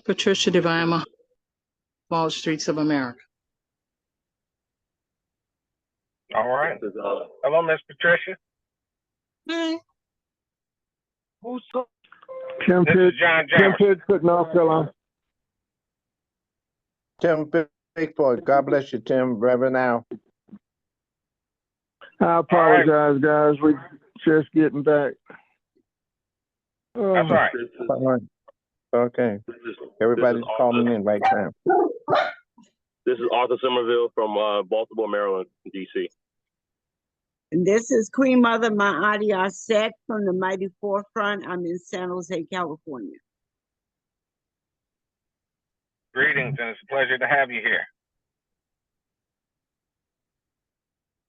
Patricia Devima, Wall Streets of America. All right. Hello, Miss Patricia. Hi. Who's Tim this? Is John Jamerson. Pigford, North Carolina. Tim Pigford. God bless you, Tim. Reverend Al. I apologize, guys. We're just getting back. That's all right. All right. Okay. Everybody's calling in right now. This is Arthur Somerville from Baltimore, Maryland, D.C. And this is Queen Mother Mahadia Set from the Mighty Forefront. I'm in San Jose, California. Greetings, and it's a pleasure to have you here.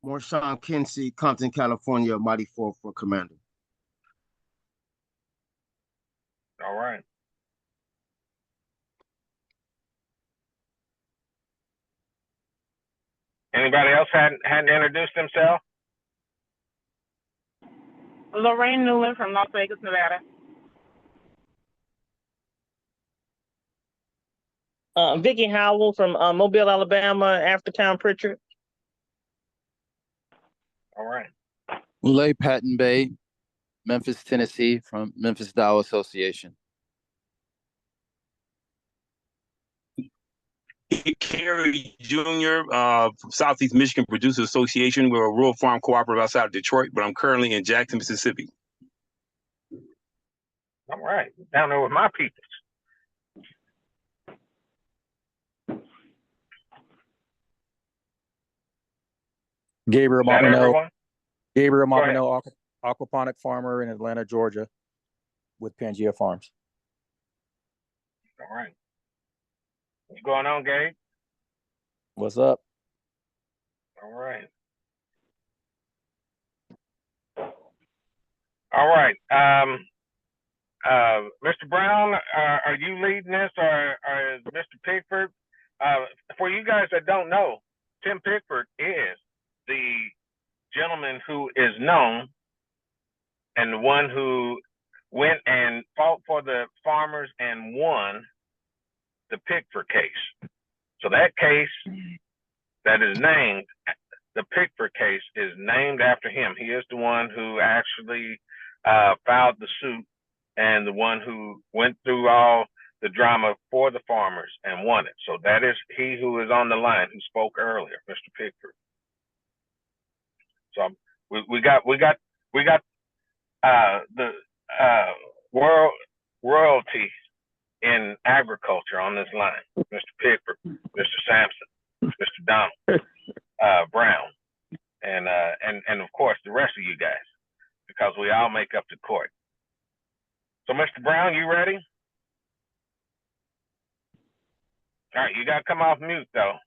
Marshawn Kinsey, Compton, California, Mighty Forefront Commander. All right. Anybody else hadn't introduced themselves? Lorraine Newland from Las Vegas, Nevada. Vicky Howell from Mobile, Alabama, Africtown, Pritchard. All right. Lay Patton Bay, Memphis, Tennessee, from Memphis Dow Association. Kerry Jr. From Southeast Michigan Producers Association. We're a rural farm cooperative outside of Detroit, but I'm currently in Jackson, Mississippi. All right. Down there with my people. Gabriel Martineau, Martineau, aquaponic farmer in Atlanta, Georgia, with Pangea Farms. All right. What's going on, Gabe? What's up? All right. All right. Mr. Brown, are you leading this, or is Mr. Pigford? For you guys that don't know, Tim Pigford is the gentleman who is known and the one who went and fought for the farmers and won the Pigford case. So that case that is named, the Pigford case, is named after him. He is the one who actually filed the suit and the one who went through all the drama for the farmers and won it. So that is he who is on the line, who spoke earlier, Mr. Pigford. So we got the royalty in agriculture on this line, Mr. Pigford, Mr. Sampson, Mr. Donald Brown, and of course the rest of you guys, because we all make up the court. So, Mr. Brown, you ready? All right, you got to come off mute though.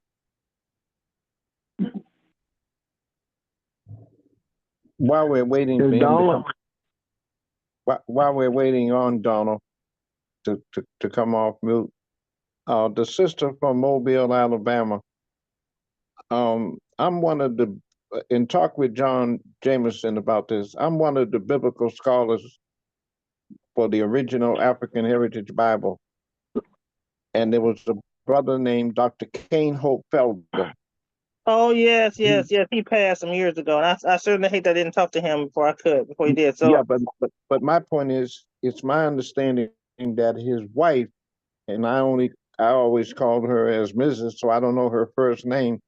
While we're waiting for him while we're waiting on Donald to come off mute, the sister from Mobile, Alabama, I'm one of the, in talk with John Jamerson about this, I'm one of the biblical scholars for the original African Heritage Bible. And there was a brother named Dr. Kane Hope Felder. Oh, yes. He passed some years ago. And I certainly hate that I didn't talk to him before he did. So yeah, but my point is, it's my understanding that his wife, and I always called her as Mrs., so I don't know her first name,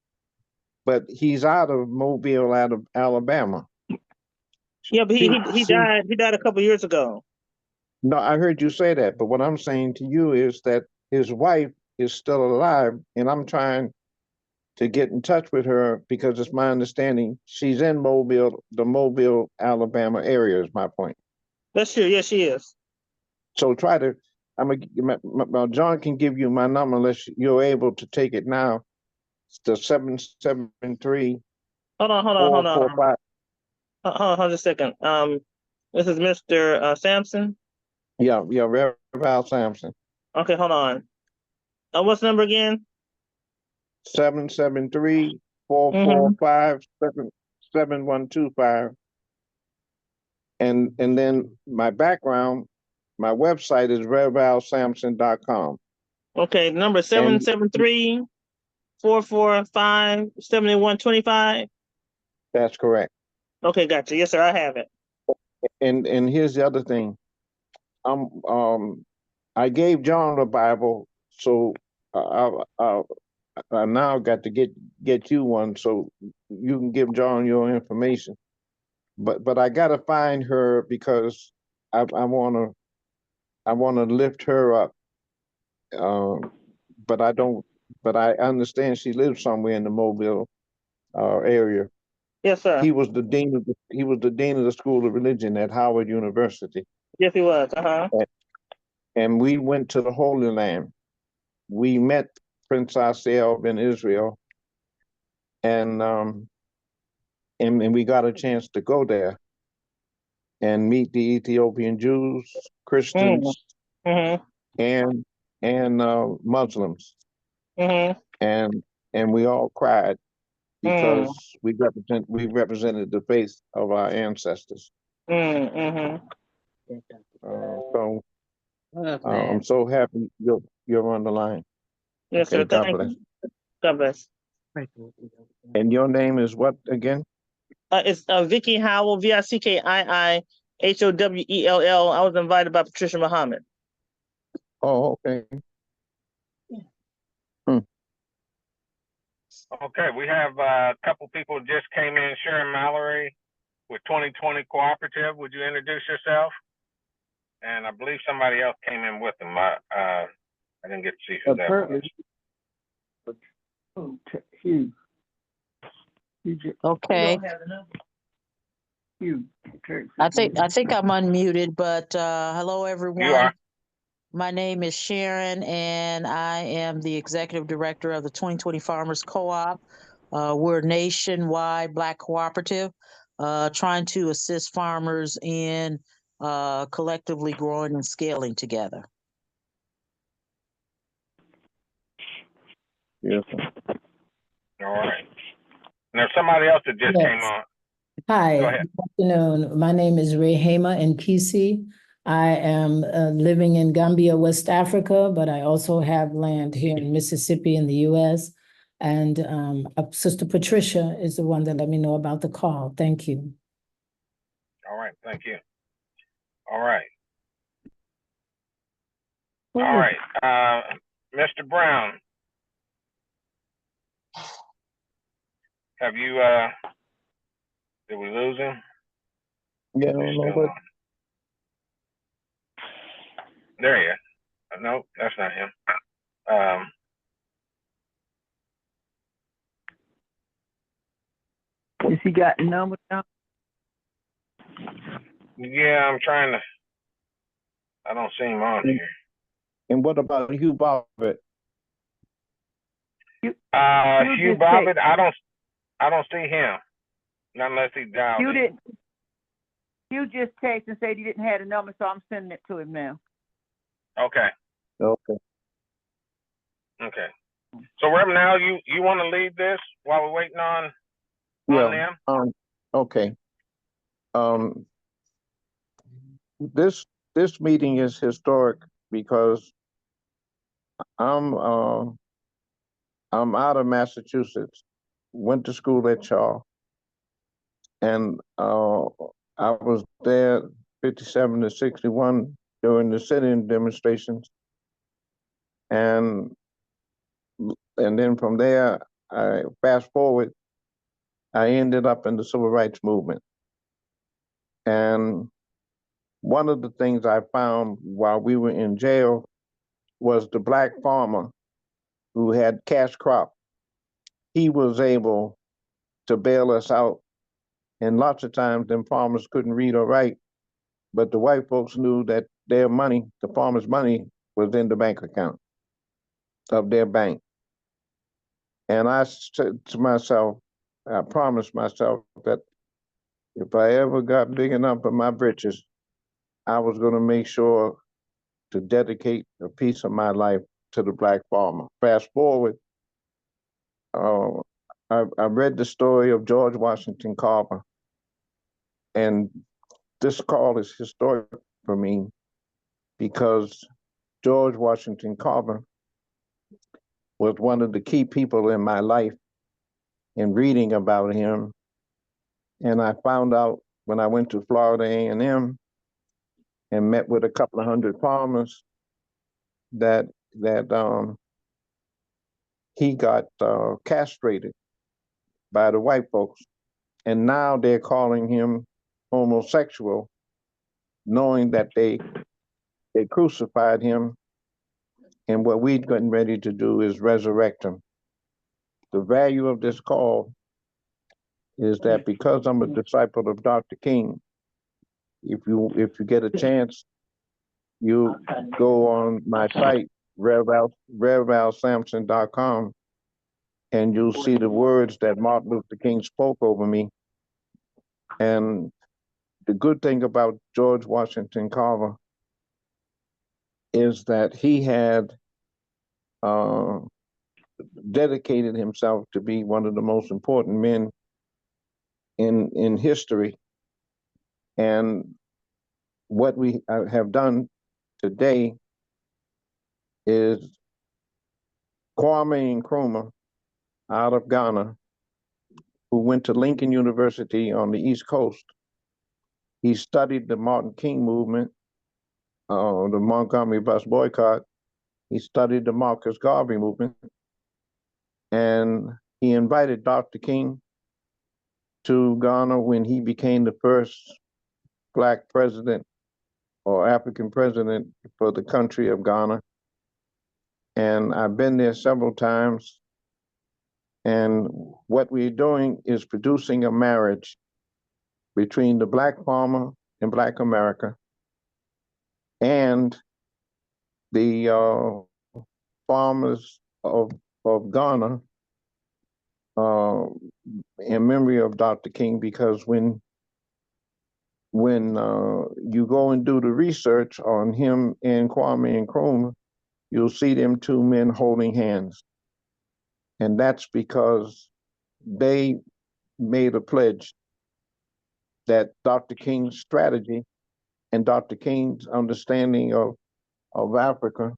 but he's out of Mobile, out of Alabama. Yeah, but he died. He died a couple years ago. No, I heard you say that, but what I'm saying to you is that his wife is still alive, and I'm trying to get in touch with her because it's my understanding she's in Mobile, the Mobile, Alabama area is my point. That's true. Yes, she is. So try to, John can give you my number unless you're able to take it now. It's the 773. Hold on a second. This is Mr. Sampson. Yeah, Rev Al Sampson. Okay, hold on. What's the number again? 773-445-7125. And then my background, my website is revalsampson.com. Okay, number 773-445-7125. That's correct. Okay, gotcha. Yes, sir, I have it. And here's the other thing. I gave John the Bible, so I now got to get you one so you can give John your information. But I gotta find her because I wanna lift her up. But I don't. But I understand she lives somewhere in the Mobile area. Yes, sir. He was the dean of the School of Religion at Howard University. Yes, he was. And we went to the Holy Land. We met Prince Aseel in Israel, and we got a chance to go there and meet the Ethiopian Jews, Christians, and Muslims, and we all cried because we represented the faith of our ancestors. So I'm so happy you're on the line. Yes, Okay, sir. God Thank bless. you. God bless. And your name is what again? It's Vicky Howell, VICKIIHOWELL. I was invited by Patricia Muhammad. Oh, okay. Okay, we have a couple people just came in. Sharon Mallory with 2020 Cooperative. Would you introduce yourself? And I believe somebody else came in with them. I didn't get to see who that was. Hugh. Okay. Hugh. I think I'm unmuted, but hello everyone. You are. My name is Sharon, and I am the executive director of the 2020 Farmers Co-op. We're a nationwide Black cooperative, trying to assist farmers in collectively growing and scaling together. Yes. All right. And there's somebody else that just came on. Hi, Go ahead. good afternoon. My name is Rehema Nkisi. I am living in Gambia, West Africa, but I also have land here in Mississippi in the U.S. And Sister Patricia is the one that let me know about the call. Thank you. All right. Thank you. All right. All right. Mr. Brown. Have you, did we lose him? Yeah, I don't know what. There he is. No, that's not him. Has he got the number down? Yeah, I'm trying to, I don't see him on here. And what about Hugh Bobbitt? Hugh Bobbitt, I don't see him. Not unless he dialed in. Hugh just texted and said he didn't have a number, so I'm sending it to him now. Okay. Okay. Okay. So Reverend, now you want to lead this while we're waiting on them? Okay. This meeting is historic because I'm out of Massachusetts, went to school at Shaw, and I was there 57 to 61 during the sit-in demonstrations, and then from there, I fast forward, I ended up in the civil rights movement. And one of the things I found while we were in jail was the Black farmer who had cash crop. He was able to bail us out. And lots of times them farmers couldn't read or write, but the white folks knew that their money, the farmers' money, was in the bank account of their bank. And I said to myself, I promised myself that if I ever got big enough for my britches, I was going to make sure to dedicate a piece of my life to the Black farmer. Fast forward, I read the story of George Washington Carver, and this call is historic for me because George Washington Carver was one of the key people in my life in reading about him. And I found out when I went to Florida A&M and met with a couple of hundred farmers that he got castrated by the white folks. And now they're calling him homosexual, knowing that they crucified him. And what we're getting ready to do is resurrect him. The value of this call is that because I'm a disciple of Dr. King, if you get a chance, you go on my site, RevAlSampson.com, and you'll see the words that Martin Luther King spoke over me. And the good thing about George Washington Carver is that he had dedicated himself to be one of the most important men in history. And what we have done today is Kwame Nkrumah out of Ghana, who went to Lincoln University on the East Coast. He studied the Martin King movement, the Montgomery bus boycott. He studied the Marcus Garvey movement. And he invited Dr. King to Ghana when he became the first Black president or African president for the country of Ghana. And I've been there several times. And what we're doing is producing a marriage between the Black farmer in Black America and the farmers of Ghana in memory of Dr. King, because when you go and do the research on him and Kwame Nkrumah, you'll see them two men holding hands. And that's because they made a pledge that Dr. King's strategy and Dr. King's understanding of Africa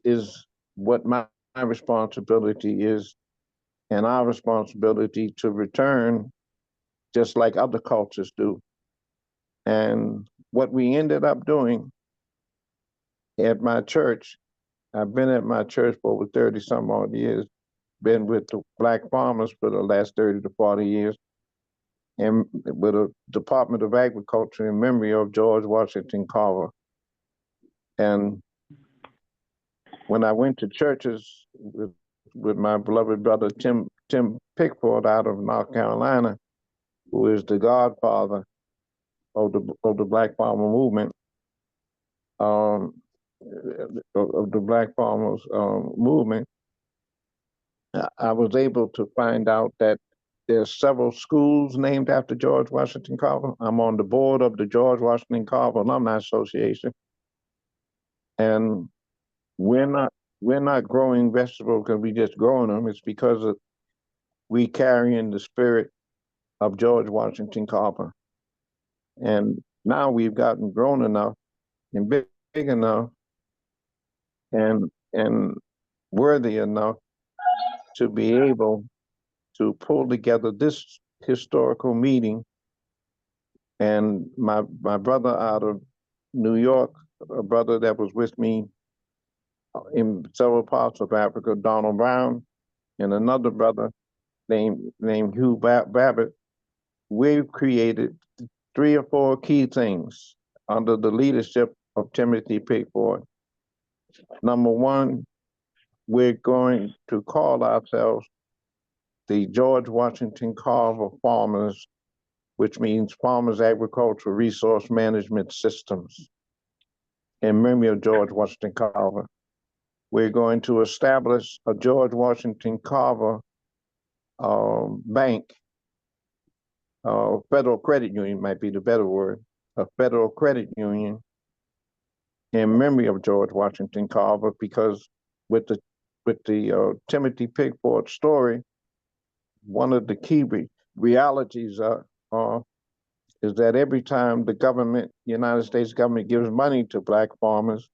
is what my responsibility is, and our responsibility to return just like other cultures do. And what we ended up doing at my church, I've been at my church for over 30 some odd years, been with the Black farmers for the last 30 to 40 years, and with a Department of Agriculture in memory of George Washington Carver. And when I went to churches with my beloved brother Tim Pigford out of North Carolina, who is the godfather of the Black farmer movement, of the Black farmers movement, I was able to find out that there's several schools named after George Washington Carver. I'm on the board of the George Washington Carver Alumni Association, and we're not growing vegetables because we just growing them. It's because we carry in the spirit of George Washington Carver. And now we've gotten grown enough and big enough and worthy enough to be able to pull together this historical meeting. And my brother out of New York, a brother that was with me in several parts of Africa, Donald Brown, and another brother named Hugh Bobbitt, we've created 3 or 4 key things under the leadership of Timothy Pigford. Number one, we're going to call ourselves the George Washington Carver Farmers, which means Farmers Agricultural Resource Management Systems, in memory of George Washington Carver. We're going to establish a George Washington Carver bank, federal credit union might be the better word, a federal credit union in memory of George Washington Carver, because with the Timothy Pigford story, one of the key realities is that every time the government, United States government, gives money to Black farmers,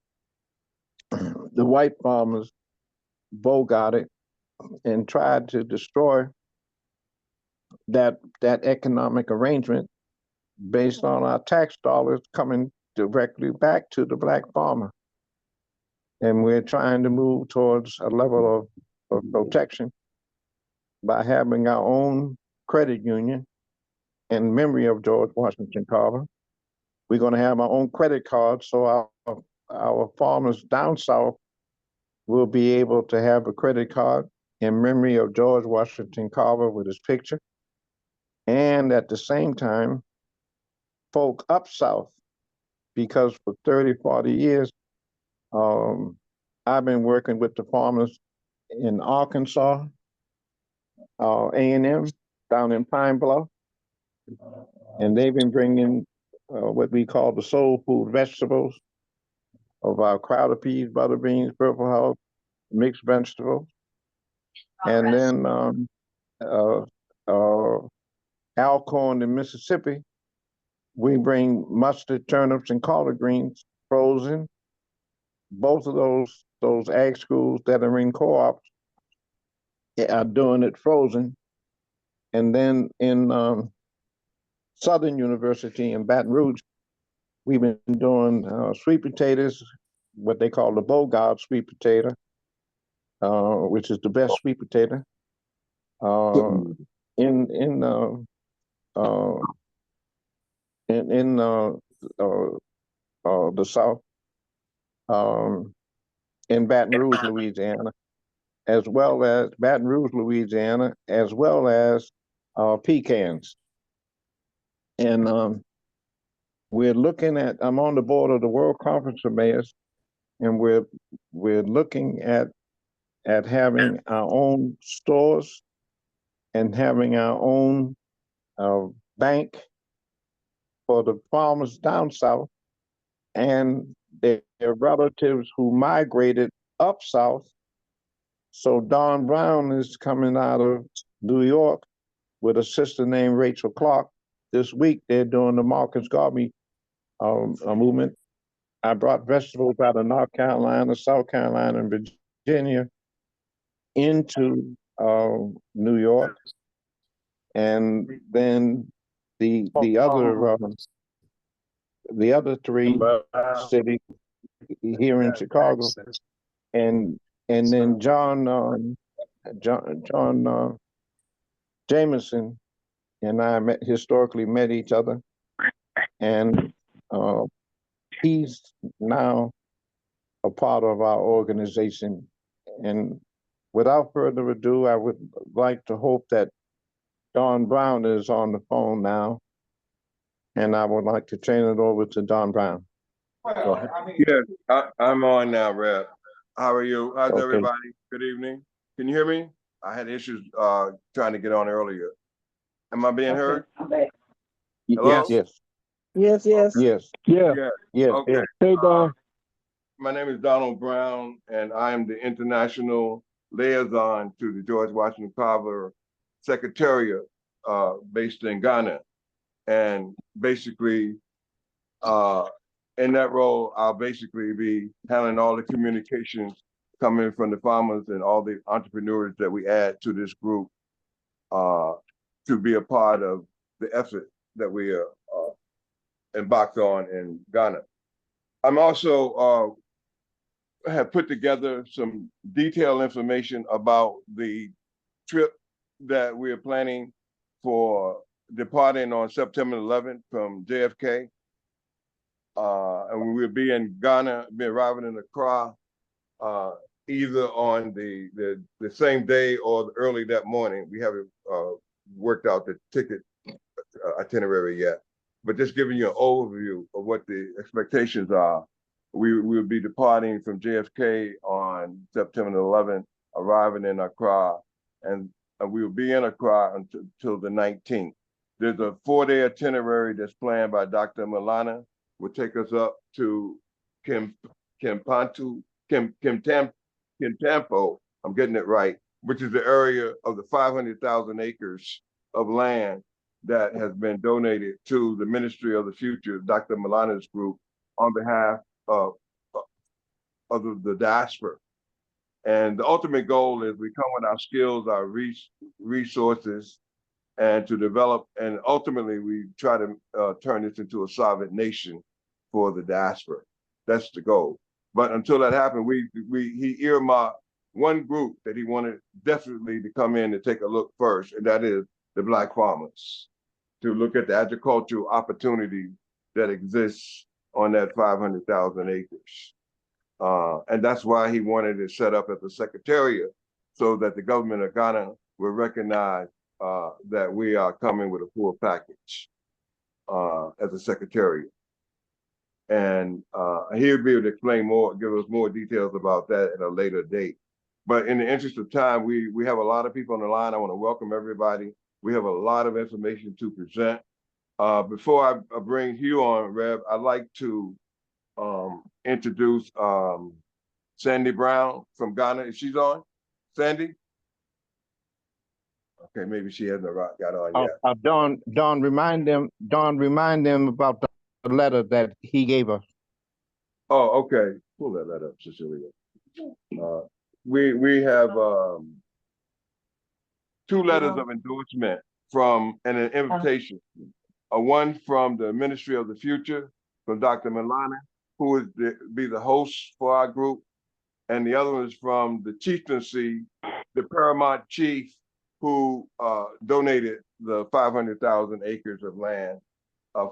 the white farmers bogarted and tried to destroy that economic arrangement based on our tax dollars coming directly back to the Black farmer. And we're trying to move towards a level of protection by having our own credit union in memory of George Washington Carver. We're going to have our own credit card, so our farmers down south will be able to have a credit card in memory of George Washington Carver with his picture. And at the same time, folk up south, because for 30, 40 years, I've been working with the farmers in Arkansas, A&M, down in Pine Bluff, and they've been bringing what we call the soul food vegetables of our crowder peas, butter beans, purple heart, mixed vegetables. And then Alcorn in Mississippi, we bring mustard, turnips, and collard greens frozen. Both of those ag schools that are in co-ops are doing it frozen. And then in Southern University in Baton Rouge, we've been doing sweet potatoes, what they call the Bogart sweet potato, which is the best sweet potato in the South, in Baton Rouge, Louisiana, as well as Baton Rouge, Louisiana, as well as pecans. And we're looking at, I'm on the board of the World Conference of Mayors, and we're looking at having our own stores and having our own bank for the farmers down south and their relatives who migrated up south. So Don Brown is coming out of New York with a sister named Rachel Clark. This week they're doing the Marcus Garvey movement. I brought vegetables out of North Carolina, South Carolina, and Virginia into New York, and then the other three cities here in Chicago, and then John Jameson and I historically met each other, and he's now a part of our organization. And without further ado, I would like to hope that Don Brown is on the phone now, and I would like to turn it over to Don Brown. Yes, I'm on now, Rep. How are you? How's everybody? Good evening. Can you hear me? I had issues trying to get on earlier. Am I being heard? Hello? Yes. Yes, yes. Yes. Yeah. Okay. Hey, Don. My name is Donald Brown, and I am the international liaison to the George Washington Carver Secretariat based in Ghana. And basically, in that role, I'll basically be handling all the communications coming from the farmers and all the entrepreneurs that we add to this group to be a part of the effort that we embarked on in Ghana. I'm also have put together some detailed information about the trip that we're planning for departing on September 11th from JFK. And we'll be in Ghana, be arriving in Accra either on the same day or early that morning. We haven't worked out the ticket itinerary yet, but just giving you an overview of what the expectations are. We will be departing from JFK on September 11th, arriving in Accra, and we will be in Accra until the 19th. There's a 4-day itinerary that's planned by Dr. Milana, will take us up to Kimtampo, I'm getting it right, which is the area of the 500,000 acres of land that has been donated to the Ministry of the Future, Dr. Milana's group, on behalf of the Diaspora. And the ultimate goal is we come with our skills, our resources, and to develop, and ultimately we try to turn this into a sovereign nation for the diaspora. That's the goal. But until that happened, he earmarked one group that he wanted definitely to come in and take a look first, and that is the Black farmers, to look at the agricultural opportunity that exists on that 500,000 acres. And that's why he wanted it set up at the Secretariat, so that the government of Ghana will recognize that we are coming with a full package as a Secretariat. And he'll be able to explain more, give us more details about that at a later date. But in the interest of time, we have a lot of people on the line. I want to welcome everybody. We have a lot of information to present. Before I bring Hugh on, Rev, I'd like to introduce Sandy Brown from Ghana. Is she on? Sandy? Okay, maybe she hasn't got on yet. Don, remind them about the letter that he gave us. Oh, okay. Pull that letter up, Cecilia. We have two letters of endorsement from and an invitation. One from the Ministry of the Future, from Dr. Milana, who would be the host for our group, and the other one is from the chieftaincy, the paramount chief, who donated the 500,000 acres of land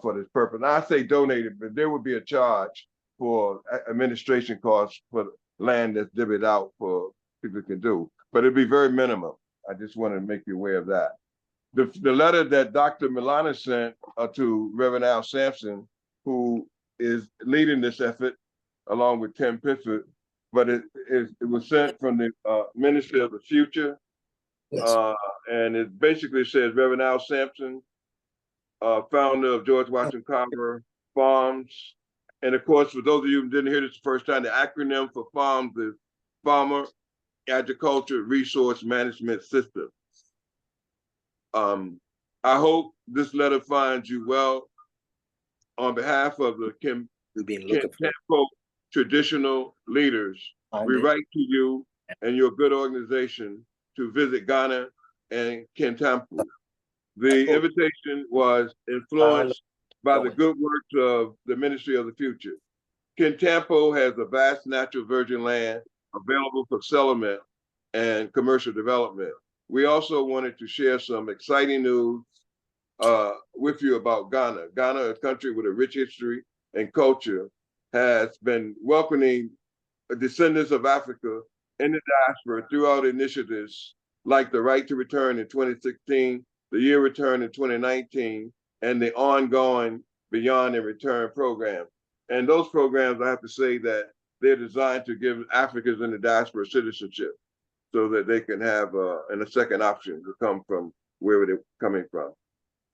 for this purpose. Now, I say donated, but there would be a charge for administration costs for land that's divvied out for people can do, but it'd be very minimum. I just want to make you aware of that. The letter that Dr. Milana sent to Reverend Al Sampson, who is leading this effort along with Tim Pigford, but it was sent from the Ministry of the Future. Yes. And it basically says, Reverend Al Sampson, founder of George Washington Carver Farms. And of course, for those of you who didn't hear this the first time, the acronym for FARMS is Farmer Agriculture Resource Management System. I hope this letter finds you well. On behalf of the Kentampo traditional leaders, we write to you and your good organization to visit Ghana and Kentampo. The invitation was influenced by the good works of the Ministry of the Future. Kentampo has a vast natural virgin land available for settlement and commercial development. We also wanted to share some exciting news with you about Ghana. Ghana, a country with a rich history and culture, has been welcoming descendants of Africa in the diaspora throughout initiatives like the Right to Return in 2016, the Year Return in 2019, and the ongoing Beyond and Return program. And those programs, I have to say that they're designed to give Africans in the diaspora citizenship so that they can have a second option to come from where they're coming from.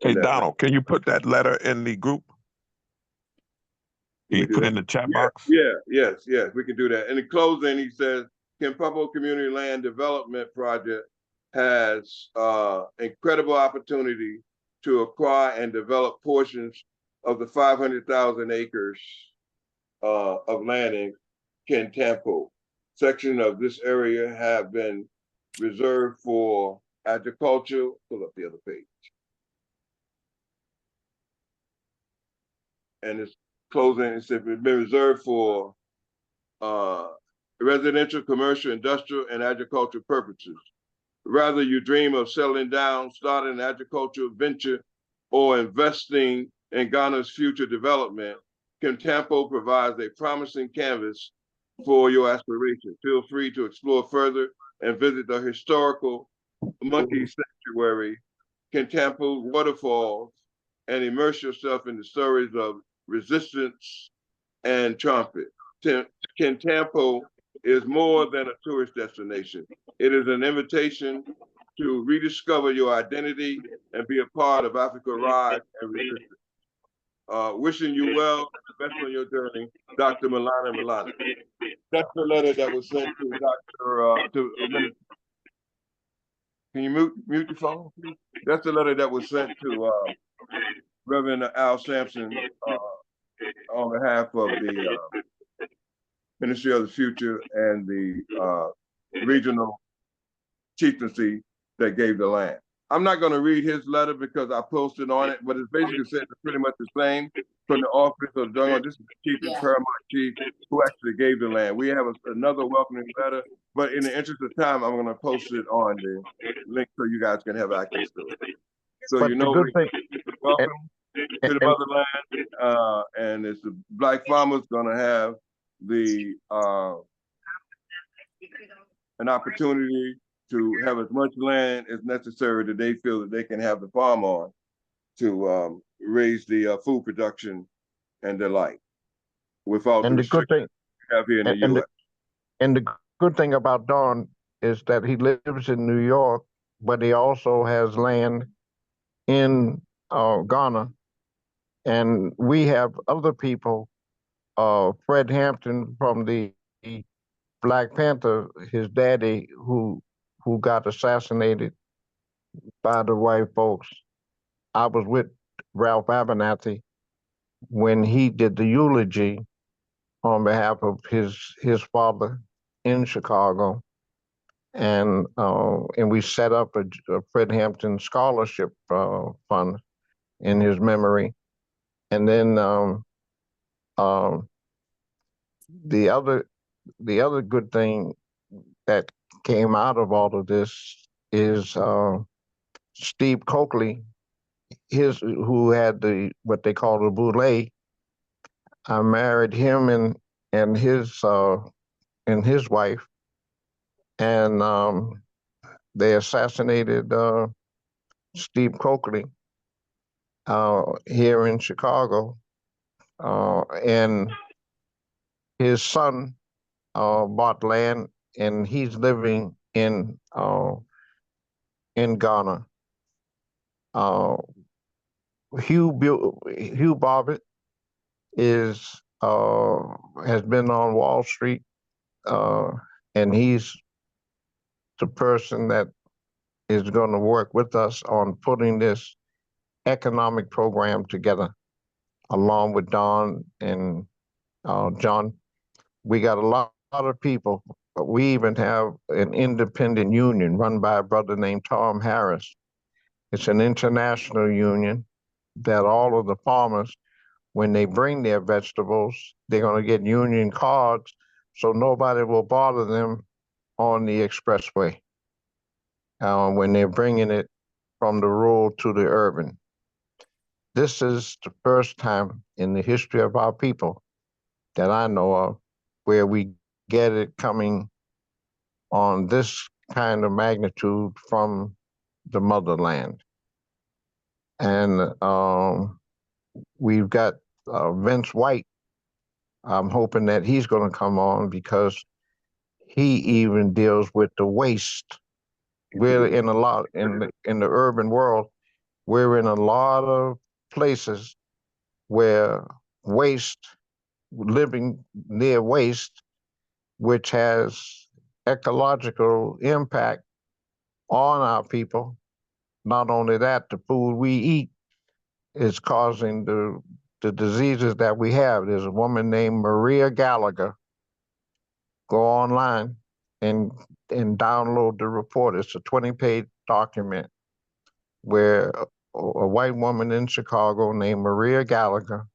Hey, Donald, can you put that letter in the group? Can you put it in the chat box? Yes, we can do that. And in closing, he says, Kentampo Community Land Development Project has incredible opportunity to acquire and develop portions of the 500,000 acres of land in Kentampo. Section of this area have been reserved for agriculture. Pull up the other page. And it's closing, it's been reserved for residential, commercial, industrial, and agricultural purposes. Rather you dream of settling down, starting an agricultural venture, or investing in Ghana's future development, Kentampo provides a promising canvas for your aspirations. Feel free to explore further and visit the historical monkey sanctuary, Kentampo waterfalls, and immerse yourself in the stories of resistance and trumpet. Kentampo is more than a tourist destination. It is an invitation to rediscover your identity and be a part of Africa Rise and Resistance. Wishing you well, best on your journey, Dr. Milana. That's the letter that was sent to Dr. Can you mute your phone, please? That's the letter that was sent to Reverend Al Sampson on behalf of the Ministry of the Future and the regional chieftaincy that gave the land. I'm not going to read his letter because I posted on it, but it's basically said it's pretty much the same from the office of General. This is the chief and paramount chief who actually gave the land. We have another welcoming letter, but in the interest of time, I'm going to post it on the link so you guys can have access to it. So But you the know, good thing, welcome to the motherland, and it's the Black farmers going to have the an opportunity to have as much land as necessary that they feel that they can have the farm on to raise the food production and the like without and the the good thing, restrictions we have here in the and U.S. and the good thing about Don is that he lives in New York, but he also has land in Ghana, and we have other people. Fred Hampton from the Black Panther, his daddy, who got assassinated by the white folks. I was with Ralph Abernathy when he did the eulogy on behalf of his father in Chicago, and we set up a Fred Hampton scholarship fund in his memory, and then the other good thing that came out of all of this is Steve Coakley, who had what they call the boule. I married him and his wife, and they assassinated Steve Coakley here in Chicago, and his son bought land, and he's living in Ghana. Hugh Bobbitt has been on Wall Street, and he's the person that is going to work with us on putting this economic program together, along with Don and John. We got a lot of people. We even have an independent union run by a brother named Tom Harris. It's an international union that all of the farmers, when they bring their vegetables, they're going to get union cards, so nobody will bother them on the expressway when they're bringing it from the rural to the urban. This is the first time in the history of our people that I know of where we get it coming on this kind of magnitude from the motherland. And we've got Vince White. I'm hoping that he's going to come on because he even deals with the waste. We're in a lot in the urban world. We're in a lot of places where living near waste, which has ecological impact on our people. Not only that, the food we eat is causing the diseases that we have. There's a woman named Maria Gallagher. Go online and download the report. It's a 20-page document where a white woman in Chicago named Maria Gallagher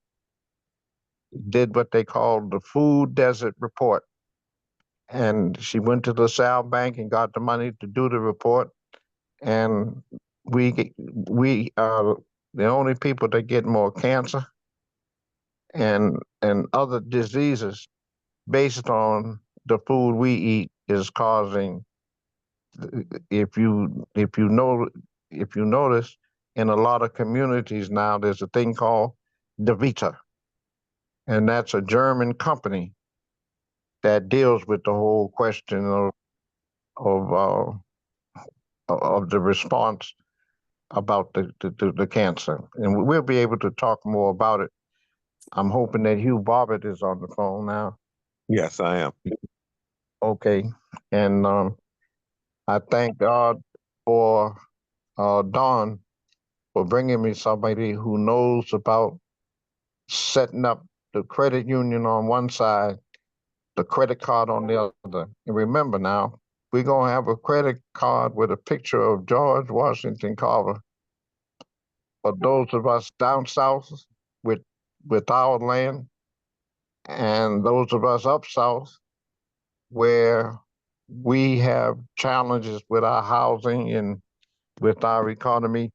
did what they called the Food Desert Report. And she went to the South Bank and got the money to do the report. And we are the only people that get more cancer and other diseases based on the food we eat is causing. If you notice, in a lot of communities now, there's a thing called DeVita, and that's a German company that deals with the whole question of the response about the cancer, and we'll be able to talk more about it. I'm hoping that Hugh Bobbitt is on the phone now. Yes, I am. Okay, and I thank God for Don for bringing me somebody who knows about setting up the credit union on one side, the credit card on the other. And remember now, we're gonna have a credit card with a picture of George Washington Carver. For those of us down south with our land, and those of us up south where we have challenges with our housing and with our economy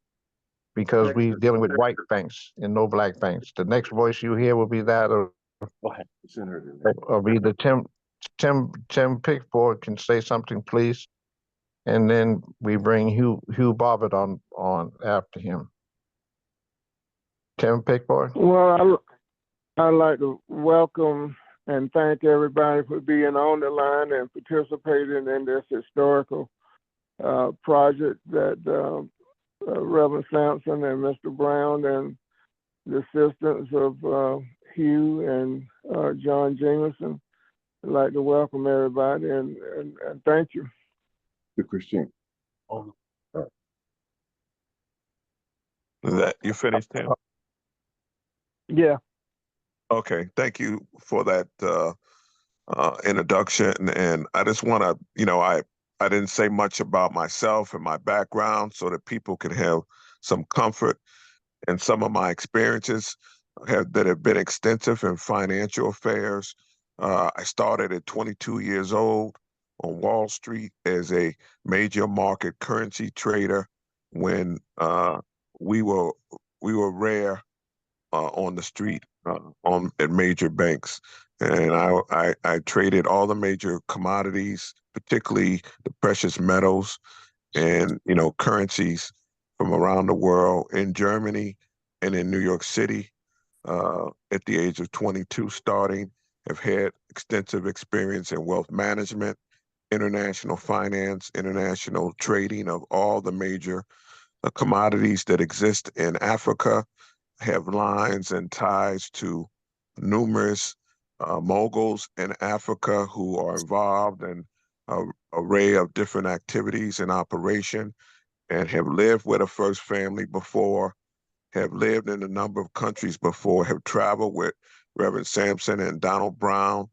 because we're dealing with white banks and no black banks. The next voice you hear will be that of either Tim Pigford can say something, please, and then we bring Hugh Bobbitt on after him. Tim Pigford. Well, I'd like to welcome and thank everybody for being on the line and participating in this historical project that Reverend Sampson and Mr. Brown and the assistance of Hugh and John Jameson. I'd like to welcome everybody and thank you. Christine. Is that you finished, Tim? Yeah. Okay, thank you for that introduction. And I just want to, I didn't say much about myself and my background so that people can have some comfort. And some of my experiences that have been extensive in financial affairs. I started at 22 years old on Wall Street as a major market currency trader when we were rare on the street at major banks. And I traded all the major commodities, particularly the precious metals and, currencies from around the world in Germany and in New York City at the age of 22 starting. Have had extensive experience in wealth management, international finance, international trading of all the major commodities that exist in Africa, have lines and ties to numerous moguls in Africa who are involved in an array of different activities in operation, and have lived with a first family before, have lived in a number of countries before, have traveled with Reverend Sampson and Donald Brown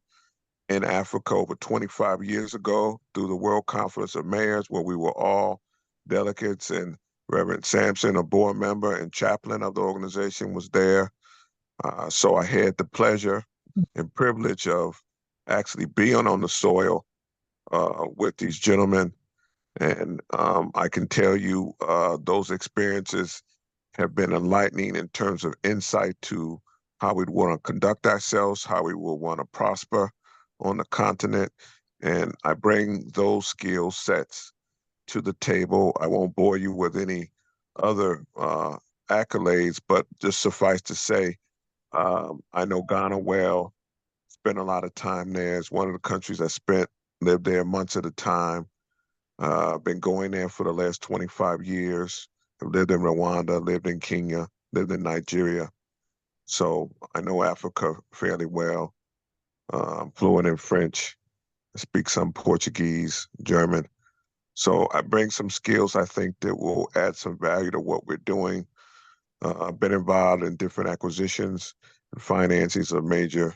in Africa over 25 years ago through the World Conference of Mayors, where we were all delegates, and Reverend Sampson, a board member and chaplain of the organization, was there. So I had the pleasure and privilege of actually being on the soil with these gentlemen. And I can tell you those experiences have been enlightening in terms of insight to how we'd want to conduct ourselves, how we will want to prosper on the continent. And I bring those skill sets to the table. I won't bore you with any other accolades, but just suffice to say, I know Ghana well, spent a lot of time there. It's one of the countries I lived there months at a time. I've been going there for the last 25 years. I've lived in Rwanda, lived in Kenya, lived in Nigeria. So I know Africa fairly well. I'm fluent in French. I speak some Portuguese, German. So I bring some skills I think that will add some value to what we're doing. I've been involved in different acquisitions and financings of major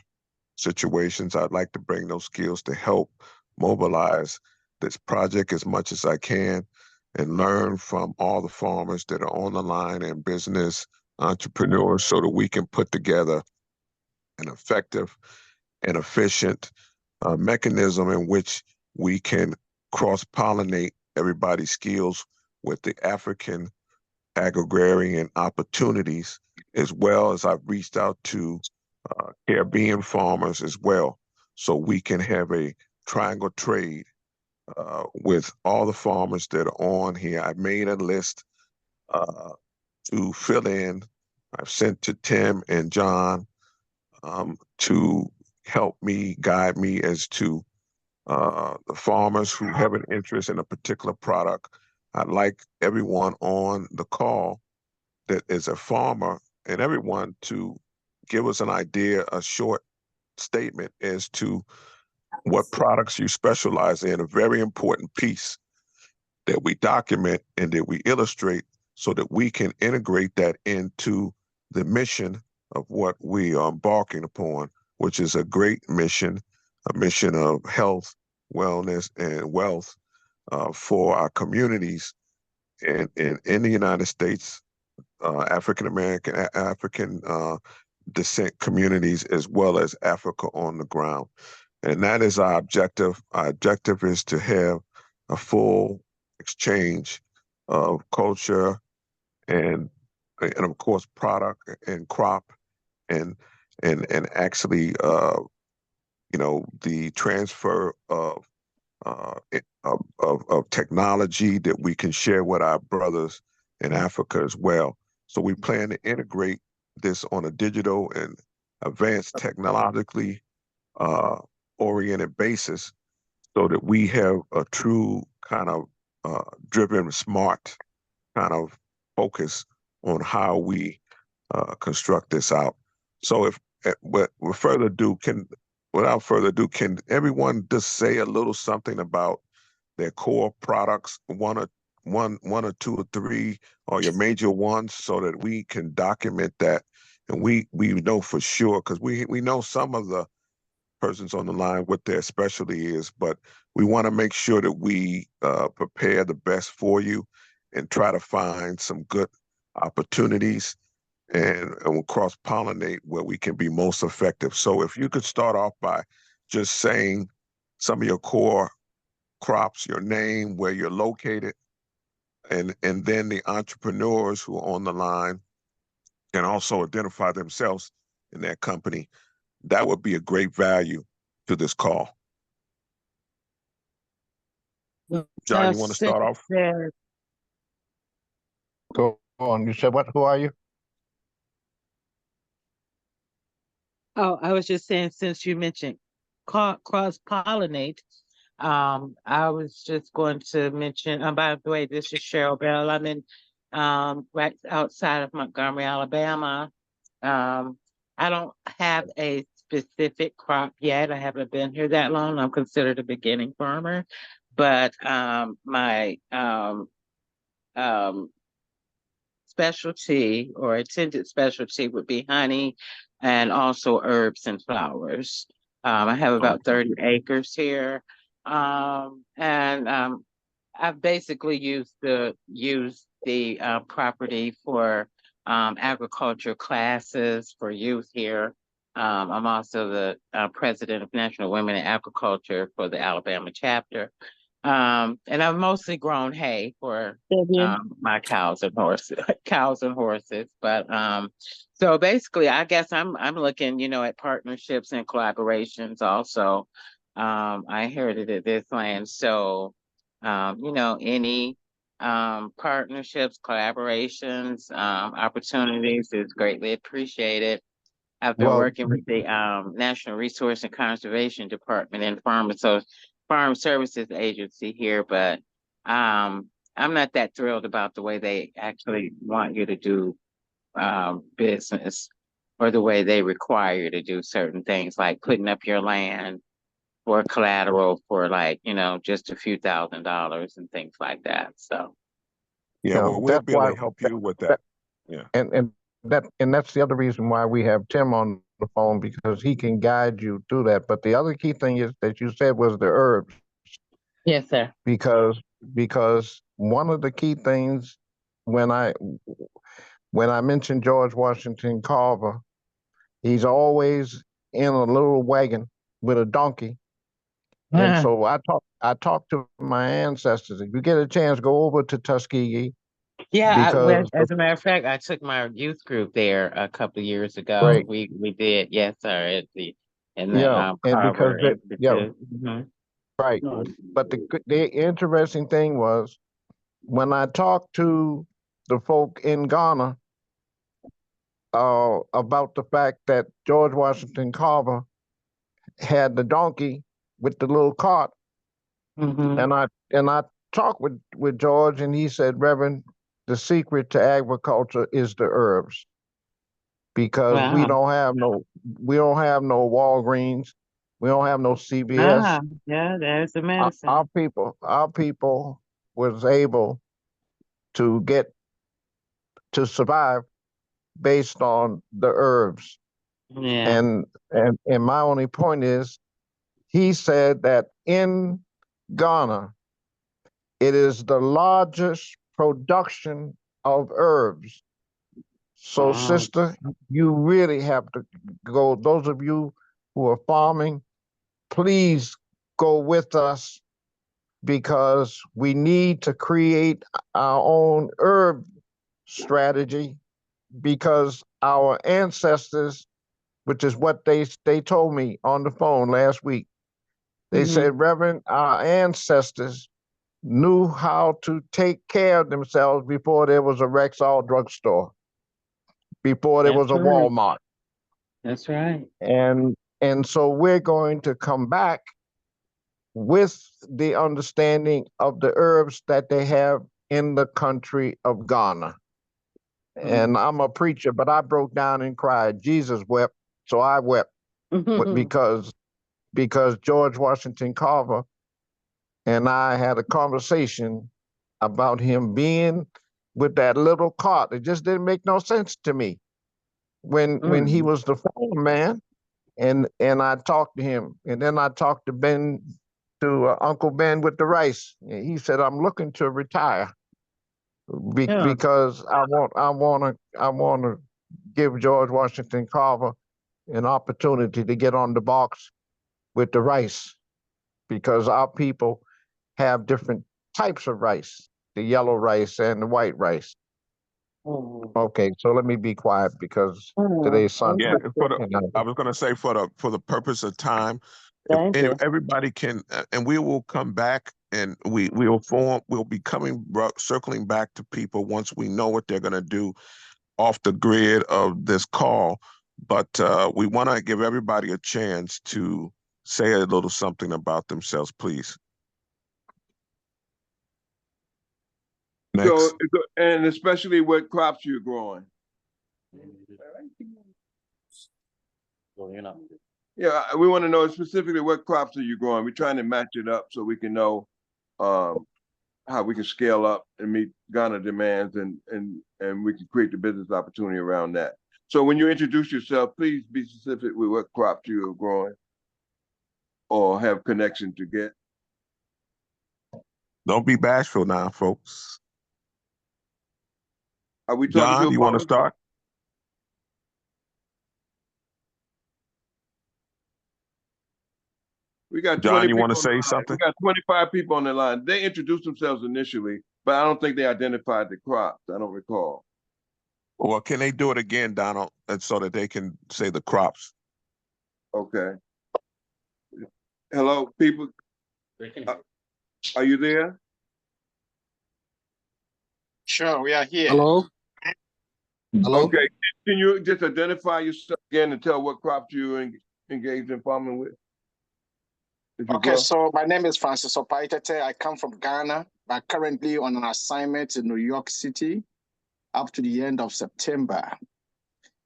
situations. I'd like to bring those skills to help mobilize this project as much as I can and learn from all the farmers that are on the line and business entrepreneurs so that we can put together an effective and efficient mechanism in which we can cross-pollinate everybody's skills with the African agrarian opportunities, as well as I've reached out to Caribbean farmers as well, so we can have a triangle trade with all the farmers that are on here. I've made a list to fill in. I've sent to Tim and John to help me, guide me as to the farmers who have an interest in a particular product. I'd like everyone on the call that is a farmer and everyone to give us an idea, a short statement as to what products you specialize in, a very important piece that we document and that we illustrate so that we can integrate that into the mission of what we are embarking upon, which is a great mission, a mission of health, wellness, and wealth for our communities in the United States, African American, African descent communities, as well as Africa on the ground. And that is our objective. Our objective is to have a full exchange of culture and of course product and crop and actually the transfer of technology that we can share with our brothers in Africa as well. So we plan to integrate this on a digital and advanced technologically oriented basis so that we have a true kind of driven, smart kind of focus on how we construct this out. So without further ado, can everyone just say a little something about their core products, one or two or three, or your major ones, so that we can document that and we know for sure, because we know some of the persons on the line what their specialty is, but we want to make sure that we prepare the best for you and try to find some good opportunities and we'll cross-pollinate where we can be most effective. So if you could start off by just saying some of your core crops, your name, where you're located, and then the entrepreneurs who are on the line can also identify themselves in their company. That would be a great value to this call. John, you want to start off? Go on. You said what? Who are you? Oh, I was just saying, since you mentioned cross-pollinate, I was just going to mention, by the way, this is Cheryl Bell. I'm in right outside of Montgomery, Alabama. I don't have a specific crop yet. I haven't been here that long. I'm considered a beginning farmer, but my specialty or intended specialty would be honey and also herbs and flowers. I have about 30 acres here. I've basically used the property for agriculture classes for youth here. I'm also the president of National Women in Agriculture for the Alabama chapter. And I've mostly grown hay for my cows and horses. But so basically, I guess I'm looking, at partnerships and collaborations also. I inherited this land, so any partnerships, collaborations, opportunities is greatly appreciated. I've been working with the National Resource and Conservation Department and Farm Services Agency here, but I'm not that thrilled about the way they actually want you to do business, or the way they require you to do certain things, like putting up your land for collateral for just a few $1,000s and things like that. So yeah, well, we'll be able to help you with that. Yeah. And that's the other reason why we have Tim on the phone, because he can guide you through that. But the other key thing is that you said was the herbs. Yes, sir. Because one of the key things when I mentioned George Washington Carver, he's always in a little wagon with a donkey. And so I talked to my ancestors. If you get a chance, go over to Tuskegee. Yeah, as a matter of fact, I took my youth group there a couple of years ago. Great. We did, yes, sir, and because right. But the interesting thing was, when I talked to the folk in Ghana about the fact that George Washington Carver had the donkey with the little cart, and I talked with George, and he said, Reverend, the secret to agriculture is the herbs, because we don't have no Walgreens, we don't have no CVS. Yeah, there's the medicine. Our people was able to survive based on the herbs. Yeah. And my only point is, he said that in Ghana, It is the largest production of herbs. So, Wow. sister, you really have to go. Those of you who are farming, please go with us because we need to create our own herb strategy because our ancestors, which is what they told me on the phone last week, they said, Reverend, our ancestors knew how to take care of themselves before there was a Rexall drugstore, before there was That's a right. Walmart. That's right. And so we're going to come back with the understanding of the herbs that they have in the country of Ghana. And I'm a preacher, but I broke down and cried. Jesus wept, so I wept because George Washington Carver and I had a conversation about him being with that little cart. It just didn't make no sense to me when he was the farm man, and I talked to him, and then I talked to Uncle Ben with the rice. He said, "I'm looking to retire because I want to give George Washington Carver an opportunity to get on the box with the rice because our people have different types of rice, the yellow rice and the white rice." Okay, so let me be quiet because today's Sunday. Yeah, I was going to say for the purpose of time, if everybody can, and we will come back and we'll be circling back to people once we know what they're going to do off the grid of this call. But we want to give everybody a chance to say a little something about themselves, please. Next. So, and especially what crops you're growing. Yeah, we want to know specifically what crops are you growing. We're trying to match it up so we can know how we can scale up and meet Ghana demands and we can create the business opportunity around that. So when you introduce yourself, please be specific with what crops you are growing or have connection to get. Don't be bashful now, folks. Are we talking John, to you want to start? We got John, 20 you people want to on the say line. something? We got 25 people on the line. They introduced themselves initially, but I don't think they identified the crops. I don't recall. Or can they do it again, Donald, and so that they can say the crops? Okay. Hello, people. Are you there? Sure, we are here. Hello? Hello? Okay. Can you just identify yourself again and tell what crops you engaged in farming with? Okay, so my name is Francis Opaitete. I come from Ghana, but currently on an assignment in New York City up to the end of September.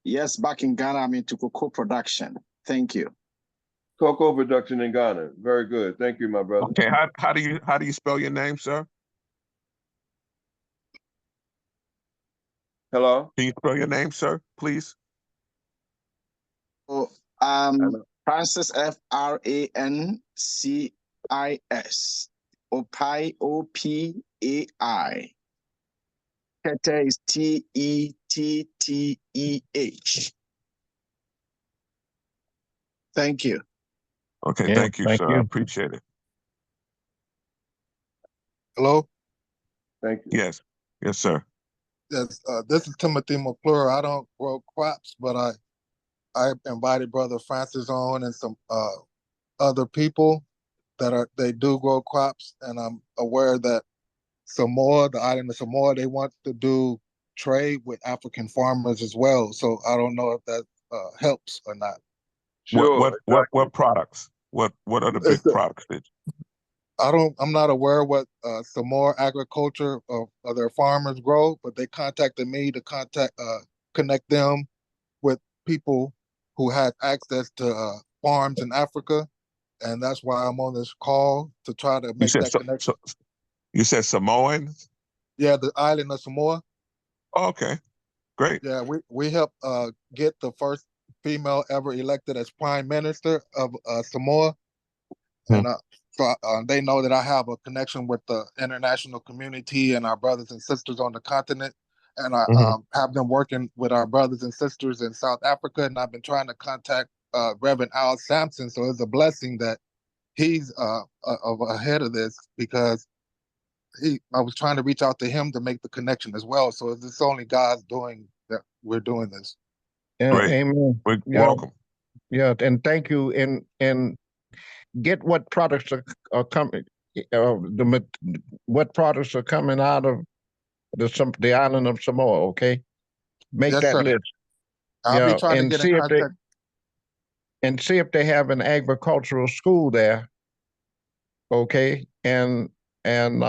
Yes, back in Ghana, I'm into cocoa production. Thank you. Cocoa production in Ghana. Very good. Thank you, my brother. Okay, how do you spell your name, sir? Hello? Can you spell your name, sir, please? So, Francis, Francis. Opai, Opai. Tete is Tetteh. Thank you. Okay, Yeah, thank you, thank sir. you. I appreciate it. Hello? Thank you. Yes. Yes, sir. Yes, this is Timothy McClure. I don't grow crops, but I invited Brother Francis on and some other people they do grow crops, and I'm aware that Samoa, the island of Samoa, they want to do trade with African farmers as well. So I don't know if that helps or not. Sure. What products? What are the big products that I'm not aware what Samoa agriculture of their farmers grow, but they contacted me to connect them with people who had access to farms in Africa, and that's why I'm on this call to try to make that connection. You said Samoans? Yeah, the island of Samoa. Oh, okay, great. Yeah, we helped get the first female ever elected as prime minister of Samoa, and So they know that I have a connection with the international community and our brothers and sisters on the continent. And I have been working with our brothers and sisters in South Africa, and I've been trying to contact Reverend Al Sampson. So it's a blessing that he's ahead of this, because I was trying to reach out to him to make the connection as well. So it's only God's doing that we're doing this. Yeah, Great. amen. Welcome. Yeah, and thank you. And get what products are coming. What products are coming out of the island of Samoa? Okay, make Yes, that sir. list. I'll be trying to get in contact. See if they have an agricultural school there. Okay, and send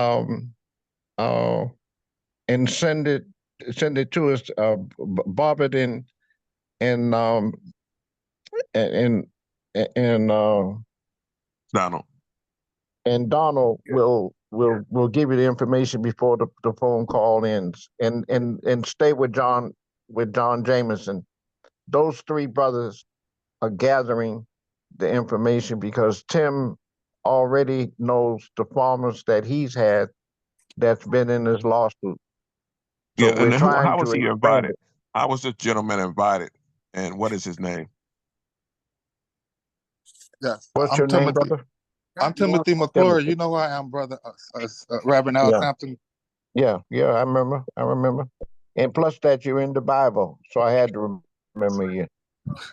it to us. Bobbitt and Donald. And Donald will give you the information before the phone call ends. And stay with John Jameson. Those three brothers are gathering the information because Tim already knows the farmers that he's had that's been in his lawsuit. So Yeah, we're and then trying how was to he expand invited? it. How was this gentleman invited? And what is his name? Yes. What's your name, brother? I'm Timothy McClure. You know who I am, brother. Reverend Al Sampson. Yeah, I remember. And plus that you're in the Bible, so I had to remember you.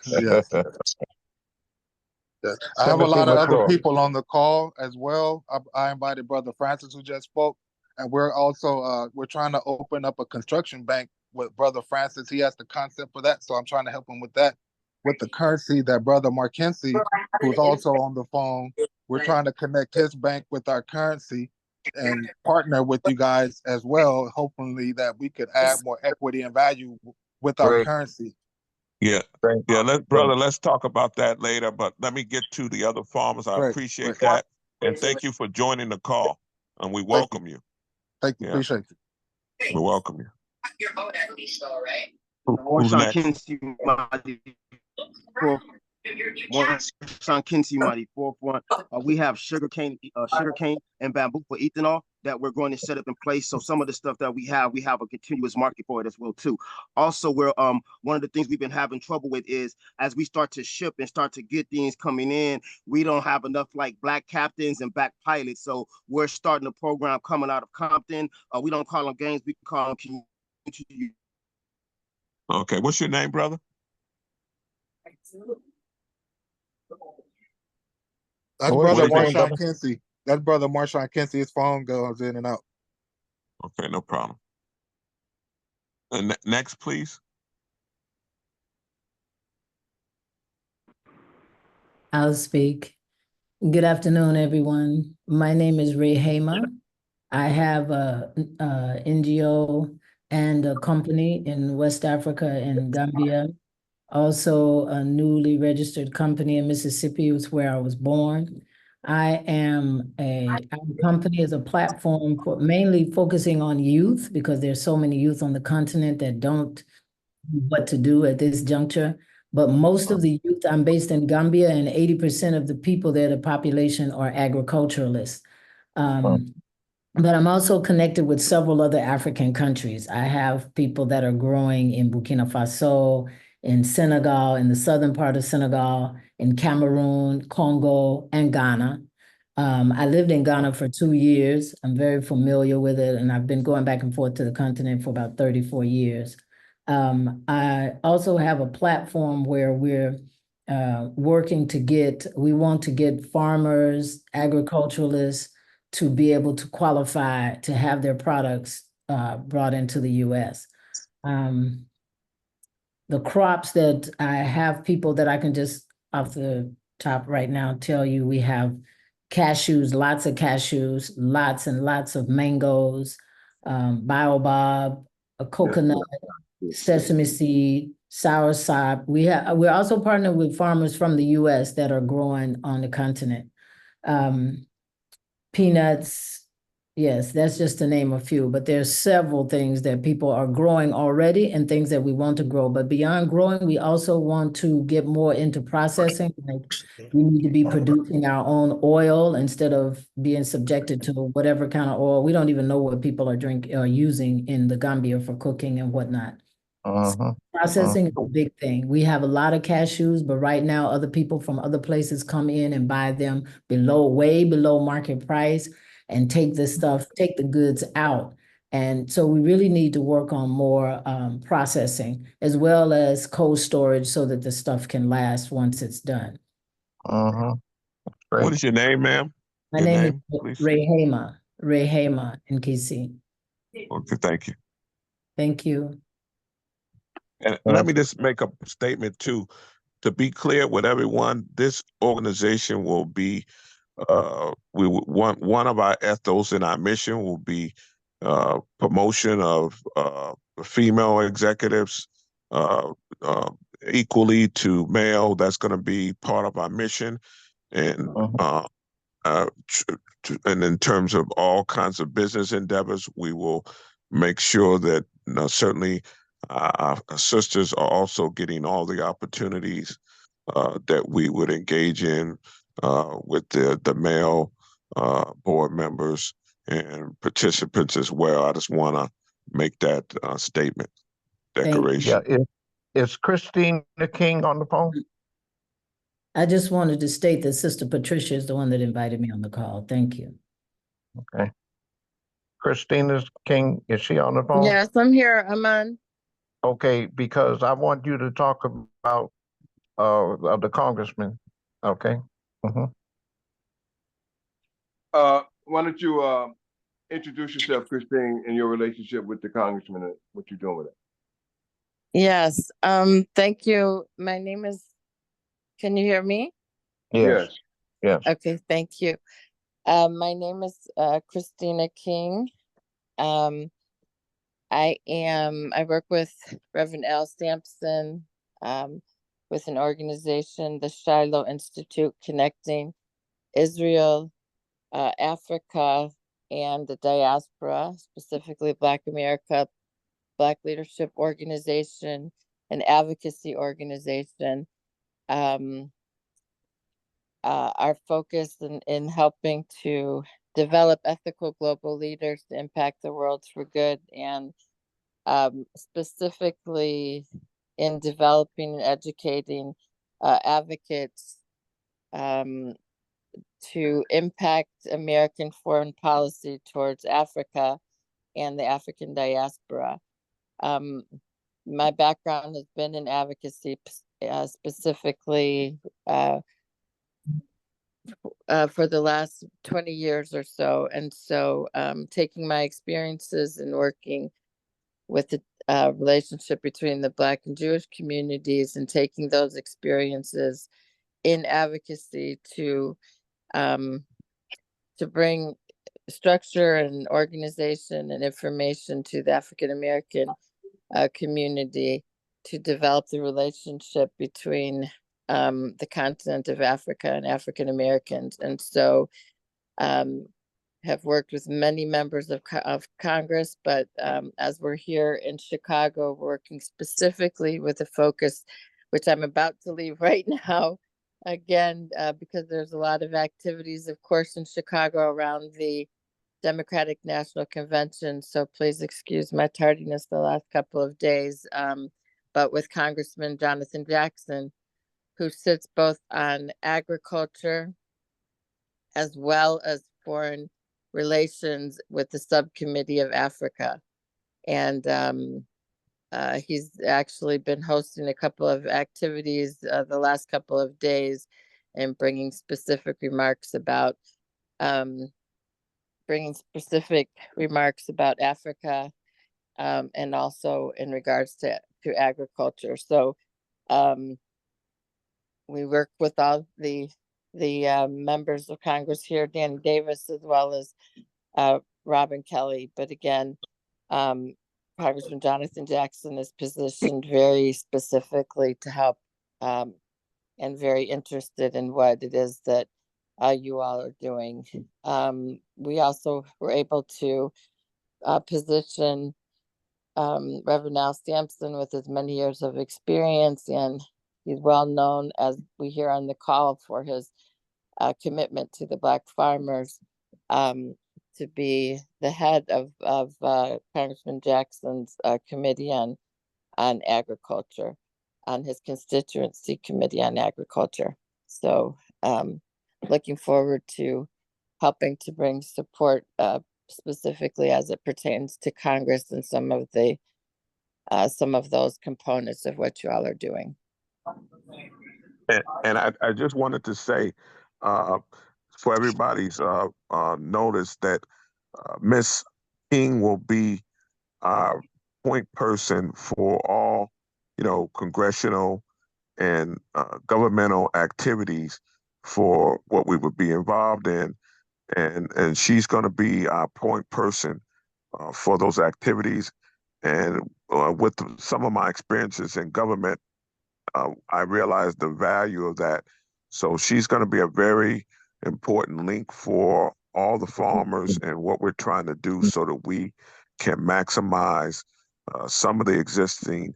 Yes. Yes. I have a lot of other people on the call as well. I invited Brother Francis, who just spoke, and we're also we're trying to open up a construction bank with Brother Francis. He has the concept for that, so I'm trying to help him with that. With the currency that Brother Markensi, who's also on the phone, we're trying to connect his bank with our currency and partner with you guys as well. Hopefully that we could add more equity and value with our currency. Yeah, let's talk about that later. But let me get to the other farmers. I appreciate that, and thank you for joining the call. And we welcome you. Thank you. Appreciate you. We welcome you. Your own equity still, right? Who's next? Forefront. We have sugarcane and bamboo for ethanol that we're going to set up in place. So some of the stuff that we have a continuous market for it as well too. Also, we're one of the things we've been having trouble with is as we start to ship and start to get things coming in, we don't have enough like black captains and black pilots. So we're starting a program coming out of Compton. We don't call them gangs, we call them community. Okay, what's your name, brother? That's Brother Marshawn Kinsey. That's Brother Marshawn Kinsey. His phone goes in and out. Okay, no problem. And next, please. I'll speak. Good afternoon, everyone. My name is Rehema. I have a NGO and a company in West Africa in Gambia. Also a newly registered company in Mississippi, was where I was born. Our company is a platform for mainly focusing on youth because there's so many youth on the continent that don't know what to do at this juncture. But most of the youth, I'm based in Gambia, and 80% of the people there, the population, are agriculturalists. But I'm also connected with several other African countries. I have people that are growing in Burkina Faso, in Senegal, in the southern part of Senegal, in Cameroon, Congo, and Ghana. I lived in Ghana for 2 years. I'm very familiar with it, and I've been going back and forth to the continent for about 34 years. I also have a platform where we're working we want to get farmers, agriculturalists, to be able to qualify to have their products brought into the U.S. The crops that I have people that I can just off the top right now tell you, we have cashews, lots of cashews, lots and lots of mangoes, baobab, a coconut, sesame seed, soursop. We're also partnered with farmers from the U.S. that are growing on the continent. Peanuts, Yes, that's just to name a few, but there's several things that people are growing already and things that we want to grow. But beyond growing, we also want to get more into processing. Like we need to be producing our own oil instead of being subjected to whatever kind of oil. We don't even know what people are using in the Gambia for cooking and whatnot. Processing is a big thing. We have a lot of cashews, but right now other people from other places come in and buy them way below market price and take the goods out. And so we really need to work on more processing as well as cold storage so that the stuff can last once it's done. What is your name, ma'am? My Your name is please? Rehema in KC. Okay, thank you. Thank you. And let me just make a statement too. To be clear with everyone, this organization will be one of our ethos in our mission will be promotion of female executives equally to male. That's going to be part of our mission, and and in terms of all kinds of business endeavors, we will make sure that certainly our sisters are also getting all the opportunities that we would engage in with the male board members and participants as well. I just want to make that statement, declaration. Yeah, is Christine the King on the phone? I just wanted to state that Sister Patricia is the one that invited me on the call. Thank you. Okay. Christina's King, is she on the phone? Yes, I'm here. I'm on. Okay, because I want you to talk about the congressman. Okay. Why don't you introduce yourself, Christine, and your relationship with the congressman and what you're doing with it? Yes. Thank you. My name is, can you hear me? Yes. Okay, thank you. My name is Christina King. I work with Reverend Al Sampson with an organization, the Shiloh Institute, connecting Israel, Africa, and the diaspora, specifically Black America, Black Leadership Organization, an advocacy organization. Our focus in helping to develop ethical global leaders to impact the world for good, and specifically in developing and educating advocates to impact American foreign policy towards Africa and the African diaspora. My background has been in advocacy, specifically for the last 20 years or so. And so taking my experiences and working with the relationship between the Black and Jewish communities and taking those experiences in advocacy to bring structure and organization and information to the African American community to develop the relationship between the continent of Africa and African Americans. And so have worked with many members of Congress, but as we're here in Chicago, working specifically with a focus, which I'm about to leave right now, again, because there's a lot of activities, of course, in Chicago around the Democratic National Convention. So please excuse my tardiness the last couple of days. But with Congressman Jonathan Jackson, who sits both on agriculture as well as foreign relations with the subcommittee of Africa. And he's actually been hosting a couple of activities the last couple of days and bringing specific remarks about Africa and also in regards to agriculture. So we work with all the members of Congress here, Danny Davis, as well as Robin Kelly. But again, Congressman Jonathan Jackson is positioned very specifically to help and very interested in what it is that you all are doing. We also were able to position Reverend Al Sampson with his many years of experience, and he's well known, as we hear on the call, for his commitment to the Black farmers, to be the head of Congressman Jackson's committee on agriculture, on his constituency committee on agriculture. So looking forward to helping to bring support specifically as it pertains to Congress and some of those components of what you all are doing. And I just wanted to say, for everybody's notice, that Miss King will be our point person for all, congressional and governmental activities for what we would be involved in. And she's going to be our point person for those activities. And with some of my experiences in government, I realized the value of that. So she's going to be a very important link for all the farmers and what we're trying to do so that we can maximize some of the existing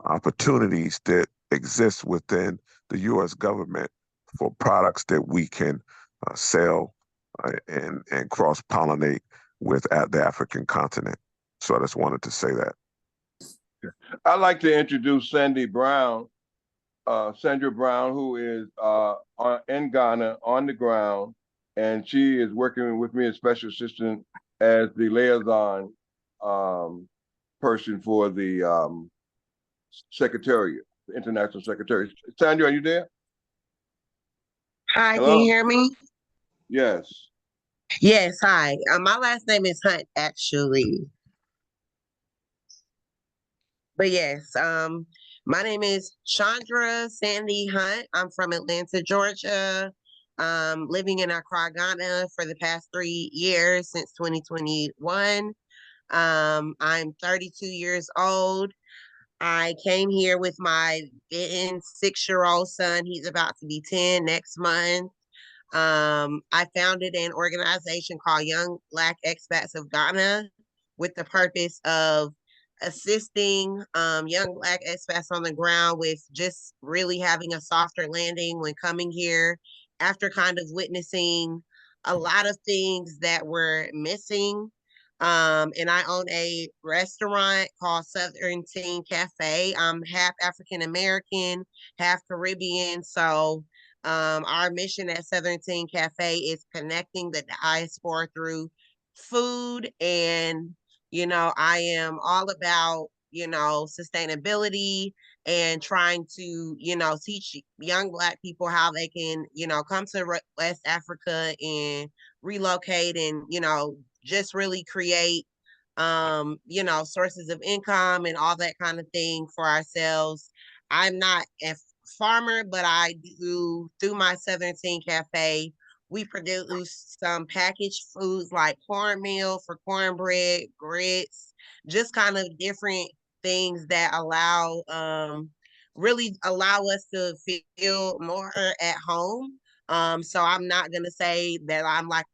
opportunities that exist within the U.S. government for products that we can sell and cross-pollinate with the African continent. So I just wanted to say that. I'd like to introduce Sandra Brown, who is in Ghana on the ground, and she is working with me as special assistant as the liaison person for the secretariat, the international secretariat. Sandra, are you there? Hi, Hello? can you hear me? Yes. Yes, hi. My last name is Hunt, actually. But yes, my name is Chandra Sandy Hunt. I'm from Atlanta, Georgia. Living in Accra, Ghana for the past 3 years since 2021. I'm 32 years old. I came here with my 6-year-old son. He's about to be 10 next month. I founded an organization called Young Black Expats of Ghana with the purpose of assisting young Black expats on the ground with just really having a softer landing when coming here, after kind of witnessing a lot of things that were missing. And I own a restaurant called Southern Teen Cafe. I'm half African American, half Caribbean. So our mission at Southern Teen Cafe is connecting the diaspora through food. And, I am all about, sustainability and trying to, teach young Black people how they can, come to West Africa and relocate and, just really create, sources of income and all that kind of thing for ourselves. I'm not a farmer, but I do, through my Southern Teen Cafe, we produce some packaged foods like cornmeal for cornbread, grits, just kind of different things that really allow us to feel more at home. So I'm not gonna say that I'm like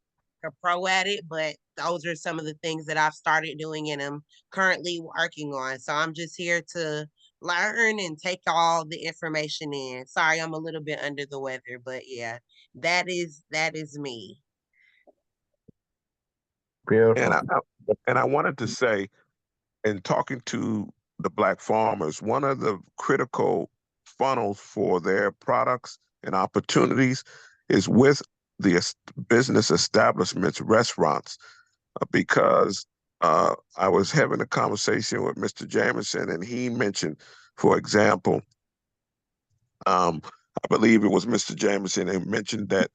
a pro at it, but those are some of the things that I've started doing and I'm currently working on. So I'm just here to learn and take all the information in. Sorry, I'm a little bit under the weather, but yeah, that is me. And I wanted to say, in talking to the Black farmers, one of the critical funnels for their products and opportunities is with the business establishments, restaurants, because I was having a conversation with Mr. Jameson, and he mentioned, for example, I believe it was Mr. Jameson, and mentioned that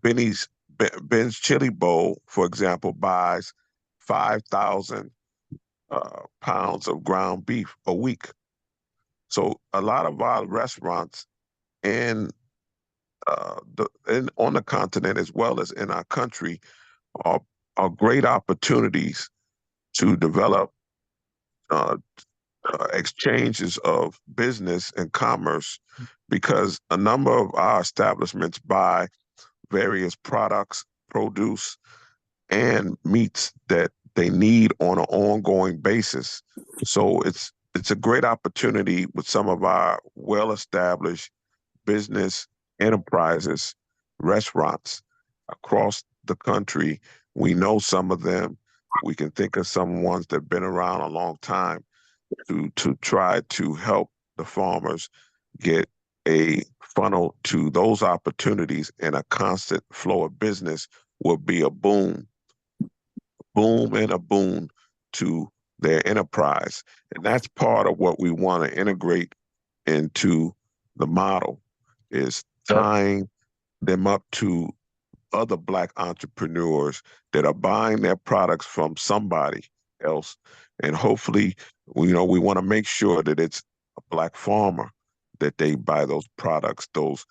Ben's Chili Bowl, for example, buys 5,000 pounds of ground beef a week. So a lot of our restaurants on the continent, as well as in our country, are great opportunities to develop exchanges of business and commerce, because a number of our establishments buy various products, produce, and meats that they need on an ongoing basis. So it's a great opportunity with some of our well-established business enterprises, restaurants across the country. We know some of them. We can think of some ones that have been around a long time to try to help the farmers get a funnel to those opportunities, and a constant flow of business will be a boom and a boon to their enterprise. And that's part of what we want to integrate into the model, is tying them up to other Black entrepreneurs that are buying their products from somebody else. And hopefully, we want to make sure that it's a Black farmer that they buy those products, those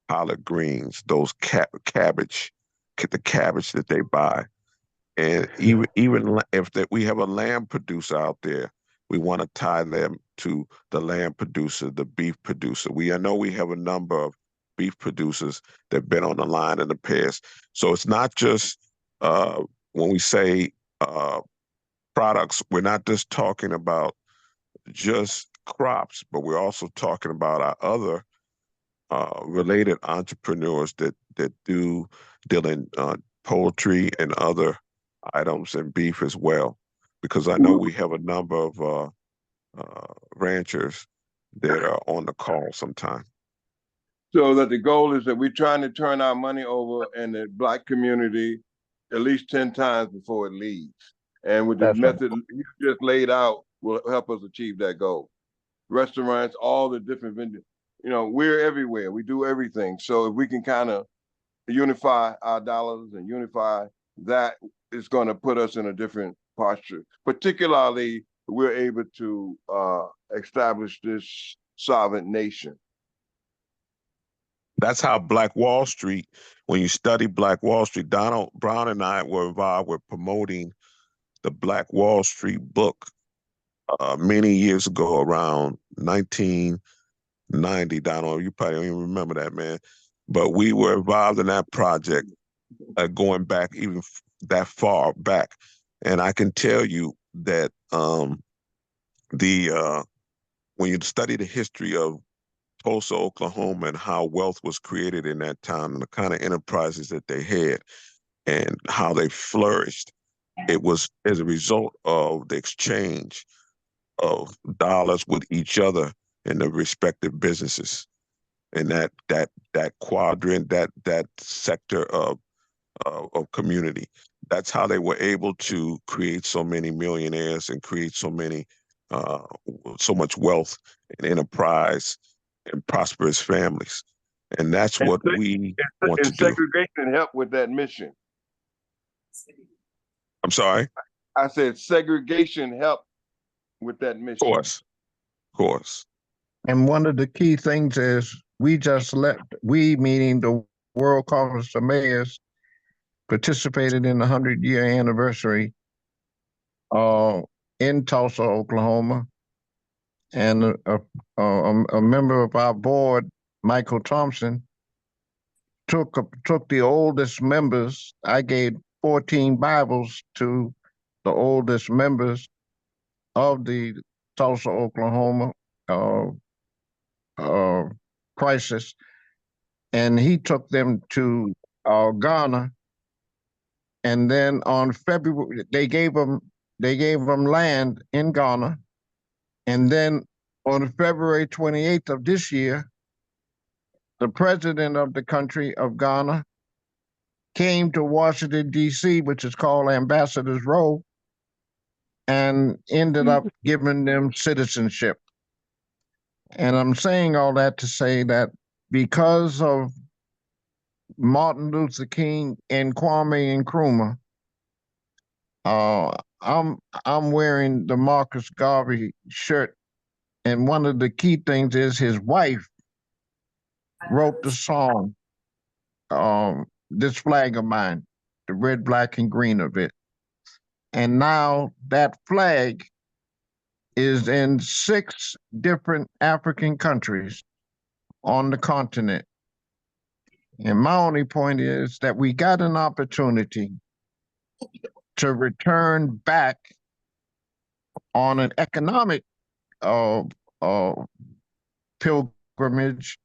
collard greens, those cabbage, the cabbage that they buy. And even if that we have a lamb producer out there, we want to tie them to the lamb producer, the beef producer. I know we have a number of beef producers that have been on the line in the past. So it's not just when we say products, we're not just talking about just crops, but we're also talking about our other related entrepreneurs that deal in poultry and other items, and beef as well, because I know we have a number of ranchers that are on the call sometime. So that the goal is that we're trying to turn our money over in the Black community at least 10 times before it leaves. And with the method you just laid out will help us achieve that goal. Restaurants, all the different vendors, we're everywhere. We do everything. So if we can kind of unify our dollars and unify that, is going to put us in a different posture. Particularly, we're able to establish this sovereign nation. That's how Black Wall Street, when you study Black Wall Street, Donald Brown and I were involved with promoting the Black Wall Street book many years ago, around 1990. Donald, you probably don't even remember that, man. But we were involved in that project going back even that far back. And I can tell you that when you study the history of Tulsa, Oklahoma, and how wealth was created in that time, and the kind of enterprises that they had and how they flourished, it was as a result of the exchange of dollars with each other in the respective businesses. And that quadrant, that sector of community. That's how they were able to create so many millionaires and create so much wealth and enterprise and prosperous families. And that's what we want to do. And segregation helped with that mission. I'm sorry? I said segregation helped with that mission. Of course. And one of the key things is we meaning the World Conference of Mayors, participated in the 100-year anniversary in Tulsa, Oklahoma. And a member of our board, Michael Thompson, took the oldest members. I gave 14 Bibles to the oldest members of the Tulsa, Oklahoma crisis. And he took them to Ghana. And then on February, they gave them land in Ghana. And then on February 28th of this year, the president of the country of Ghana came to Washington, D.C., which is called Ambassador's Row, and ended up giving them citizenship. And I'm saying all that to say that because of Martin Luther King and Kwame Nkrumah, I'm wearing the Marcus Garvey shirt, and one of the key things is his wife wrote the song, This Flag of Mine, the red, black, and green of it. And now that flag is in 6 different African countries on the continent. And my only point is that we got an opportunity to return back on an economic uh, uh, pilgrimage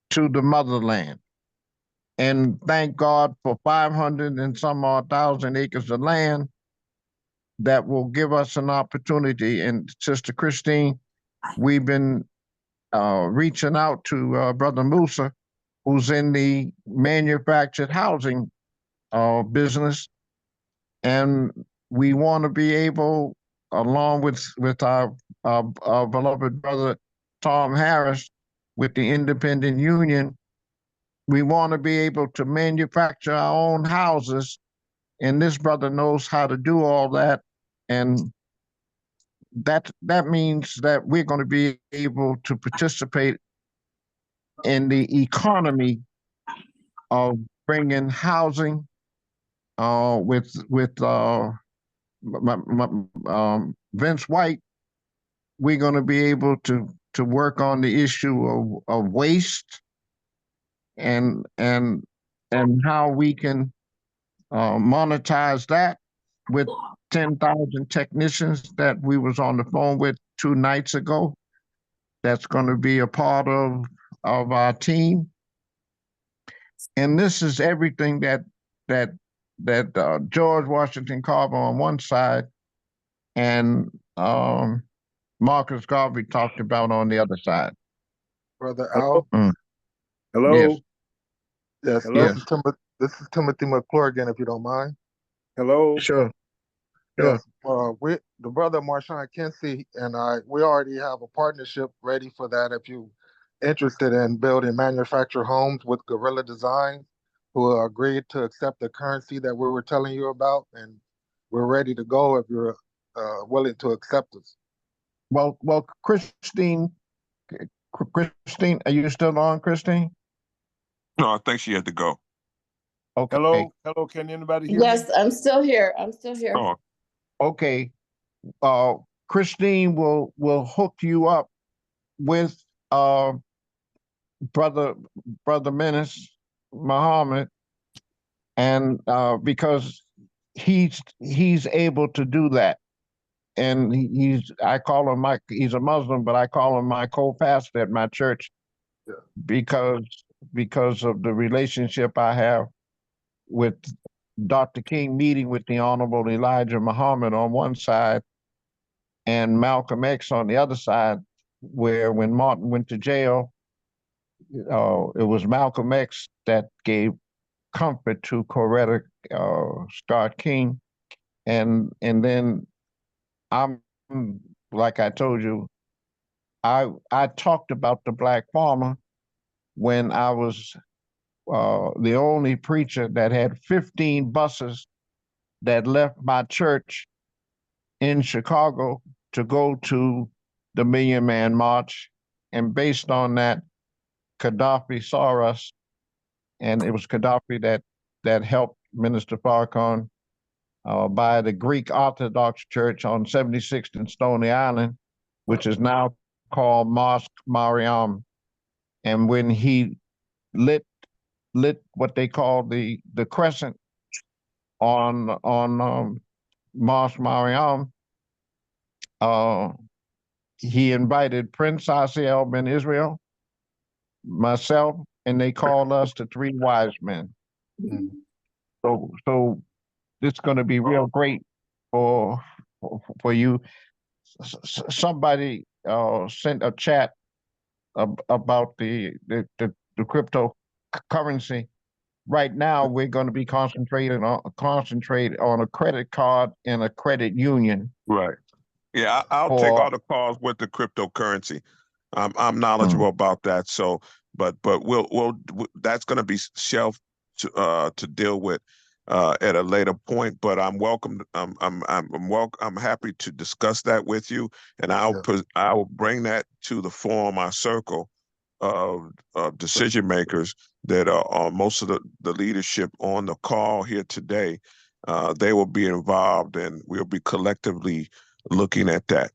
to the motherland. And thank God for 500 and some odd thousand acres of land that will give us an opportunity. And Sister Christine, we've been reaching out to Brother Musa, who's in the manufactured housing business. And we want to be able, along with our beloved brother Tom Harris, with the independent union, we want to be able to manufacture our own houses. And this brother knows how to do all that. And that means that we're going to be able to participate in the economy of bringing housing with Vince White. We're going to be able to work on the issue of waste and how we can monetize that with 10,000 technicians that we was on the phone with 2 nights ago. That's going to be a part of our team. And this is everything that George Washington Carver on one side and Marcus Garvey talked about on the other side. Brother Al. Hello. Yes. Yes. Hello? This is Timothy McClure again, if you don't mind. Hello. Sure. Yes. The brother Marshawn Kinsey and we already have a partnership ready for that. If you interested in building manufactured homes with Guerrilla Design, who agreed to accept the currency that we were telling you about, and we're ready to go if you're willing to accept us. Well, Christine, are you still on, Christine? No, I think she had to go. Okay. Hello. Can anybody hear me? Yes, I'm still here. Oh, okay. Christine will hook you up with brother Menace Muhammad, and because he's able to do that, and I call him he's a Muslim, but I call him my co-pastor at my church, because of the relationship I have with Dr. King, meeting with the Honorable Elijah Muhammad on one side and Malcolm X on the other side, where when Martin went to jail, it was Malcolm X that gave comfort to Coretta Scott King. And then I'm, like I told you, I talked about the Black farmer when I was the only preacher that had 15 buses that left my church in Chicago to go to the Million Man March. And based on that, Gaddafi saw us, and it was Gaddafi that helped Minister Farrakhan buy the Greek Orthodox Church on 76th and Stony Island, which is now called Mosque Mariam. And when he lit what they call the crescent on Mosque Mariam, he invited Prince Asiel Ben Israel, myself, and they called us the 3 wise men. So it's going to be real great for you. Somebody sent a chat about the cryptocurrency. Right now, we're going to be concentrate on a credit card and a credit union. right. Yeah, I'll take all the calls with the cryptocurrency. I'm knowledgeable about that. So, but we'll that's going to be shelved to deal with at a later point. But I'm welcome. I'm happy to discuss that with you, and I'll bring that to the forum, our circle of decision makers that are most of the leadership on the call here today. They will be involved, and we'll be collectively looking at that.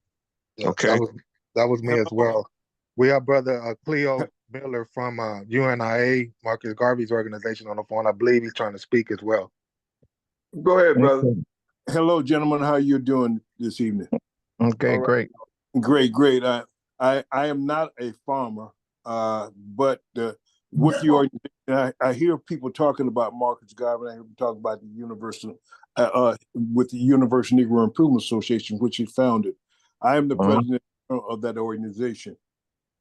Yeah, okay. That was me as well. We have brother Cleo Miller from UNIA, Marcus Garvey's organization, on the phone. I believe he's trying to speak as well. Go ahead, brother. Hello, gentlemen. How you doing this evening? Okay, great. Great. I am not a farmer, but with the organization, I hear people talking about Marcus Garvey. I hear people talking about the university, with the Universal Negro Improvement Association, which he founded. I am the president of that organization,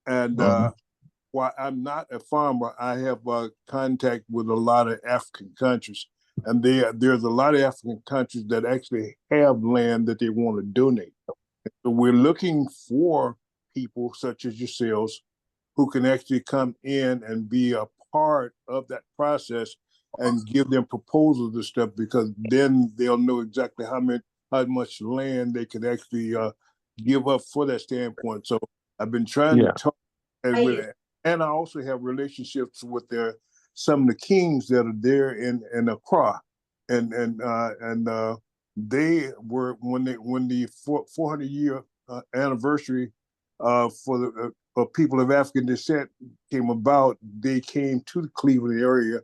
and while I'm not a farmer, I have contact with a lot of African countries, and there's a lot of African countries that actually have land that they want to donate. So we're looking for people such as yourselves who can actually come in and be a part of that process and give them proposals and stuff, because then they'll know exactly how much land they can actually give up for that standpoint. So I've been trying to talk, and I also have relationships with some of the kings that are there in Accra, and they were when the 400-year anniversary for people of African descent came about. They came to the Cleveland area,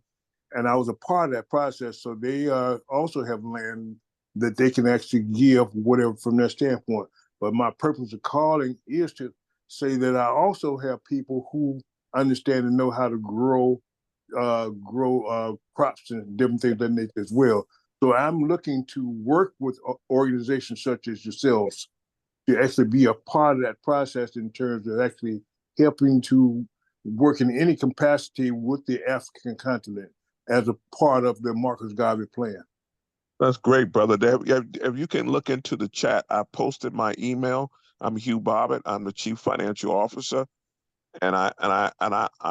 and I was a part of that process. So they also have land that they can actually give whatever from their standpoint. But my purpose of calling is to say that I also have people who understand and know how to grow crops and different things of that nature as well. So I'm looking to work with organizations such as yourselves to actually be a part of that process in terms of actually helping to work in any capacity with the African continent as a part of the Marcus Garvey plan. That's great, brother. If you can look into the chat, I posted my email. I'm Hugh Bobbitt. I'm the Chief Financial Officer, and I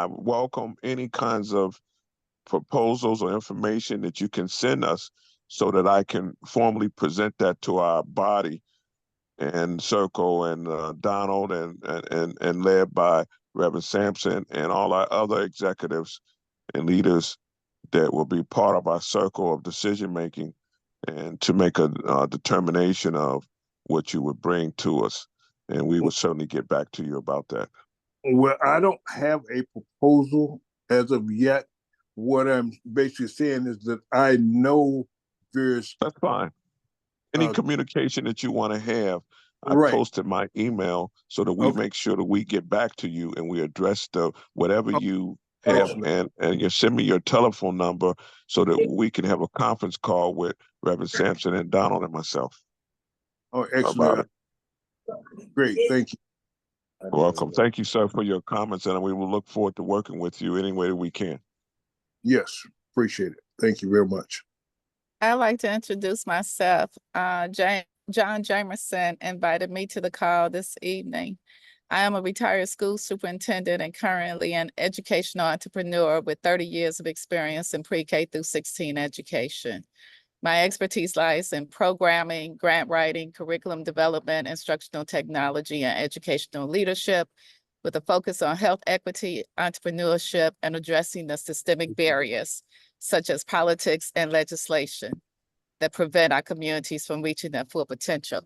welcome any kinds of proposals or information that you can send us so that I can formally present that to our body and Circle and Donald and led by Reverend Sampson and all our other executives and leaders that will be part of our circle of decision making, and to make a determination of what you would bring to us. And we will certainly get back to you about that. Well, I don't have a proposal as of yet. What I'm basically saying is that I know there's... That's fine. Any communication that you want to have, I posted my email so that we make sure that we get back to you and we address whatever you have, and you send me your telephone number so that we can have a conference call with Reverend Sampson and Donald and myself. Oh, excellent. Great, thank you. Welcome. Thank you, sir, for your comments, and we will look forward to working with you any way that we can. Yes, appreciate it. Thank you very much. I'd like to introduce myself. John Jamerson invited me to the call this evening. I am a retired school superintendent and currently an educational entrepreneur with 30 years of experience in pre-K through 16 education. My expertise lies in programming, grant writing, curriculum development, instructional technology, and educational leadership, with a focus on health equity, entrepreneurship, and addressing the systemic barriers, such as politics and legislation, that prevent our communities from reaching their full potential.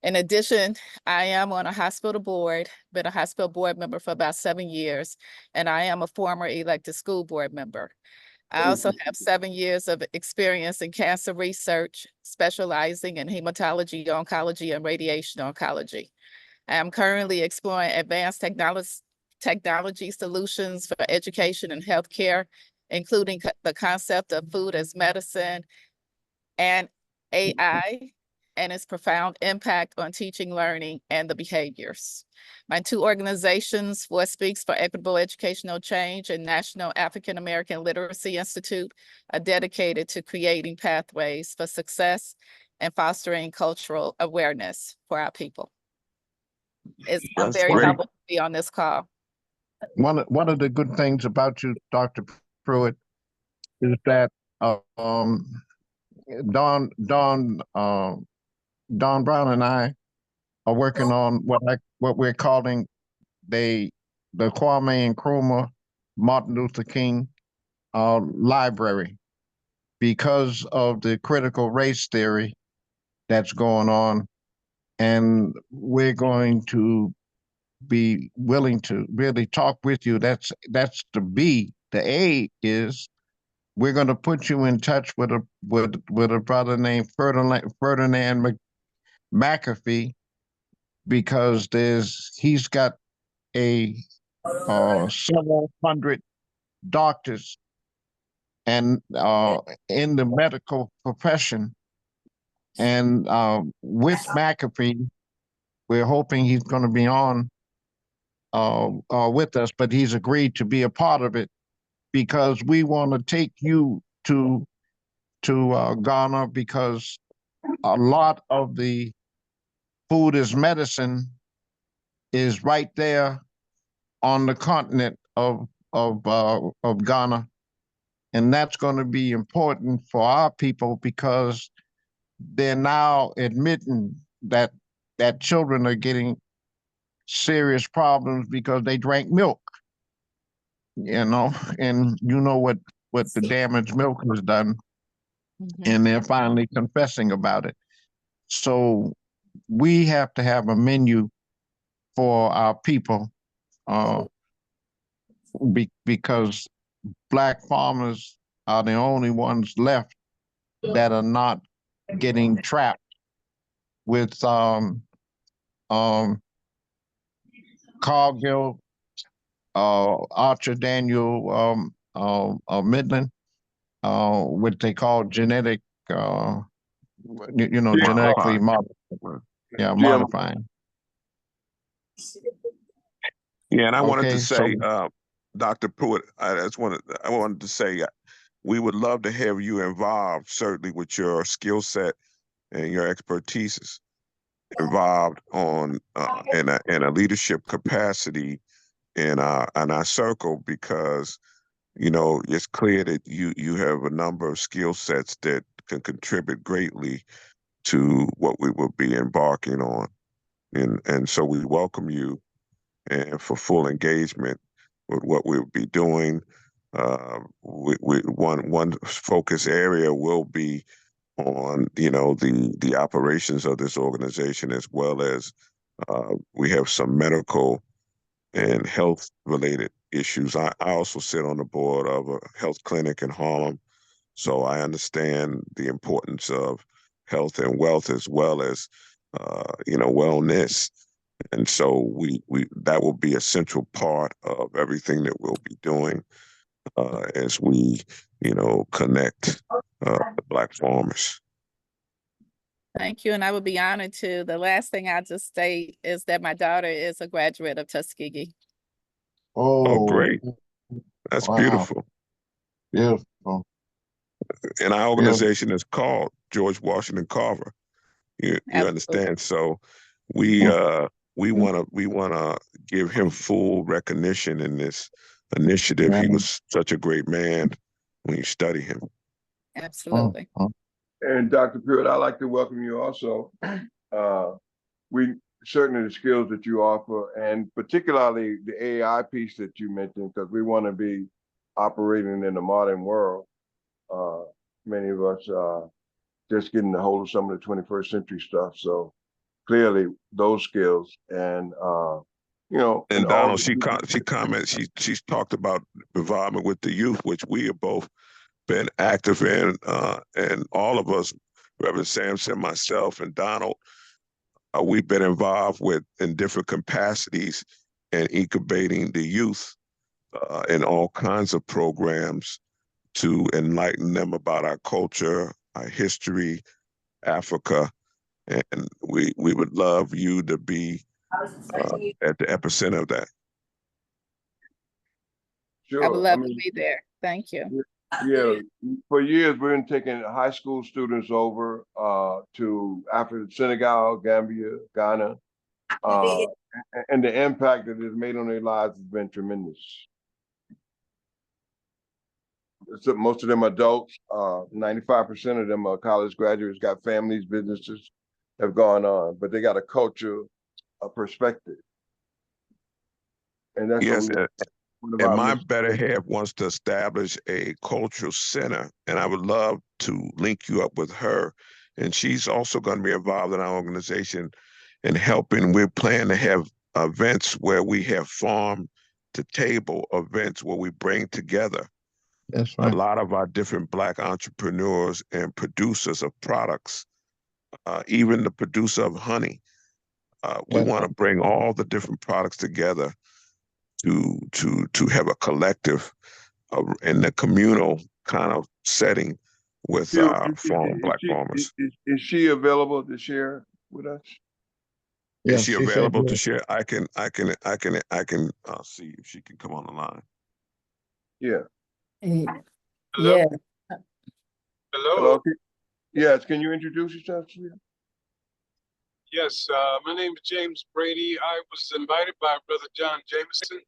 In addition, I am on a hospital board, been a hospital board member for about 7 years, and I am a former elected school board member. I also have 7 years of experience in cancer research, specializing in hematology, oncology, and radiation oncology. I am currently exploring advanced technology solutions for education and healthcare, including the concept of food as medicine and AI, and its profound impact on teaching, learning, and the behaviors. My two organizations, Voice Speaks for Equitable Educational Change and National African American Literacy Institute, are dedicated to creating pathways for success and fostering cultural awareness for our people. I'm very humbled to be on this call. One of the good things about you, Dr. Pruitt, is that Don Brown and I are working on what we're calling the Kwame Nkrumah Martin Luther King library, because of the critical race theory that's going on, and we're going to be willing to really talk with you. That's the B. The A is we're going to put you in touch with a brother named Ferdinand McAfee, because he's got several hundred doctors and in the medical profession, and with McAfee, we're hoping he's going to be on with us, but he's agreed to be a part of it because we want to take you to Ghana, because a lot of the food is medicine is right there on the continent of Ghana, and that's going to be important for our people because they're now admitting that children are getting serious problems because they drank milk, and you know what the damage milk has done, and they're finally confessing about it. So we have to have a menu for our people, because Black farmers are the only ones left that are not getting trapped with Cargill, Archer Daniel Midland, what they call genetic, genetically modifying. Yeah, and I wanted to Okay, say, Dr. Pruitt, I wanted to say, we would love to have you involved, certainly with your skill set and your expertise, involved in a leadership capacity in our circle, because it's clear that you have a number of skill sets that can contribute greatly to what we will be embarking on, and so we welcome you and for full engagement with what we'll be doing. One focus area will be on the operations of this organization, as well as we have some medical and health related issues. I also sit on the board of a health clinic in Harlem, so I understand the importance of health and wealth, as well as wellness. And so we that will be a central part of everything that we'll be doing as we connect the Black farmers. Thank you, and I would be honored to. The last thing I'll just state is that my daughter is a graduate of Tuskegee. Oh, great. That's beautiful. Beautiful. And our organization is called George Washington Carver. You understand? So we wanna give him full recognition in this initiative. He was such a great man when you study him. Absolutely. And Dr. Pruitt, I'd like to welcome you also. We certainly the skills that you offer, and particularly the AI piece that you mentioned, because we want to be operating in the modern world. Many of us are just getting a hold of some of the 21st century stuff. So clearly those skills and and Donald, she comments, she's talked about involvement with the youth, which we have both been active in, and all of us, Reverend Sampson, myself, and Donald, we've been involved in different capacities in incubating the youth in all kinds of programs to enlighten them about our culture, our history, Africa, and we would love you to be at the epicenter of that. Sure. I would love to be there. Thank you. Yeah, for years we've been taking high school students over to Africa, Senegal, Gambia, Ghana, and the impact that it's made on their lives has been tremendous. So most of them adults, 95% of them are college graduates, got families, businesses, have gone on, but they got a culture, a perspective. And that's yes, what and my better half wants to establish a cultural center, and I would love to link you up with her. And she's also going to be involved in our organization in helping. We're planning to have events where we have farm to table events where we bring together That's a right. lot of our different Black entrepreneurs and producers of products, even the producer of honey. We That's want to bring all the different products together to have a collective in the communal kind of setting with Hugh, our Black farmers. is she available to share with us? Is she she said available to yes. share? I can see if she can come on the line. Yeah. Yeah. Hello. Yes. Can you introduce yourself, Hugh? Yes, my name is James Brady. I was invited by Brother John Jameson,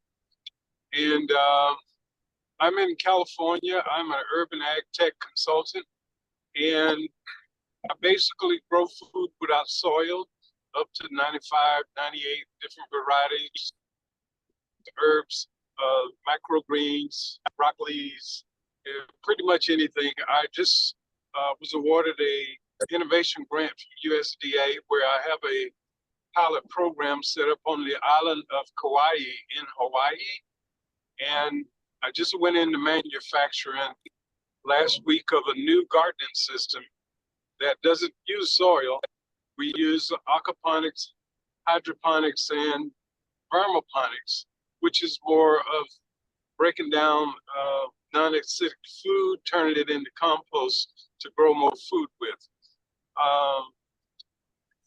and I'm in California. I'm an urban ag tech consultant, and I basically grow food without soil, up to 95, 98 different varieties, herbs, microgreens, broccolis, pretty much anything. I just was awarded a innovation grant from USDA where I have a pilot program set up on the island of Kauai in Hawaii. And I just went into manufacturing last week of a new gardening system that doesn't use soil. We use aquaponics, hydroponics, and vermoponics, which is more of breaking down non-acidic food, turning it into compost to grow more food with.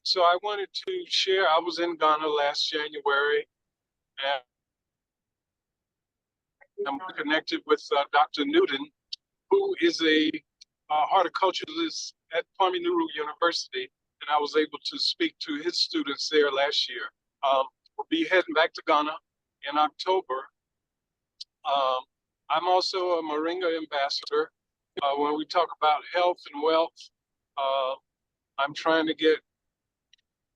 So I wanted to share, I was in Ghana last January, and I'm connected with Dr. Newton, who is a horticulturalist at Kwame Nkrumah University, and I was able to speak to his students there last year. We'll be heading back to Ghana in October. I'm also a Moringa ambassador. When we talk about health and wealth, I'm trying to get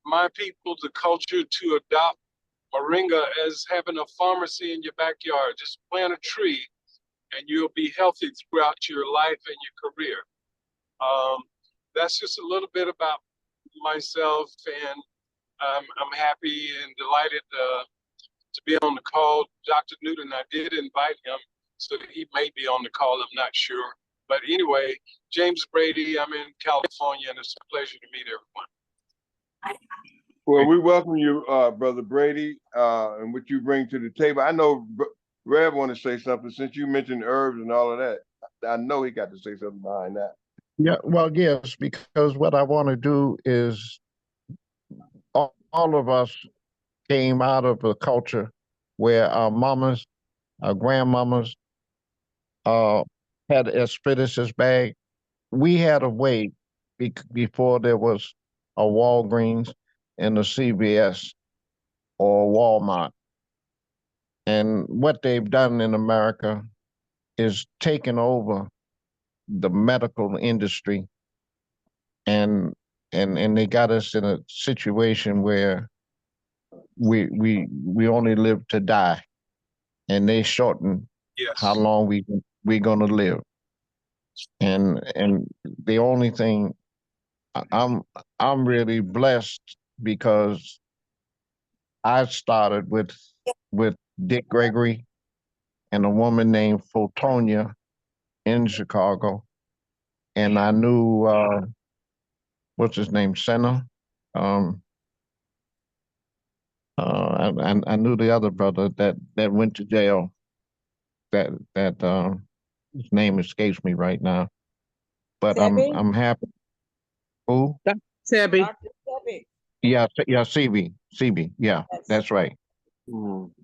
my people, the culture, to adopt Moringa as having a pharmacy in your backyard. Just plant a tree and you'll be healthy throughout your life and your career. That's just a little bit about myself, and I'm happy and delighted to be on the call. Dr. Newton, I did invite him, so he may be on the call, I'm not sure. But anyway, James Brady, I'm in California, and it's a pleasure to meet everyone. Well, we welcome you, Brother Brady, and what you bring to the table. I know Rev want to say something since you mentioned herbs and all of that. I know he got to say something behind that. Yeah, well, yes, because what I want to do is all of us came out of a culture where our mamas, our grandmamas, had asparagus bag. We had a way before there was a Walgreens and a CVS or Walmart. And what they've done in America is taken over the medical industry, and they got us in a situation where we only live to die, and they shorten how long we're gonna live. And the only thing I'm really blessed because I started with Dick Gregory and a woman named Photonia in Chicago, and I knew what's his name, Senna. I knew the other brother that went to jail. That his name escapes me right now, but I'm happy. Who? Sebby. Yeah, CB. Yeah, that's right.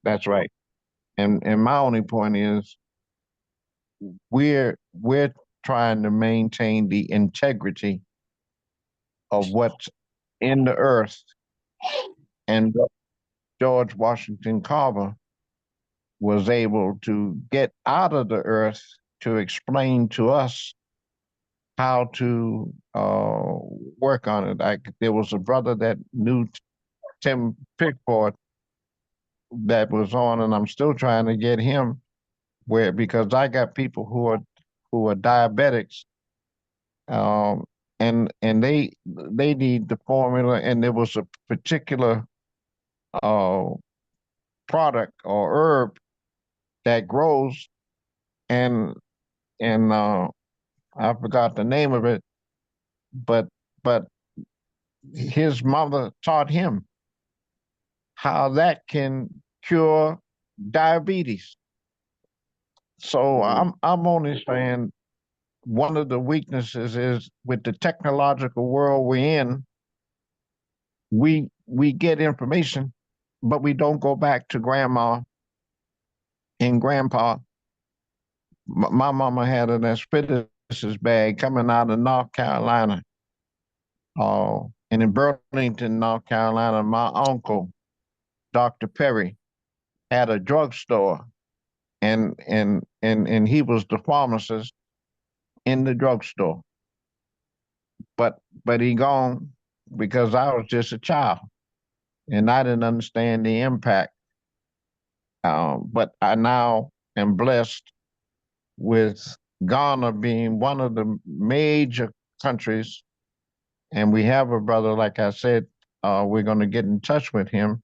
That's right. And my only point is we're trying to maintain the integrity of what's in the earth, and George Washington Carver was able to get out of the earth to explain to us how to work on it. There was a brother that knew Tim Pigford that was on, and I'm still trying to get him because I got people who are diabetics, and they need the formula, and there was a particular product or herb that grows, and I forgot the name of it, but but his mother taught him how that can cure diabetes. So I'm only saying one of the weaknesses is with the technological world we're in, we get information, but we don't go back to grandma and grandpa. My mama had an asparagus bag coming out of North Carolina. And in Burlington, North Carolina, my uncle, Dr. Perry, had a drugstore, and he was the pharmacist in the drugstore. But he gone because I was just a child, and I didn't understand the impact. But I now am blessed with Ghana being one of the major countries, and we have a brother, like I said, we're going to get in touch with him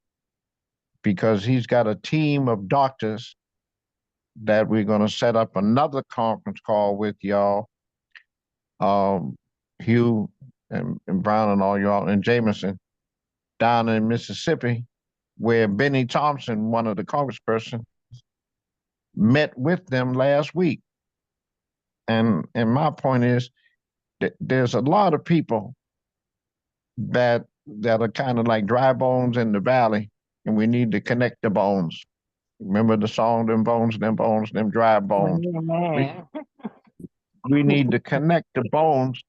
because he's got a team of doctors that we're going to set up another conference call with y'all, Hugh and Brown and all y'all, and Jameson down in Mississippi, where Benny Thompson, one of the congresspersons, met with them last week. And my point is that there's a lot of people that are kind of like dry bones in the valley, and we need to connect the bones. Remember the song, them bones, them dry bones. We need to connect the bones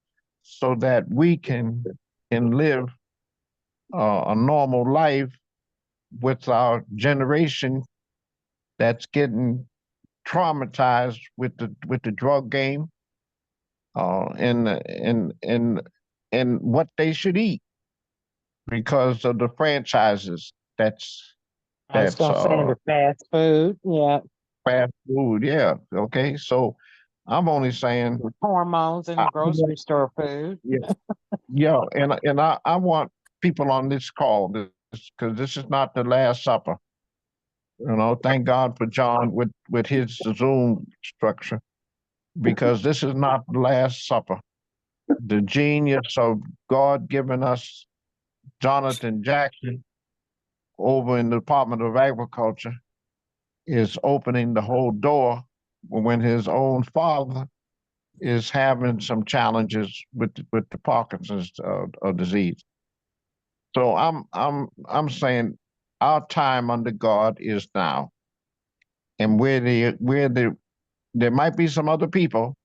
so that we can live a normal life with our generation that's getting traumatized with the drug game, and what they should eat because of the franchises. I was gonna say the fast food, yeah. Fast food, yeah. Okay, so I'm only saying Hormones in the grocery store food. Yeah, and I want people on this call because this is not the Last Supper. Thank God for John with his Zoom structure, because this is not the Last Supper. The genius of God giving us Jonathan Jackson over in the Department of Agriculture is opening the whole door when his own father is having some challenges with the Parkinson's disease. So I'm saying our time under God is now, and there might be some other people,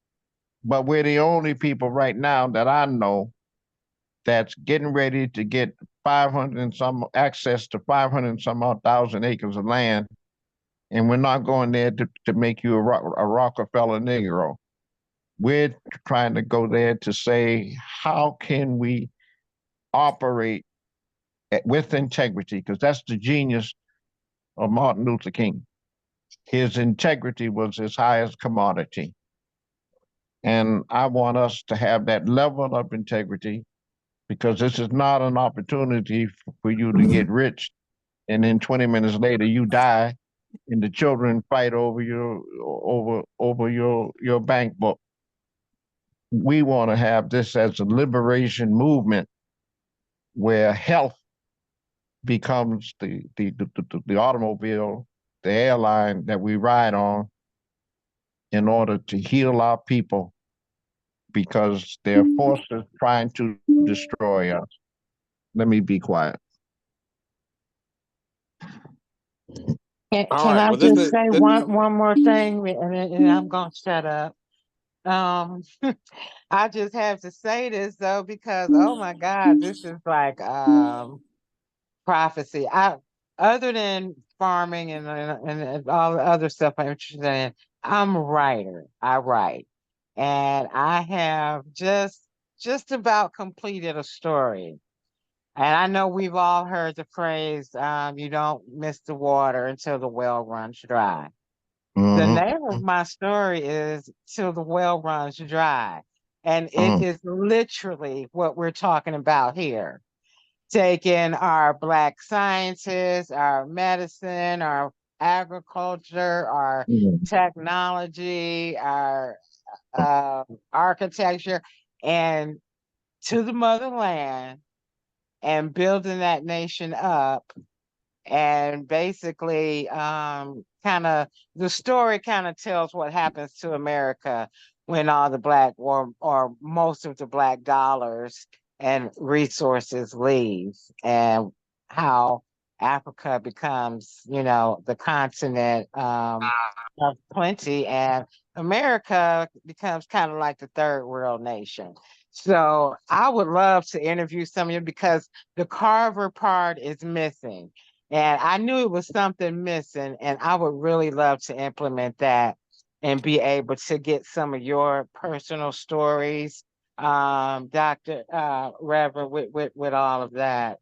but we're the only people right now that I know that's getting ready to get 500 and some access to 500 and some odd thousand acres of land, and we're not going there to make you a Rockefeller Negro. We're trying to go there to say, how can we operate with integrity? Because that's the genius of Martin Luther King. His integrity was his highest commodity. And I want us to have that level of integrity, because this is not an opportunity for you to get rich and then 20 minutes later you die and the children fight over your bank book. We want to have this as a liberation movement where health becomes the automobile, the airline that we ride on in order to heal our people, because there are forces trying to destroy us. Let me be quiet. Can I just say one more thing, and I'm gonna shut up. I just have to say this though, because oh my God, this is like prophecy. Other than farming and all the other stuff I'm interested in, I'm a writer. I write, and I have just about completed a story. And I know we've all heard the phrase, you don't miss the water until the well runs dry. The name of my story is Till the Well Runs Dry. And it is literally what we're talking about here. taking our Black sciences, our medicine, our agriculture, our technology, our architecture, and to the motherland and building that nation up. And basically, kind of the story kind of tells what happens to America when all the Black or most of the Black dollars and resources leave, and how Africa becomes, the continent of plenty, and America becomes kind of like the third world nation. So I would love to interview some of you because the Carver part is missing. And I knew it was something missing, and I would really love to implement that and be able to get some of your personal stories, Dr. Reverend, with all of that,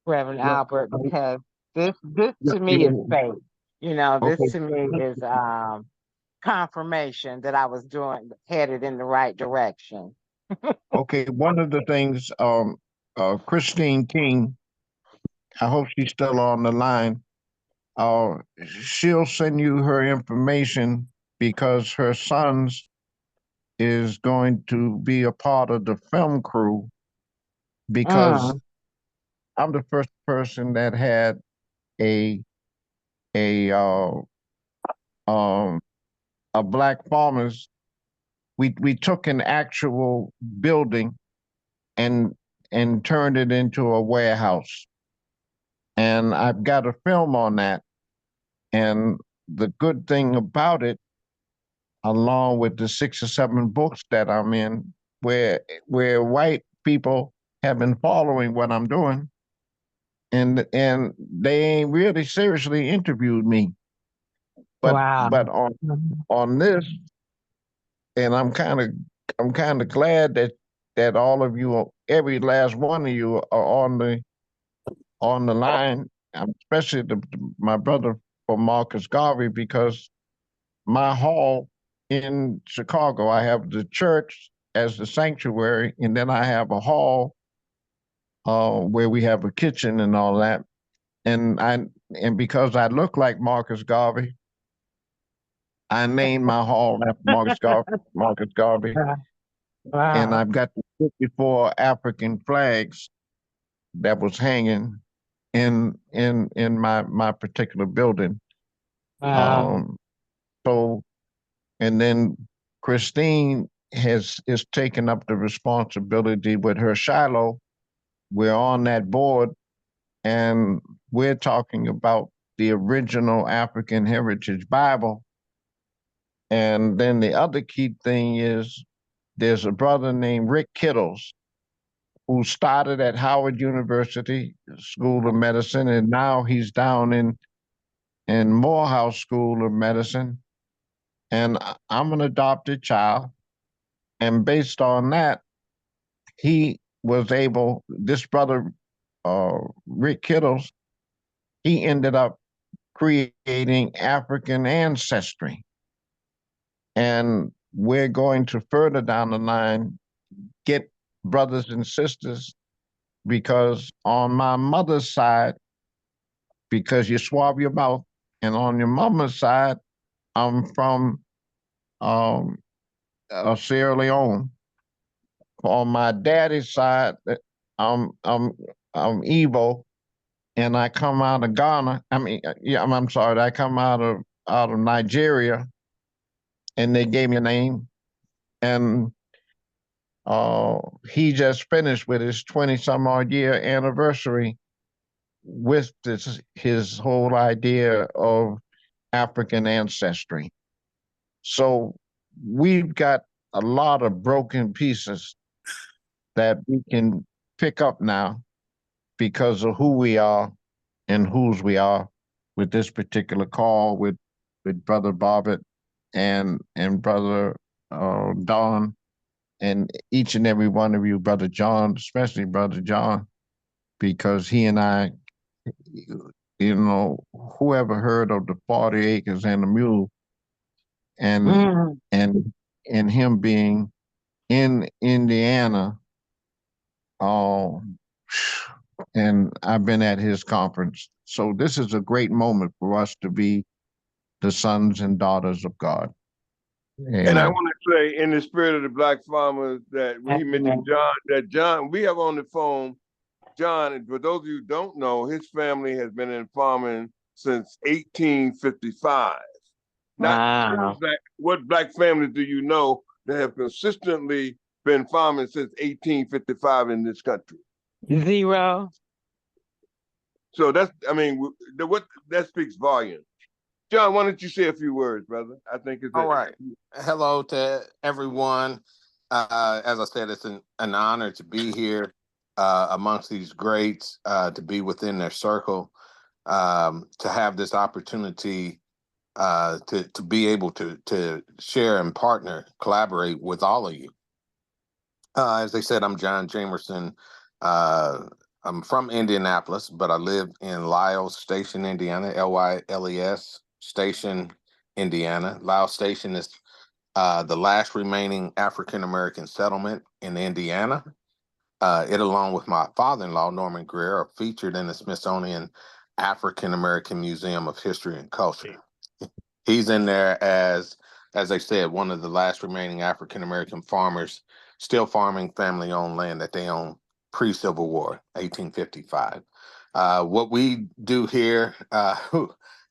Reverend Well, Albert, because this yeah, to me yeah. is faith. This Okay. to me is confirmation that I was headed in the right direction. Okay. One of the things, Christine King, I hope she's still on the line. She'll send you her information because her sons is going to be a part of the film crew because I'm the first person that had a a uh, um, a Black farmers. We took an actual building and turned it into a warehouse, and I've got a film on that. And the good thing about it, along with the 6 or 7 books that I'm in, where white people have been following what I'm doing, and they ain't really seriously interviewed me. But Wow. on this, and I'm kind of glad that all of you, every last one of you, are on the line, especially my brother for Marcus Garvey, because my hall in Chicago, I have the church as the sanctuary, and then I have a hall where we have a kitchen and all that. And because I look like Marcus Garvey, I named my hall after Marcus Garvey, and Wow. I've got the 54 African flags that was hanging in my particular building. Wow. So, and then Christine is taking up the responsibility with her Shiloh. We're on that board, and we're talking about the original African Heritage Bible. And then the other key thing is there's a brother named Rick Kittles who started at Howard University School of Medicine, and now he's down in Morehouse School of Medicine. And I'm an adopted child. And based on that, he was able, this brother, Rick Kittles, he ended up creating African ancestry. And we're going to further down the line get brothers and sisters because on my mother's side, because you swab your mouth, and on your mama's side, I'm from Sierra Leone. On my daddy's side, I'm I'm I'm Igbo, and I come out of Ghana. I mean, yeah, I'm sorry, I come out of Nigeria, and they gave me a name. And he just finished with his 20 some odd year anniversary with his whole idea of African ancestry. So we've got a lot of broken pieces that we can pick up now because of who we are and whose we are with this particular call with Brother Bobbitt and Brother Don and each and every one of you, Brother John, especially Brother John, because he and I, whoever heard of the 40 acres and a mule and him being in Indiana, and I've been at his conference. So this is a great moment for us to be the sons and daughters of God. And I want to say, in the spirit of the Black farmers, that he mentioned John, we have on the phone, John, and for those of you who don't know, his family has been in farming since 1855. Wow. What black families do you know that have consistently been farming since 1855 in this country? Zero. So that's, I mean, that speaks volumes. John, why don't you say a few words, brother? I think it's all right. Hello to everyone. As I said, it's an honor to be here amongst these greats, to be within their circle, to have this opportunity to be able to share and partner, collaborate with all of you. As they said, I'm John Jamerson. I'm from Indianapolis, but I live in Lyles Station, Indiana, Lyles Station, Indiana. Lyles Station is the last remaining African-American settlement in Indiana. It, along with my father-in-law, Norman Greer, are featured in the Smithsonian African-American Museum of History and Culture. He's in there as they said, one of the last remaining African-American farmers still farming family-owned land that they own pre-Civil War, 1855. What we do here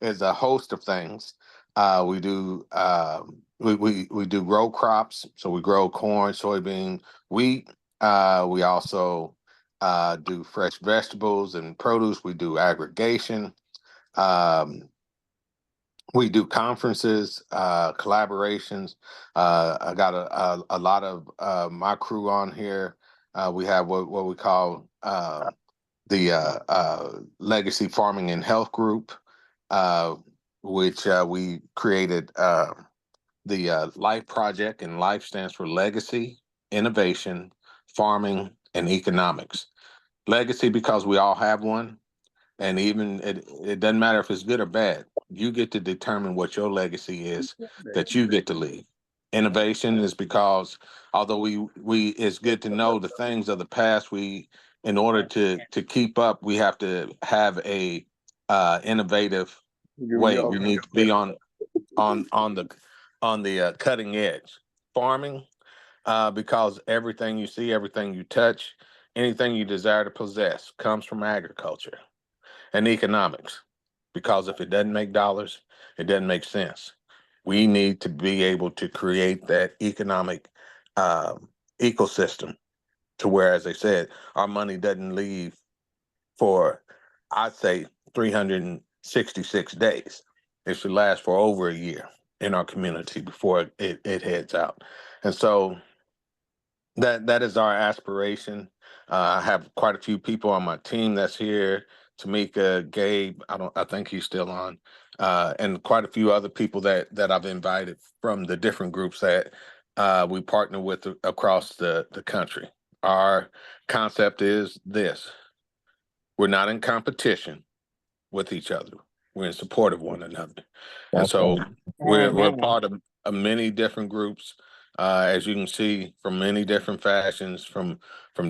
is a host of things. We do row crops, so we grow corn, soybean, wheat. We also do fresh vegetables and produce. We do aggregation. We do conferences, collaborations. I got a lot of my crew on here. We have what we call the Legacy Farming and Health Group, which we created the LIFE project, and LIFE stands for Legacy, Innovation, Farming, and Economics. Legacy because we all have one, and even it doesn't matter if it's good or bad. You get to determine what your legacy is that you get to leave. Innovation is because although we it's good to know the things of the past, in order to keep up, we have to have a innovative way. We need to be on the cutting edge. Farming, because everything you see, everything you touch, anything you desire to possess comes from agriculture. And economics, because if it doesn't make dollars, it doesn't make sense. We need to be able to create that economic ecosystem to where, as they said, our money doesn't leave for, I'd say, 366 days. It should last for over a year in our community before it heads out. And so that is our aspiration. I have quite a few people on my team that's here. Tamika, Gabe, I think he's still on, and quite a few other people that I've invited from the different groups that we partner with across the country. Our concept is this: we're not in competition with each other. We're in support of one another. And so we're part of many different groups, as you can see, from many different fashions, from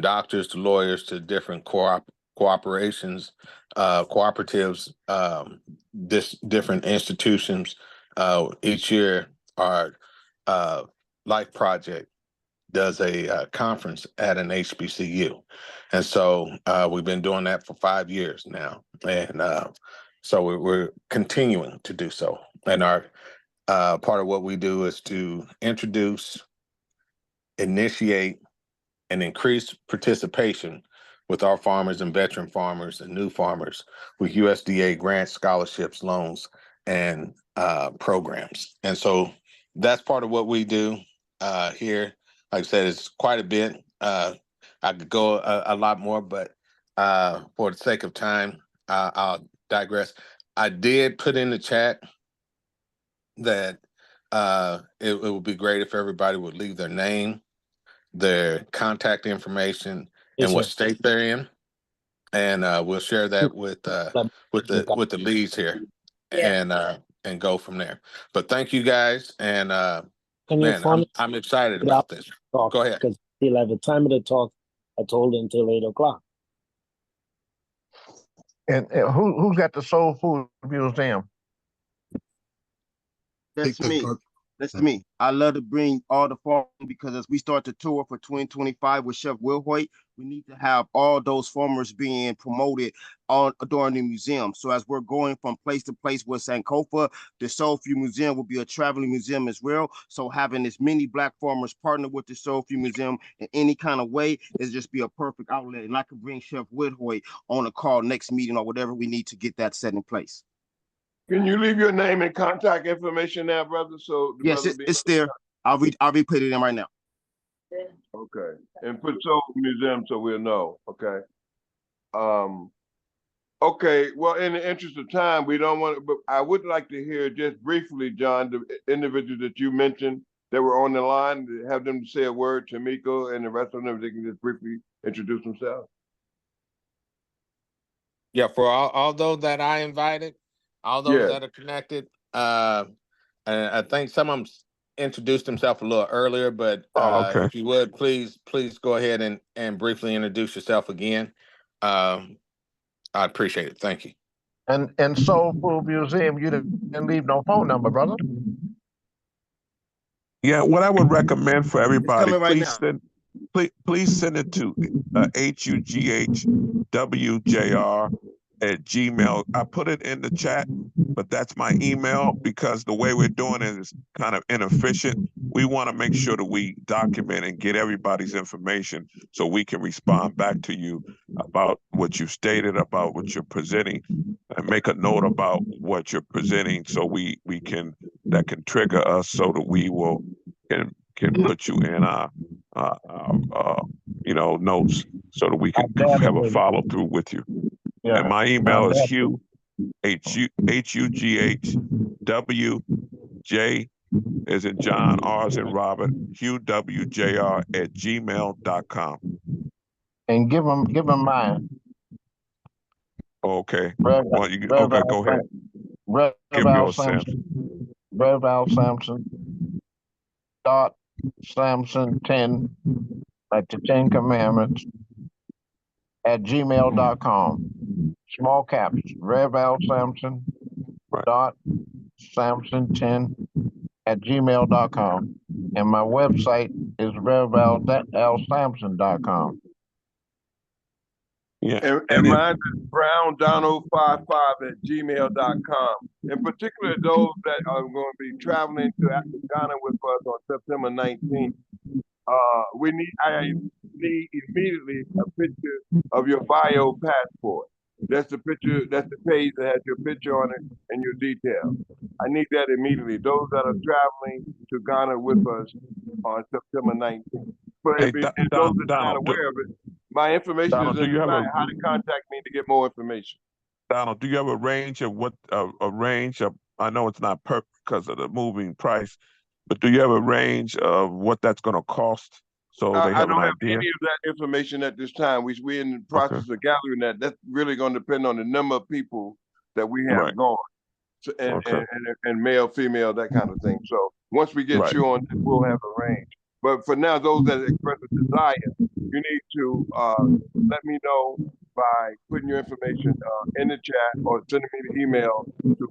doctors to lawyers to different cooperations, cooperatives, different institutions. Each year, our Life Project does a conference at an HBCU. And so we've been doing that for 5 years now. And so we're continuing to do so. And our part of what we do is to introduce, initiate, and increase participation with our farmers and veteran farmers and new farmers with USDA grants, scholarships, loans, and programs. And so that's part of what we do here. Like I said, it's quite a bit. I could go a lot more, but for the sake of time, I'll digress. I did put in the chat that it would be great if everybody would leave their name, their contact information, and what state they're in, and we'll share that with the leads here, and go from there. But thank you guys, and man, I'm excited about this. Go ahead. Because he'll have a time of the talk. I told him until 8 o'clock. And who's got the Soul Food Museum? That's me. That's me. I love to bring all the farmers because as we start the tour for 2025 with Chef Will Hoyt, we need to have all those farmers being promoted during the museum. So as we're going from place to place with Sankofa, the Soul Food Museum will be a traveling museum as well. So having as many Black farmers partner with the Soul Food Museum in any kind of way is just be a perfect outlet. And I could bring Chef Will Hoyt on a call next meeting or whatever we need to get that set in place. Can you leave your name and contact information now, brother? So yes, it's there. I'll put it in right now. Okay, and put Soul Museum so we'll know. Okay. Okay. Well, in the interest of time, we don't want to. But I would like to hear just briefly, John, the individuals that you mentioned that were on the line. Have them say a word to Miko and the rest of them. They can just briefly introduce themselves. Yeah, for all those that I invited. All those that are connected, I think some of them introduced themselves a little earlier, but if you would, please go ahead and briefly introduce yourself again. I appreciate it. Thank you. And Soul Food Museum, you didn't leave no phone number, brother. Yeah, what I would recommend for everybody, please send it to hughwjr@gmail. I put it in the chat, but that's my email because the way we're doing it is kind of inefficient. We want to make sure that we document and get everybody's information so we can respond back to you about what you stated, about what you're presenting, and make a note about what you're presenting so that can trigger us so that we will can put you in our notes so that we can have a follow through with you. Yeah. And my email is Hugh, HUGHWJ as in John, R as in Robert, HughWJR@gmail.com. And give them mine. Okay. Well, go ahead. Give yours, Sampson. Rev Al Sampson. Sampson 10, like the 10 Commandments, @gmail.com. Small caps. Rev Al Sampson. Sampson 10 @gmail.com. And my website is revalsampson.com. Yeah. And mine is browndonald55@gmail.com. In particular, those that are going to be traveling to Ghana with us on September 19th, I need immediately a picture of your bio passport. That's the picture, that's the page that has your picture on it and your details. I need that immediately. Those that are traveling to Ghana with us on September 19th. But those that are not aware of it, my information is in the site, how to contact me to get more information. Donald, do you have a range of I know it's not perfect because of the moving price, but do you have a range of what that's going to cost? So they have an idea. I don't have any of that information at this time. We're in the process of gathering that. That's really going to depend on the number of people that we have going, and male, female, that kind of thing. So once we get you on, we'll have a range. But for now, those that express a desire, you need to let me know by putting your information in the chat or sending me the email to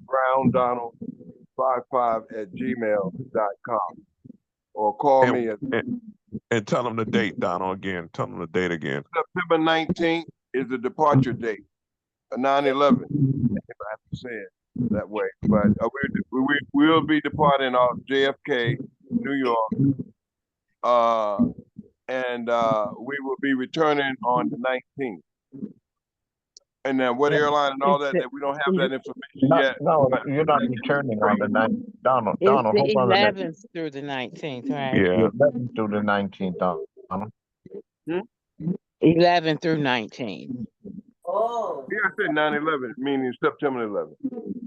browndonald55@gmail.com or call me and tell them the date, Donald, again. Tell them the date again. September 19th is the departure date, 9/11, if I have to say it that way. But we'll be departing off JFK, New York, and we will be returning on the 19th. And then what airline and all that we don't have that information yet. No, you're not returning on the 19th. Donald, It's hold the on a minute. 11th through the 19th, right? Yeah. 11th through the 19th, Donald. 11 through 19. Oh. Yeah, I said 9/11, meaning September 11th.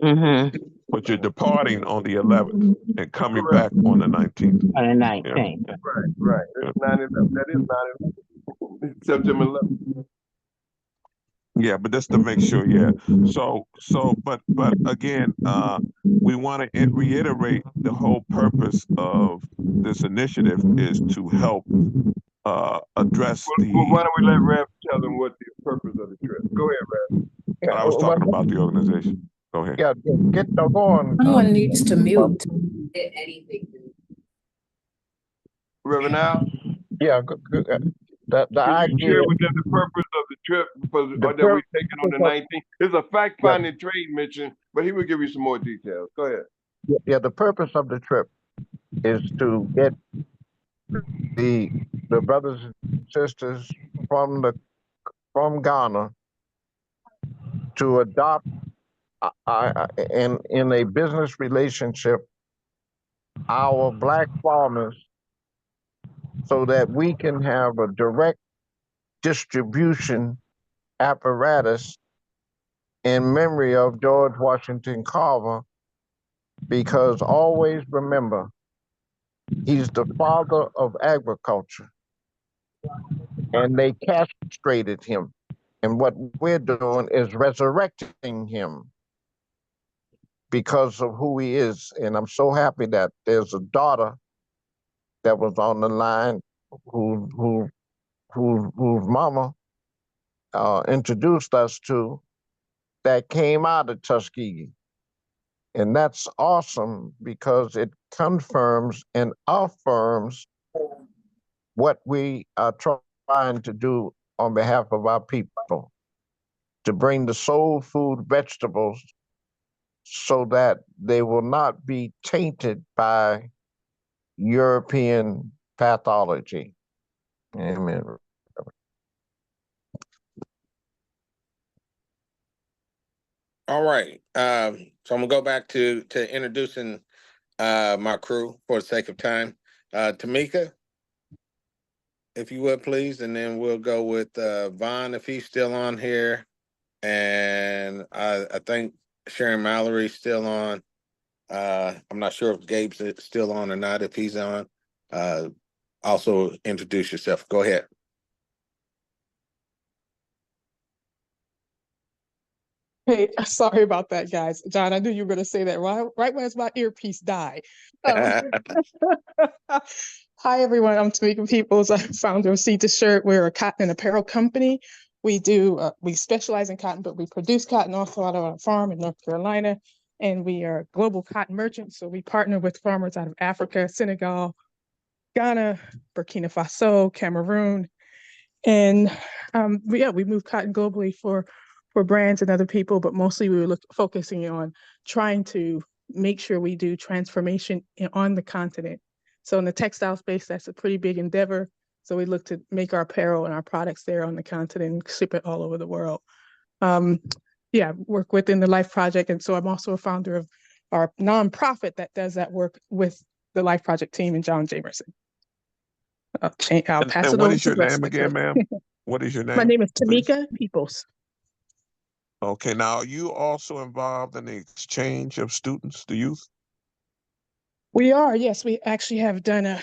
Mm-hmm. But you're departing on the 11th and coming back on the 19th. On the 19th. Yeah. Right. It's 9/11. That is 9/11. September 11th. Yeah, but just to make sure, yeah. But again, we want to reiterate the whole purpose of this initiative is to help address why don't we let Rev tell them what the purpose of the trip? Go ahead, Rev. I was talking about the organization. Go ahead. Yeah, get going. Someone needs to mute. Reverend Al? Yeah, the Can you idea, share with them the purpose of the trip that we're taking on the 19th? There's a fact-finding trade mission, but he will give you some more details. Go ahead. yeah, the purpose of the trip is to get the brothers and sisters from Ghana to adopt in a business relationship our Black farmers so that we can have a direct distribution apparatus in memory of George Washington Carver, because always remember, he's the father of agriculture, and they castrated him. And what we're doing is resurrecting him because of who he is. And I'm so happy that there's a daughter that was on the line whose mama introduced us to, that came out of Tuskegee. And that's awesome because it confirms and affirms what we are trying to do on behalf of our people, to bring the soul food vegetables so that they will not be tainted by European pathology. Amen. All right. So I'm gonna go back to introducing my crew for the sake of time. Tamika, if you would please, and then we'll go with Vaughn if he's still on here. And I think Sharon Mallory's still on. I'm not sure if Gabe's still on or not. If he's on, also introduce yourself. Go ahead. Hey, sorry about that, guys. John, I knew you were going to say that right when my earpiece died. Hi, everyone. I'm Tamika Peoples. I'm founder of Seed to Shirt. We're a cotton and apparel company. We specialize in cotton, but we produce cotton also out of our farm in North Carolina. And we are global cotton merchants. So we partner with farmers out of Africa, Senegal, Ghana, Burkina Faso, Cameroon. And we move cotton globally for brands and other people, but mostly we were focusing on trying to make sure we do transformation on the continent. So in the textile space, that's a pretty big endeavor. So we look to make our apparel and our products there on the continent and ship it all over the world. Work within the Life Project. And so I'm also a founder of our nonprofit that does that work with the Life Project team and John Jamerson. I'll pass it what on is to your name again, ma'am? What is your name? My name is please? Tamika Peoples. Okay, now are you also involved in the exchange of students, the youth? We are, yes. We actually have done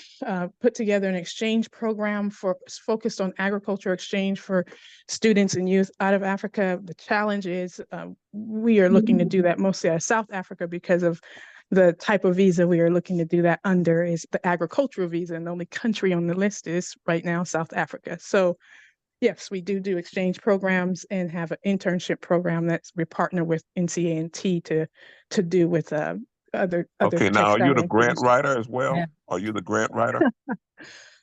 put together an exchange program focused on agriculture exchange for students and youth out of Africa. The challenge is we are looking to do that mostly out of South Africa because of the type of visa we are looking to do that under is the agricultural visa, and the only country on the list is right now South Africa. So yes, we do exchange programs and have an internship program we partner with NCA&T to do with other Okay, now are you the grant institutions. writer as well? Yeah. Are you the grant writer?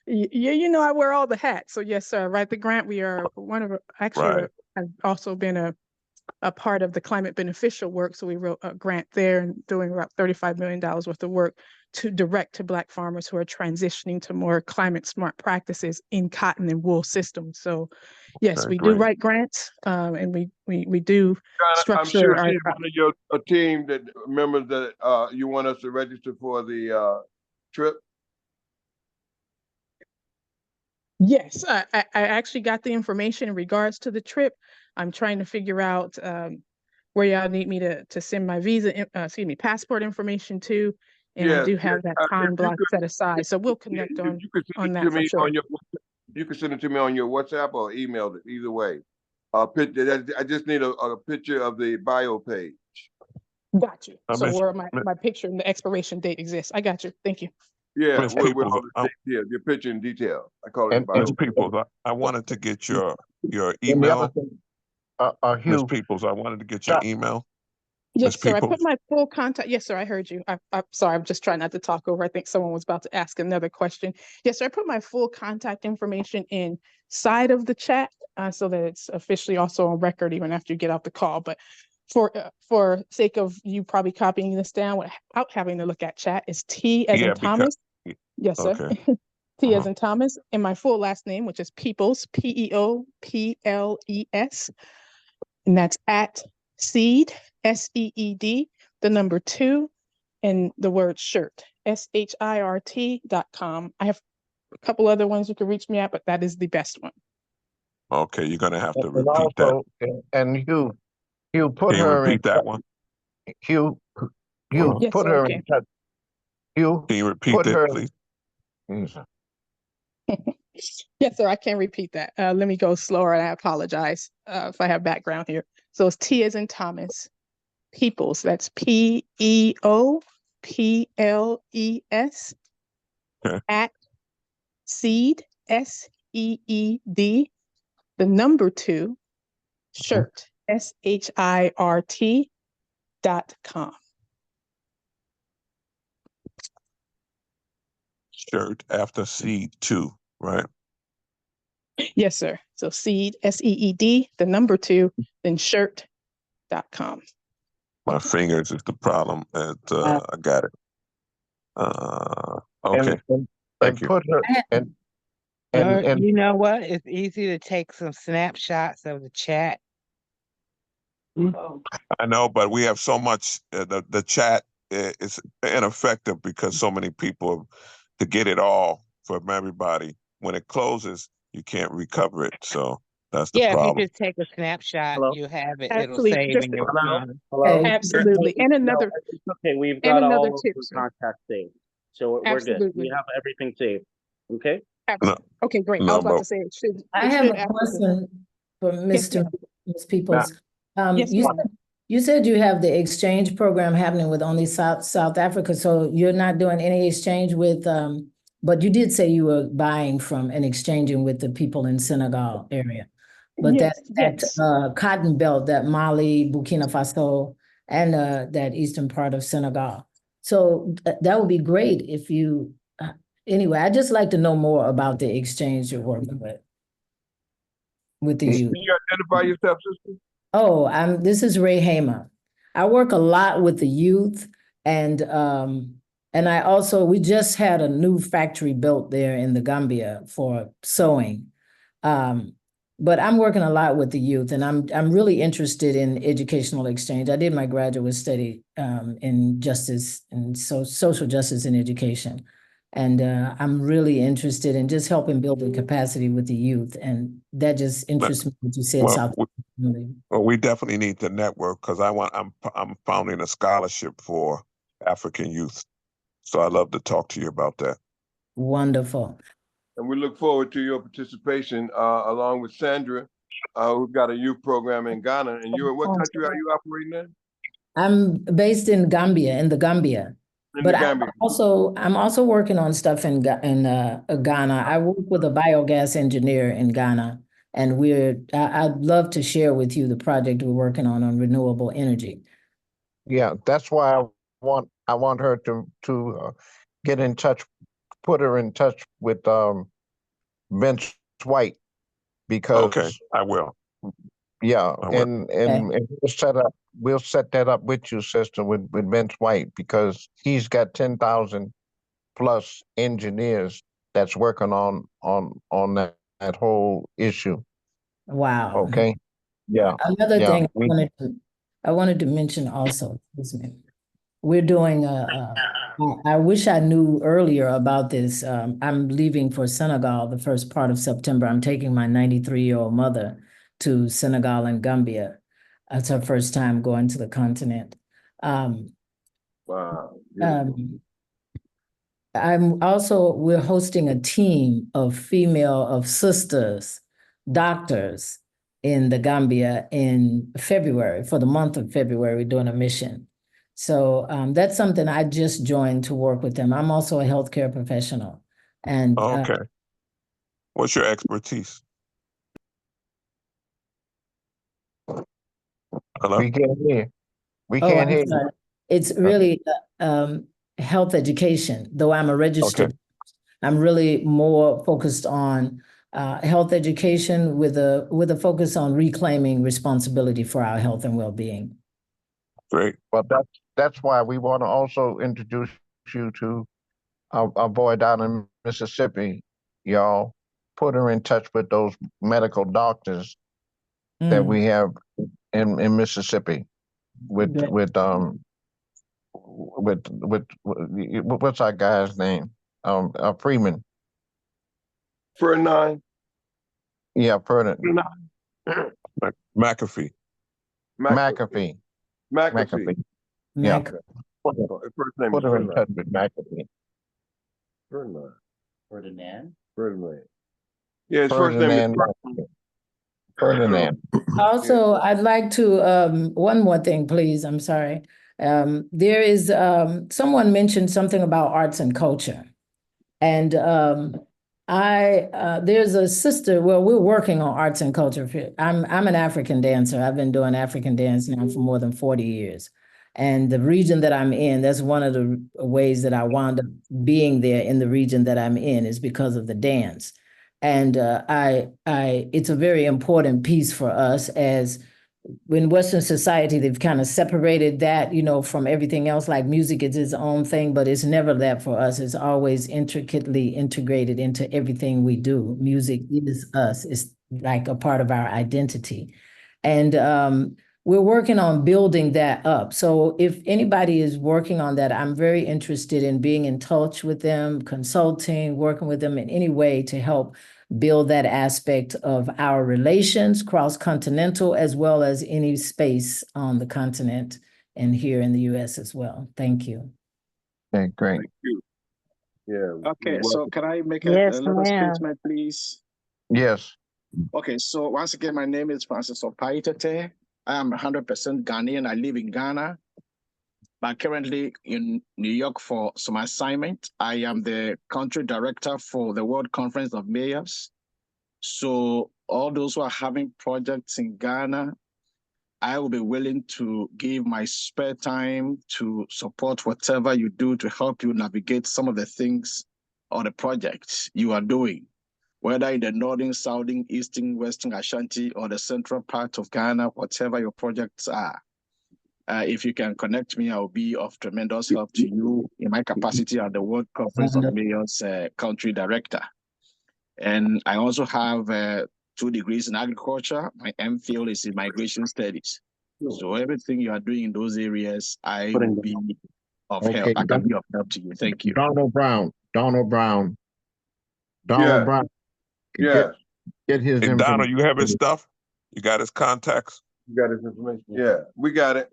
Yeah, I wear all the hats. So yes, sir. Write the grant. We are Right. I've also been a part of the climate beneficial work. So we wrote a grant there and doing about $35 million worth of work to direct to Black farmers who are transitioning to more climate smart practices in cotton and wool systems. So yes, we do write grants, and we do structure. I'm sure she's one of your team that members that you want us to register for the trip. Yes, I actually got the information in regards to the trip. I'm trying to figure out where y'all need me to send my passport information to, and I do have that time block set aside. So we'll connect on that for sure. You can send it to me on your WhatsApp or email it, either way. I just need a picture of the bio page. Got you. So where my picture and the expiration date exists. I got you. Thank you. Yeah, with all the your picture in detail. I call it bio. People, I wanted to get your And the email. other thing, Miss Hugh, Peoples, I wanted to get your email. Miss Yes, sir. I put Peoples? my full contact. Yes, sir. I heard you. I'm sorry. I'm just trying not to talk over. I think someone was about to ask another question. Yes, sir. I put my full contact information inside of the chat so that it's officially also on record even after you get off the call. But for sake of you probably copying this down without having to look at chat, is T as Yeah, in Thomas. Yes, sir. okay. T as in Thomas, and my full last name, which is Peoples, Peoples, and that's at Seed, SEED, the number 2, and the word shirt, SHIRT.com. I have a couple other ones you can reach me at, but that is the best one. Okay, you're gonna have to and repeat that. also, and Hugh, put Can you her in repeat that one? Hugh, Yes, put sir, I her can. in touch. Hugh, Can you repeat put it, her. please? Yes, sir, I can repeat that. Let me go slower, and I apologize if I have background here. So it's T as in Thomas, Peoples, that's PEOPLES, Okay. at Seed, SEED, the number 2, shirt, SHIRT.com. Shirt after seed 2, right? Yes, sir. So Seed, SEED, the number 2, then shirt.com. My fingers is the problem. I got it. Okay. Thank you. Put her and You know what? It's easy to take some snapshots of the chat. I know, but we have so much. The chat is ineffective because so many people to get it all from everybody. When it closes, you can't recover it. So that's the Yeah, if you problem. just take a snapshot, you have it. It'll Absolutely. save Just in your phone. Hello? absolutely. And another It's okay. We've and got another all of tip, the sir. contact saved. So we're good. Absolutely. We have everything saved. Okay? No, Okay, great. I no, was about but to say it should. I It have should a absolutely. question for Yes, Mr. ma'am. Ms. Peoples. Yes, ma'am. You said you have the exchange program happening with only South Africa, so you're not doing any exchange with, but you did say you were buying from and exchanging with the people in Senegal area. But Yes, that yes. cotton belt, that Mali, Burkina Faso, and that eastern part of Senegal. So that would be great if you, anyway, I'd just like to know more about the exchange you're working with the youth. Can you identify yourself, sister? Oh, this is Ray Hamer. I work a lot with the youth, and I also, we just had a new factory built there in the Gambia for sewing. But I'm working a lot with the youth, and I'm really interested in educational exchange. I did my graduate study in justice and social justice in education. And I'm really interested in just helping build the capacity with the youth. And that just interests me what you said, South. Well, we definitely need to network because I'm founding a scholarship for African youth. So I'd love to talk to you about that. Wonderful. And we look forward to your participation along with Sandra. We've got a youth program in Ghana. And you're in what country are you operating in? I'm based in Gambia, in the Gambia. But I'm also working on stuff in Ghana. I work with a biogas engineer in Ghana, and I'd love to share with you the project we're working on renewable energy. Yeah, that's why I want her to get in touch, put her in touch with Vince White, because okay, I will. Yeah, and we'll set that up with you, sister, with Vince White, because he's got 10,000 plus engineers that's working on that whole issue. Wow. Okay. Yeah. Another thing I wanted to mention also, excuse me, we're doing I wish I knew earlier about this. I'm leaving for Senegal the first part of September. I'm taking my 93-year-old mother to Senegal and Gambia. It's her first time going to the continent. Wow. We're hosting a team of sisters, doctors in the Gambia in February, for the month of February, we're doing a mission. So that's something I just joined to work with them. I'm also a healthcare professional. And okay. What's your expertise? Hello? We can't hear. We Oh, can't I'm hear you. sorry. It's really health education, though I'm a registered. I'm really more focused on health education with a focus on reclaiming responsibility for our health and well-being. Great. Well, that's why we want to also introduce you to our boy down in Mississippi. Y'all put her in touch with those medical doctors that we have in Mississippi with what's our guy's name? Freeman. Ferdinand. Yeah, Ferdinand. McAfee. McAfee. Yeah. First name Put is her in Ferdinand. touch with McAfee. Ferdinand. Ferdinand. Yeah, his first name Ferdinand. is Ferdinand. Also, I'd like to, one more thing, please. I'm sorry. There is, someone mentioned something about arts and culture. And there's a sister, well, we're working on arts and culture. I'm an African dancer. I've been doing African dance now for more than 40 years. And the region that I'm in, that's one of the ways that I wound up being there in the region that I'm in is because of the dance. And it's a very important piece for us as in Western society, they've kind of separated that, from everything else, like music is its own thing, but it's never that for us. It's always intricately integrated into everything we do. Music is us. It's like a part of our identity. And we're working on building that up. So if anybody is working on that, I'm very interested in being in touch with them, consulting, working with them in any way to help build that aspect of our relations, cross-continental, as well as any space on the continent and here in the US as well. Thank you. Okay, great. Thank you. Yeah. Okay, so can I make a little statement, please? Yes. Okay, so once again, my name is Francis Opaitete. I am 100% Ghanaian. I live in Ghana, but currently in New York for some assignment. I am the country director for the World Conference of Mayors. So all those who are having projects in Ghana, I will be willing to give my spare time to support whatever you do to help you navigate some of the things or the projects you are doing, whether in the northern, southern, eastern, western Ashanti, or the central part of Ghana, whatever your projects are. If you can connect me, I'll be of tremendous help to you in my capacity as the World Conference of Mayors country director. And I also have 2 degrees in agriculture. My MPhil is in migration studies. So everything you are doing in those areas, I will be of help. I can be of help to you. Thank you. Donald Brown. Yeah. Get his Hey, information. Donald, you have his stuff? You got his contacts? You got his information? Yeah, we got it.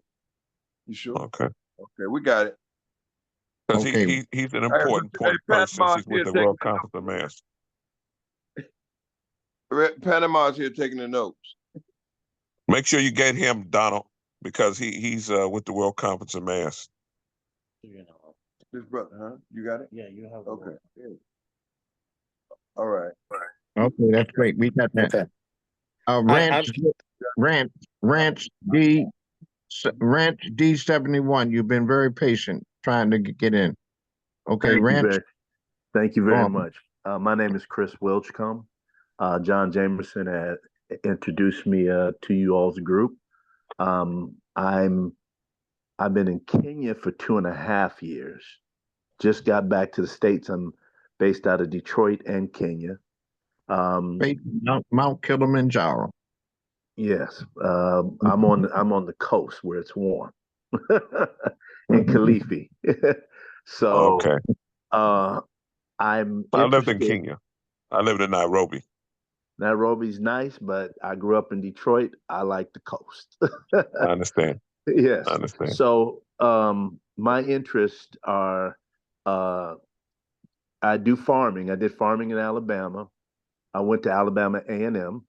You sure? Okay. Okay, we got it. Because he's an important person since he's with the World Conference of Mayors. Panama's here taking the notes. Make sure you get him, Donald, because he's with the World Conference of Mayors. This brother, huh? You got it? Yeah, you have it. Okay. All right. Okay, that's great. We got that. Okay. Ranch D71. You've been very patient trying to get in. Okay, Ranch. Thank you very much. My name is Chris Wilchcombe. John Jamerson had introduced me to you all's group. I've been in Kenya for 2.5 years. Just got back to the States. I'm based out of Detroit and Kenya. Mount Kilimanjaro. Yes, I'm on the coast where it's warm, in Kilifi. So, okay. I lived in Kenya. I lived in Nairobi. Nairobi's nice, but I grew up in Detroit. I like the coast. I understand. Yes. I understand. So, my interests are, I do farming. I did farming in Alabama. I went to Alabama A&M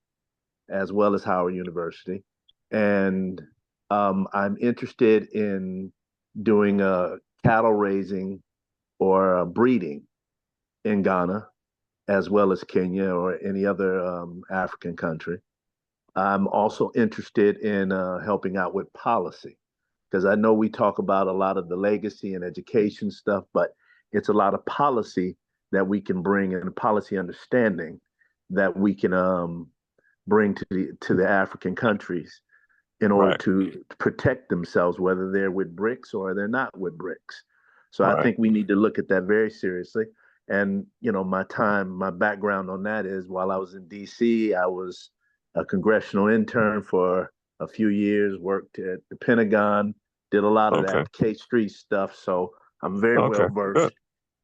as well as Howard University. And I'm interested in doing cattle raising or breeding in Ghana, as well as Kenya or any other African country. I'm also interested in helping out with policy because I know we talk about a lot of the legacy and education stuff, but it's a lot of policy that we can bring and policy understanding that we can bring to the African countries in order Right. to protect themselves, whether they're with BRICS or they're not with BRICS. So I Right. think we need to look at that very seriously. And my background on that is while I was in D.C., I was a congressional intern for a few years, worked at the Pentagon, did a lot of Okay. that K Street stuff. So I'm very well Okay. versed. Good.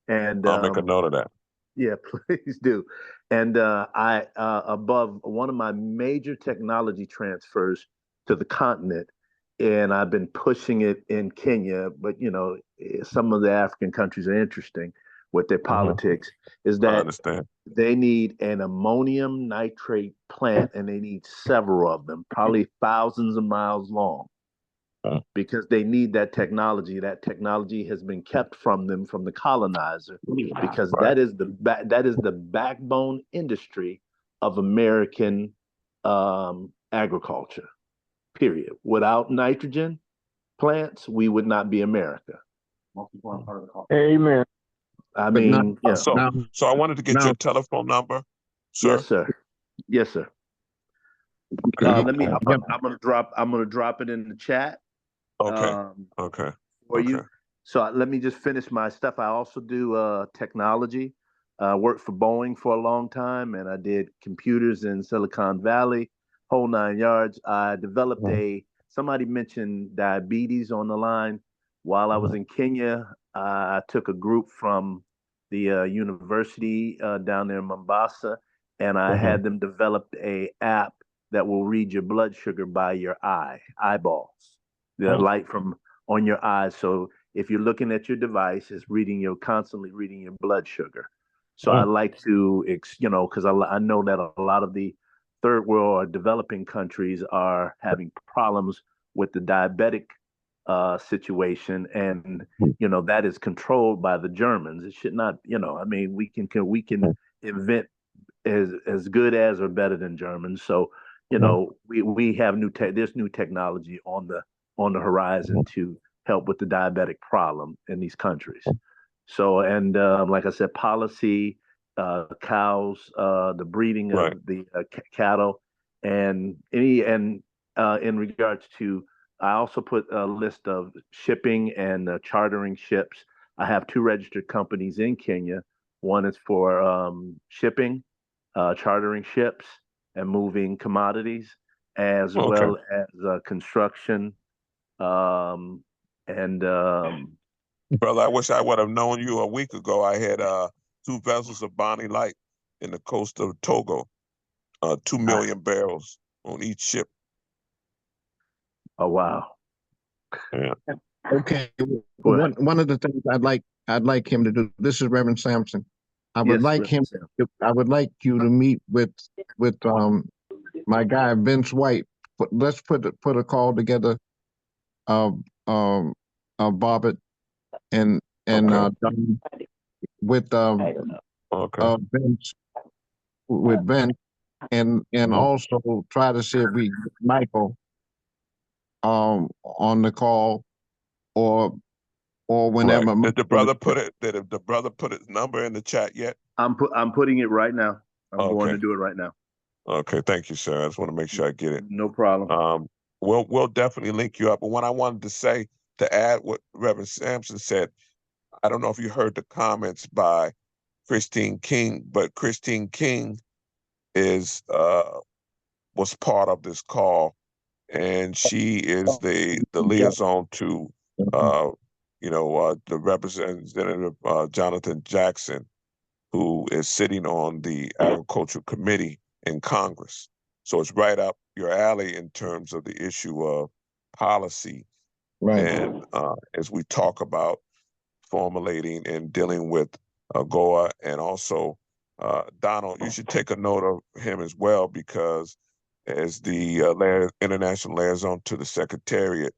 And I'll make a note of that. yeah, please do. And I above one of my major technology transfers to the continent, and I've been pushing it in Kenya. But some of the African countries are interesting with their politics. Is I that understand. they need an ammonium nitrate plant, and they need several of them, probably thousands of miles long, because they need that technology. That technology has been kept from them from the colonizer, because Right. that is the backbone industry of American agriculture. Period. Without nitrogen plants, we would not be America. Amen. I But now, mean, yeah. So I wanted to get now, your telephone number, sir. Yes, sir. Yes, sir. Let me. I'm gonna drop it in the chat. Okay. Okay. For Okay. you. So let me just finish my stuff. I also do technology. Worked for Boeing for a long time, and I did computers in Silicon Valley, whole 9 yards. I developed somebody mentioned diabetes on the line. While I was in Kenya, I took a group from the university down there in Mombasa, and I had them develop a app that will read your blood sugar by your eyeballs, the light from on your eyes. So if you're looking at your device, it's constantly reading your blood sugar. So I like to, because I know that a lot of the third world or developing countries are having problems with the diabetic situation, and that is controlled by the Germans. It should not, I mean, we can invent as good as or better than Germans. So we have there's new technology on the horizon to help with the diabetic problem in these countries. So, and like I said, policy, cows, the breeding of the cattle, and in regards to, I also put a list of shipping and chartering ships. I have 2 registered companies in Kenya. One is for shipping, chartering ships, and moving commodities, as well as construction, and Brother, I wish I would have known you a week ago. I had 2 vessels of Bonnie Light in the coast of Togo, 2 million barrels on each ship. Oh wow! Yeah. Okay. One of the things I'd like him to do. This is Reverend Sampson. I would like you to meet with my guy Vince White. Let's put a call together. Bobbitt and with Vince, and also try to see if we get Michael on the call or whenever. Right. Did the brother put his number in the chat yet? I'm putting it right now. I'm going to do it right now. Okay, thank you, sir. I just want to make sure I get it. No problem. We'll definitely link you up. But what I wanted to say, to add what Reverend Sampson said, I don't know if you heard the comments by Christine King, but Christine King was part of this call, and she is the liaison to the Representative Jonathan Jackson, who is sitting on the Agricultural Committee in Congress. So it's right up your alley in terms of the issue of policy. Right. And as we talk about formulating and dealing with AGOA, and also Donald, you should take a note of him as well, because as the international liaison to the Secretariat,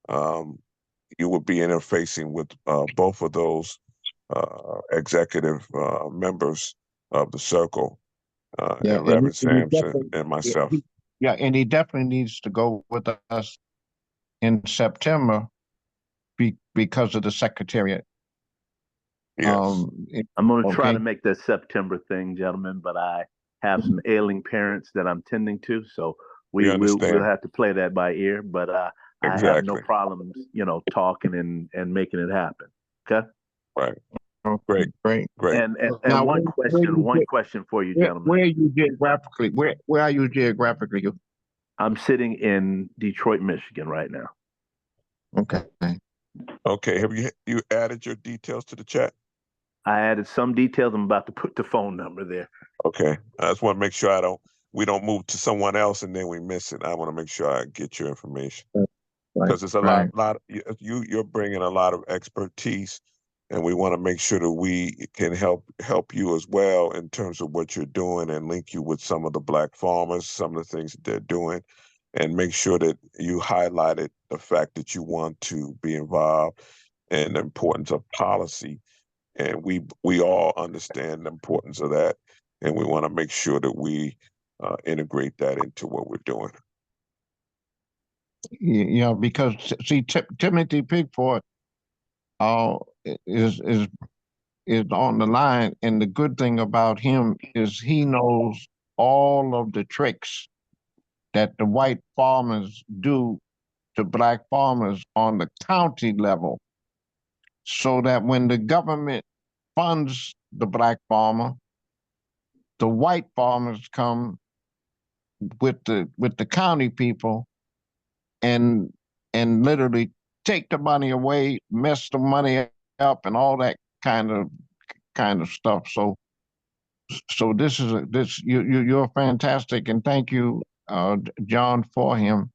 you will be interfacing with both of those executive members of the circle, Reverend Sampson and myself. Yeah, and he definitely needs to go with us in September because of the Secretariat. Yes. I'm going to try okay. to make that September thing, gentlemen, but I have some ailing parents that I'm tending to, so we'll understand. have to play that by ear. But I have no problems, talking and making it happen. Okay. Right. Okay, great. And now, one question for you, gentlemen. Where are you geographically? Where are you geographically? I'm sitting in Detroit, Michigan right now. Okay. Okay. Have you added your details to the chat? I added some details. I'm about to put the phone number there. Okay. I just want to make sure we don't move to someone else and then we miss it. I want to make sure I get your information because it's a lot. You're bringing a lot of expertise, and we want to make sure that we can help you as well in terms of what you're doing and link you with some of the Black farmers, some of the things that they're doing, and make sure that you highlighted the fact that you want to be involved and the importance of policy. And we all understand the importance of that, and we want to make sure that we integrate that into what we're doing. Yeah, because see, Timothy Pigford is on the line, and the good thing about him is he knows all of the tricks that the white farmers do to Black farmers on the county level, so that when the government funds the Black farmer, the white farmers come with the county people and literally take the money away, mess the money up, and all that kind of stuff. So you're fantastic, and thank you, John, for him,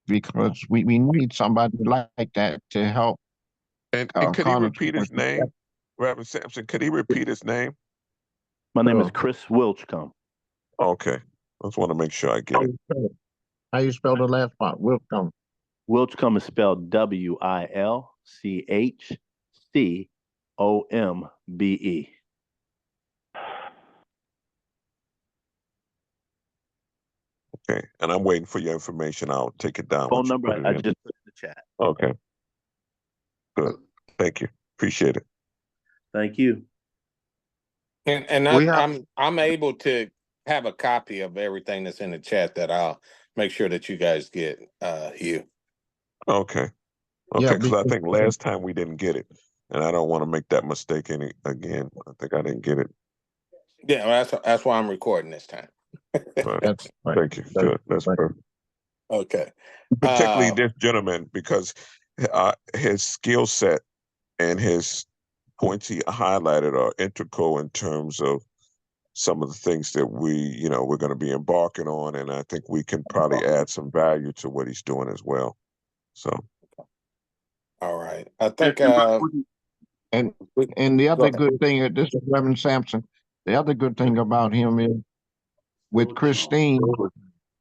because we need somebody like that to help. And could he repeat his name, Reverend Sampson? Could he repeat his name? My name is Chris Wilchcombe. Okay, I just want to make sure I get it. How you spell the last part? Wilchcombe. Wilchcombe is spelled WILCHCOMBE. Okay, and I'm waiting for your information. I'll take it down. Phone number I just put in the chat. Okay. Good. Thank you. Appreciate it. Thank you. And I'm able to have a copy of everything that's in the chat that I'll make sure that you guys get, Hugh. Okay. Okay, because I think last time we didn't get it, and I don't want to make that mistake again. I think I didn't get it. Yeah, well, that's why I'm recording this time. Right. Thank you. Good. That's perfect. Okay. Particularly this gentleman, because his skill set and his points he highlighted are integral in terms of some of the things that we're going to be embarking on, and I think we can probably add some value to what he's doing as well. So. All right. I think and the other good thing, this is Reverend Sampson. The other good thing about him is with Christine,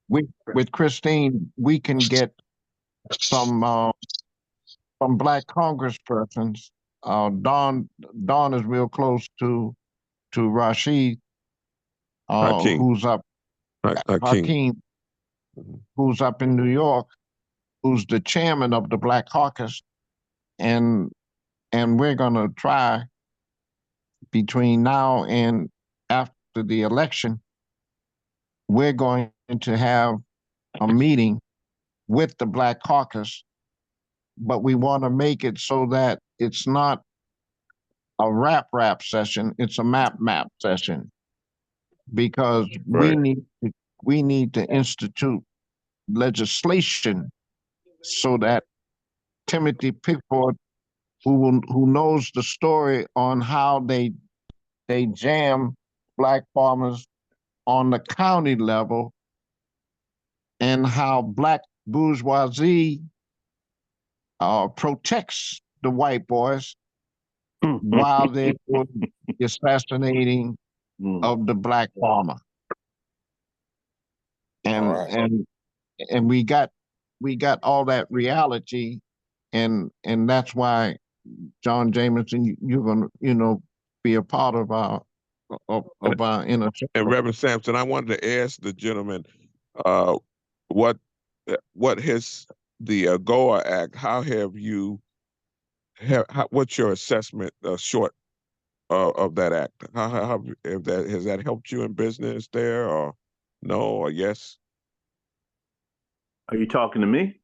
we can get some Black congresspersons. Dawn is real close to Rashid, who's up Hakeem, who's up in New York, who's the chairman of the Black Caucus, and we're gonna try between now and after the election, we're going to have a meeting with the Black Caucus, but we want to make it so that it's not a rap session, it's a map session, because we need to institute legislation so that Timothy Pigford, who knows the story on how they jam Black farmers on the county level, and how Black bourgeoisie protects the white boys while they're doing the assassinating of the Black farmer. And we got all that reality, and that's why, John Jameson, you're gonna be a part of our inner circle. And Reverend Sampson, I wanted to ask the gentleman, uh, what his the AGOA Act? How have you? What's your assessment? Short of that act. How if that has that helped you in business there, or no, or yes? Are you talking to me?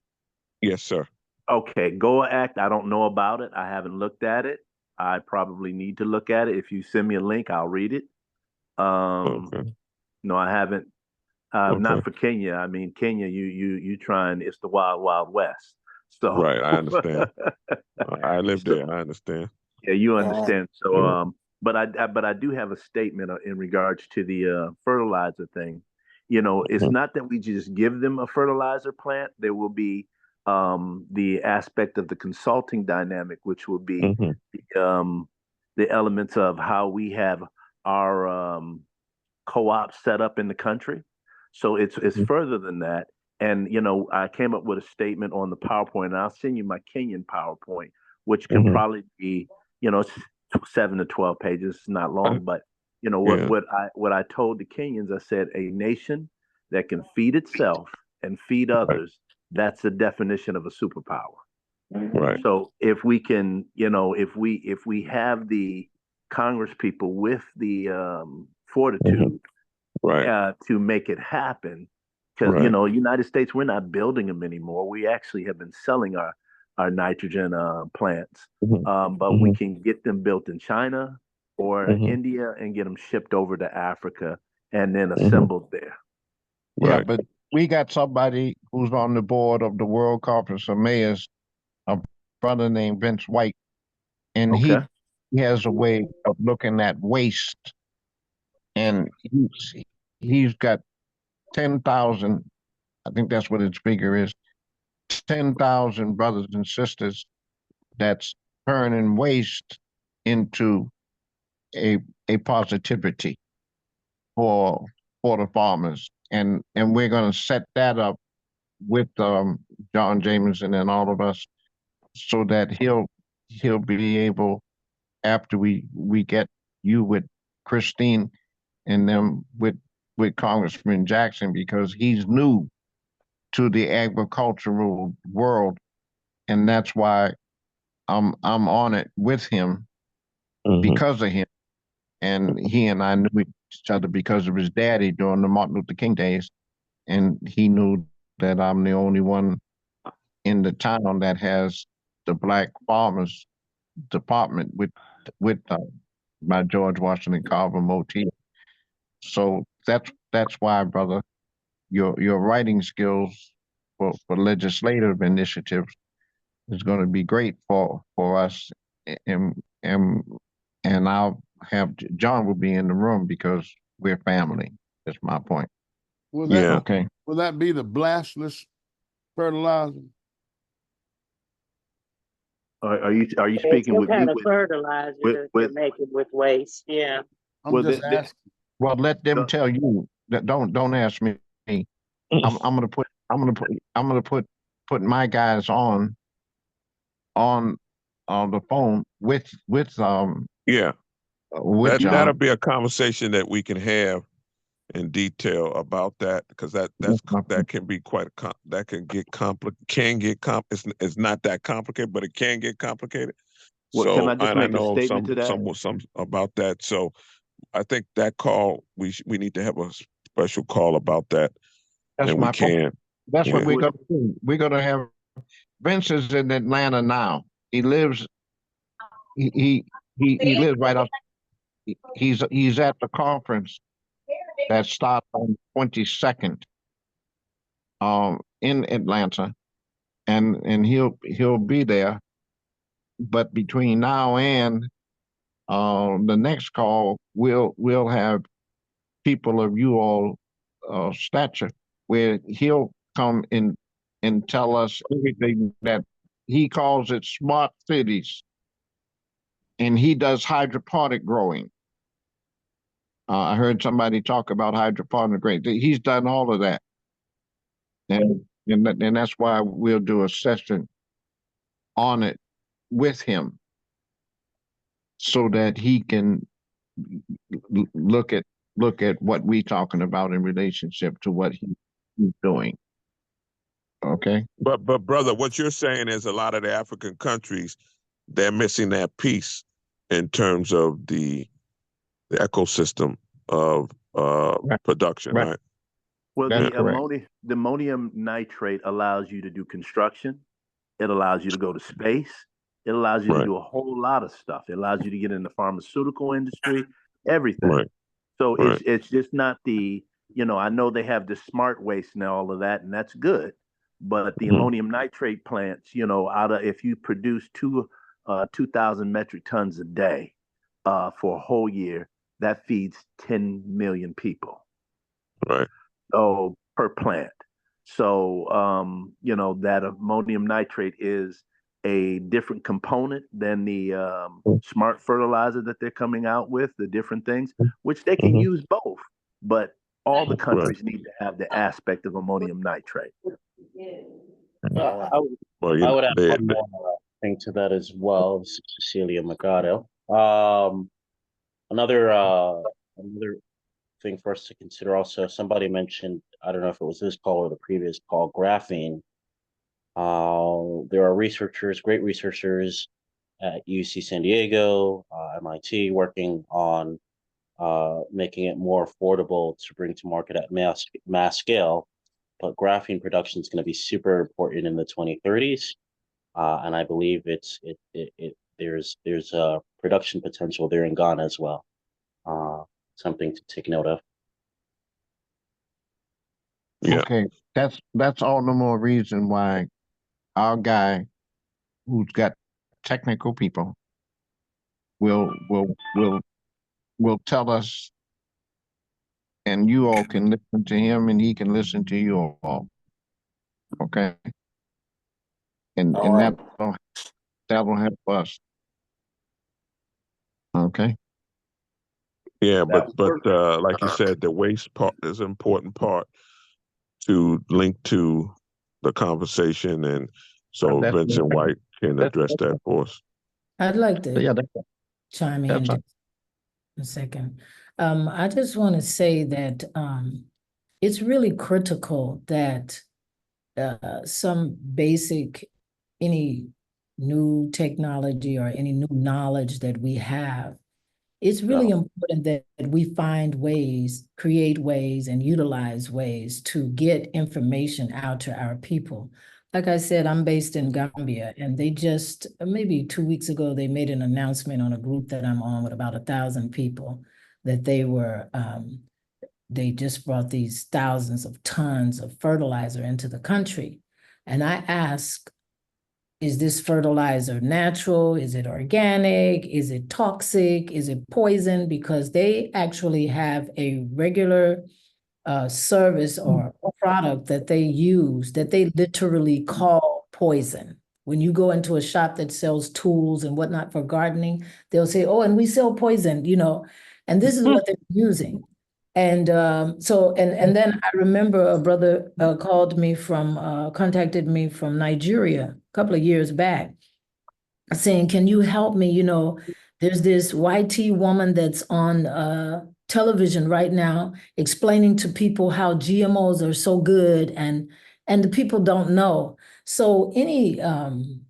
Yes, sir. Okay, GOA Act, I don't know about it. I haven't looked at it. I probably need to look at it. If you send me a link, I'll read it. Okay. No, I haven't. Okay. Not for Kenya. I mean, Kenya, you trying, it's the wild, wild west. So Right, I understand. I live there. I understand. yeah, you understand. So, Yeah. but I do have a statement in regards to the fertilizer thing. You know, it's not that we just give them a fertilizer plant. There will be the aspect of the consulting dynamic, which will be the elements of how we have our co-ops set up in the country. So it's further than that. And you know, I came up with a statement on the PowerPoint, and I'll send you my Kenyan PowerPoint, which can probably be, you know, 7 to 12 pages. It's not long, but you know what I told the Kenyans, I said a nation that can feed itself and feed others, that's the definition of a superpower. Right. So if we can, you know, if we have the Congress people with the fortitude to make it happen, because you know, United States, we're not building them anymore. We actually have been selling our nitrogen plants, but we can get them built in China or India and get them shipped over to Africa and then assembled there. Yeah, but we got somebody who's on the board of the World Conference of Mayors, a brother named Vince White, and he has a way of looking at waste, and he's got 10,000. I think that's what his figure is. 10,000 brothers and sisters that's turning waste into a positivity for the farmers, and we're going to set that up with John Jameson and all of us, so that he'll be able, after we get you with Christine and them with Congressman Jackson, because he's new to the agricultural world, and that's why I'm on it with him because of him. And he and I knew each other because of his daddy during the Martin Luther King days, and he knew that I'm the only one in the town that has the Black Farmers Department with my George Washington Carver motif. So that's why, brother, your writing skills for legislative initiatives is going to be great for us, and I'll have John will be in the room because we're family. That's my point. Will that okay? Will that be the blastless fertilizer? Are you It's speaking some with kind me of fertilizer to make it with waste? Yeah. I'm just asking. Well, let them tell you that. Don't ask me. I'm gonna put my guys on the phone with Yeah. with John. That'll be a conversation that we can have in detail about that, because that can be quite that can get complicated. It's not that complicated, but it can get complicated. Well, so can I just make a statement to that? Some about that. So I think that call we need to have a special call about that. That's and my we can. point. That's what we're gonna do. We're gonna have Vince is in Atlanta now. He lives. He lives right up. He's at the conference that starts on 22nd, in Atlanta, and he'll be there. But between now and the next call, we'll have people of you all stature, where he'll come in and tell us everything that he calls it smart cities, and he does hydroponic growing. I heard somebody talk about hydroponic growing. He's done all of that, and that's why we'll do a session on it with him, so that he can look at what we talking about in relationship to what he's doing. Okay. But brother, what you're saying is a lot of the African countries, they're missing that piece in terms of the ecosystem of production, right? Well, That's the correct. ammonium nitrate allows you to do construction. It allows you to go to space. It allows you to Right. do a whole lot of stuff. It allows you to get in the pharmaceutical industry, everything. Right. So Right. it's just not the, I know they have the smart waste and all of that, and that's good. But the ammonium nitrate plants, if you produce 2,000 metric tons a day for a whole year, that feeds 10 million people. Right. Oh, per plant. So, that ammonium nitrate is a different component than the smart fertilizer that they're coming out with, the different things, which they can use both. But all the countries need to have the aspect of ammonium nitrate. I would add one more thing to that as well. This is Cecilia Mercado. Another thing for us to consider also, somebody mentioned, I don't know if it was this call or the previous call, graphene. There are researchers, great researchers at UC San Diego, MIT, working on making it more affordable to bring to market at mass scale. But graphene production is going to be super important in the 2030s, and I believe there's a production potential there in Ghana as well. Something to take note of. Yeah. Okay, that's all the more reason why our guy, who's got technical people, will tell us, and you all can listen to him, and he can listen to you all. Okay, and that'll help us. Okay. Yeah, but like you said, the waste part is an important part to link to the conversation, and so Vincent White can address that for us. I'd like to chime in just a second. I just want to say that it's really critical that some basic, any new technology or any new knowledge that we have, it's really important that we find ways, create ways, and utilize ways to get information out to our people. Like I said, I'm based in Gambia, and they just, maybe 2 weeks ago, they made an announcement on a group that I'm on with about 1,000 people that they just brought these thousands of tons of fertilizer into the country. And I asked, is this fertilizer natural? Is it organic? Is it toxic? Is it poison? Because they actually have a regular service or product that they use that they literally call poison. When you go into a shop that sells tools and whatnot for gardening, they'll say, oh, and we sell poison, and this is what they're using. And and then I remember a brother contacted me from Nigeria a couple of years back saying, can you help me? There's this YT woman that's on television right now explaining to people how GMOs are so good and the people don't know. So any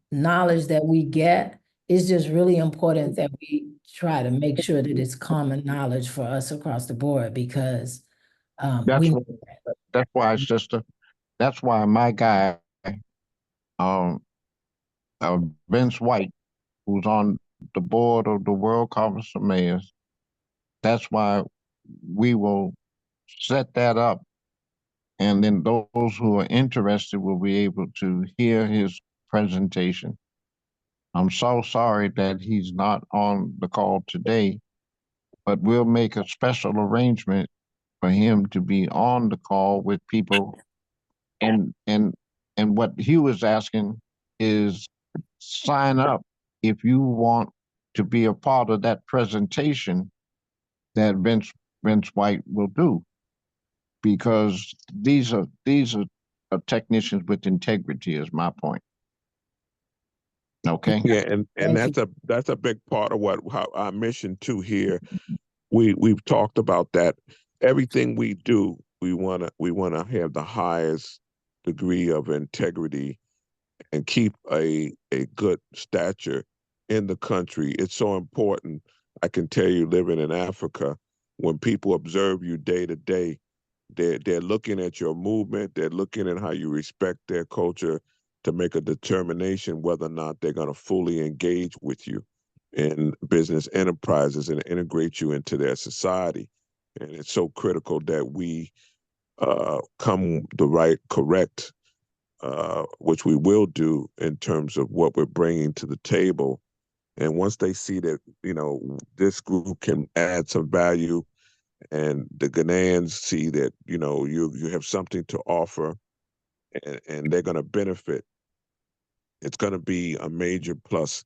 knowledge that we get is just really important that we try to make sure that it's common knowledge for us across the board, because that's why, sister, that's why my guy, Vince White, who's on the board of the World Conference of Mayors, that's why we will set that up. And then those who are interested will be able to hear his presentation. I'm so sorry that he's not on the call today, but we'll make a special arrangement for him to be on the call with people. And what Hugh is asking is sign up if you want to be a part of that presentation that Vince White will do, because these are technicians with integrity, is my point. Okay. Yeah, and that's a big part of how our mission too here. We've talked about that. Everything we do we wanna have the highest degree of integrity and keep a good stature in the country. It's so important. I can tell you, living in Africa, when people observe you day to day, they're looking at your movement, they're looking at how you respect their culture to make a determination whether or not they're going to fully engage with you in business enterprises and integrate you into their society. And it's so critical that we come the right, correct, which we will do in terms of what we're bringing to the table. And once they see that, this group can add some value, and the Ghanaians see that, you have something to offer, and they're going to benefit, it's going to be a major plus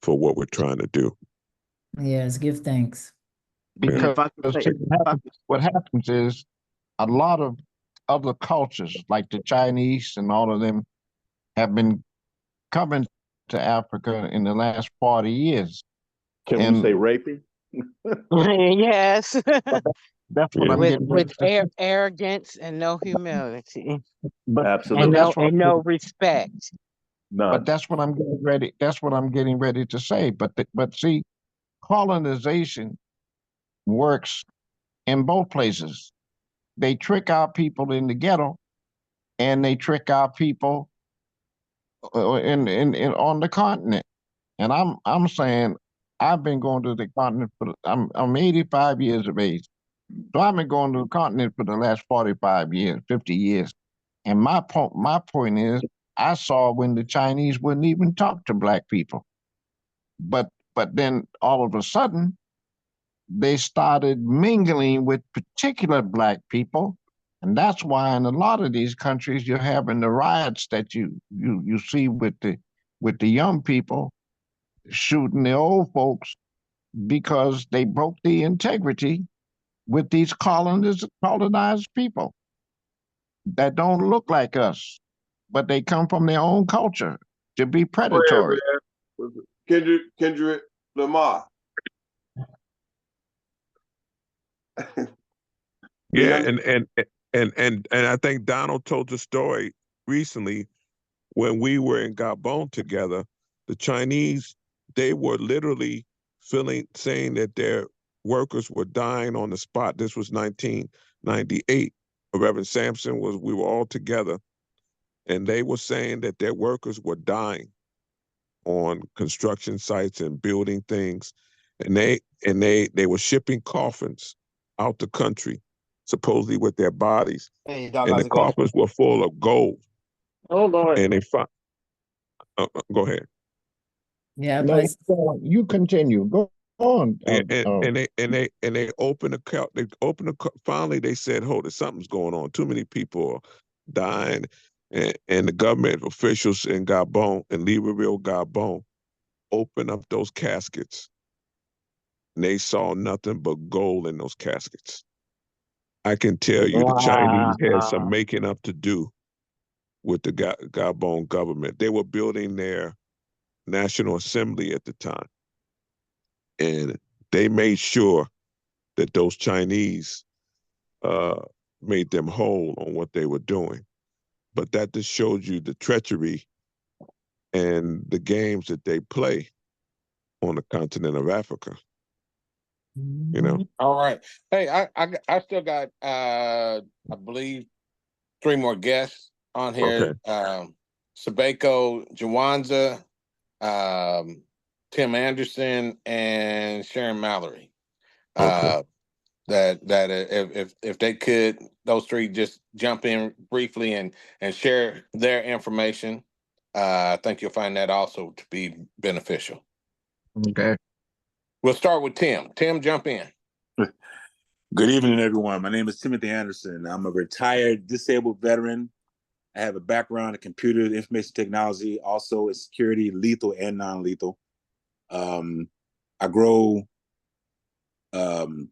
for what we're trying to do. Yes, give thanks. Because what happens is a lot of other cultures, like the Chinese and all of them, have been coming to Africa in the last 40 years. Can we say rapey? Yes. That's what I'm getting ready With to say. arrogance and no humility. But Absolutely. And no respect. None. But that's what I'm getting ready. That's what I'm getting ready to say. But see, colonization works in both places. They trick our people in the ghetto, and they trick our people in on the continent. And I'm saying, I've been going to the continent I'm 85 years of age. So I've been going to the continent for the last 45 years, 50 years. And my point is, I saw when the Chinese wouldn't even talk to black people. But then all of a sudden, they started mingling with particular black people. And that's why in a lot of these countries, you're having the riots that you see with the young people shooting the old folks, because they broke the integrity with these colonized people that don't look like us, but they come from their own culture to be predatory. Kendrick Lamar. Yeah, and I think Donald told the story recently when we were in Gabon together. The Chinese, they were literally saying that their workers were dying on the spot. This was 1998. Reverend Sampson we were all together, and they were saying that their workers were dying on construction sites and building things, and they were shipping coffins out the country, supposedly with their bodies. Hey, Doc, And how's the it going? coffins were full of gold. Oh, Lord. And they go ahead. Yeah, No, you continue. Go on. And they opened finally they said, hold it, something's going on. Too many people are dying. And the government officials in Gabon, in Libreville, Gabon, opened up those caskets. And they saw nothing but gold in those caskets. I can tell you the Chinese had some making up to do with the Gabon government. They were building their National Assembly at the time. And they made sure that those Chinese made them whole on what they were doing. But that just shows you the treachery and the games that they play on the continent of Africa. All right. Hey, I still got I believe 3 more guests on here. Okay. Sabeko Jawanza, Tim Anderson, and Sharon Mallory. Okay. That if they could, those 3 just jump in briefly and share their information. I think you'll find that also to be beneficial. Okay. We'll start with Tim. Tim, jump in. Good evening, everyone. My name is Timothy Anderson. I'm a retired disabled veteran. I have a background in computer information technology, also in security, lethal and non-lethal. I grow heirloom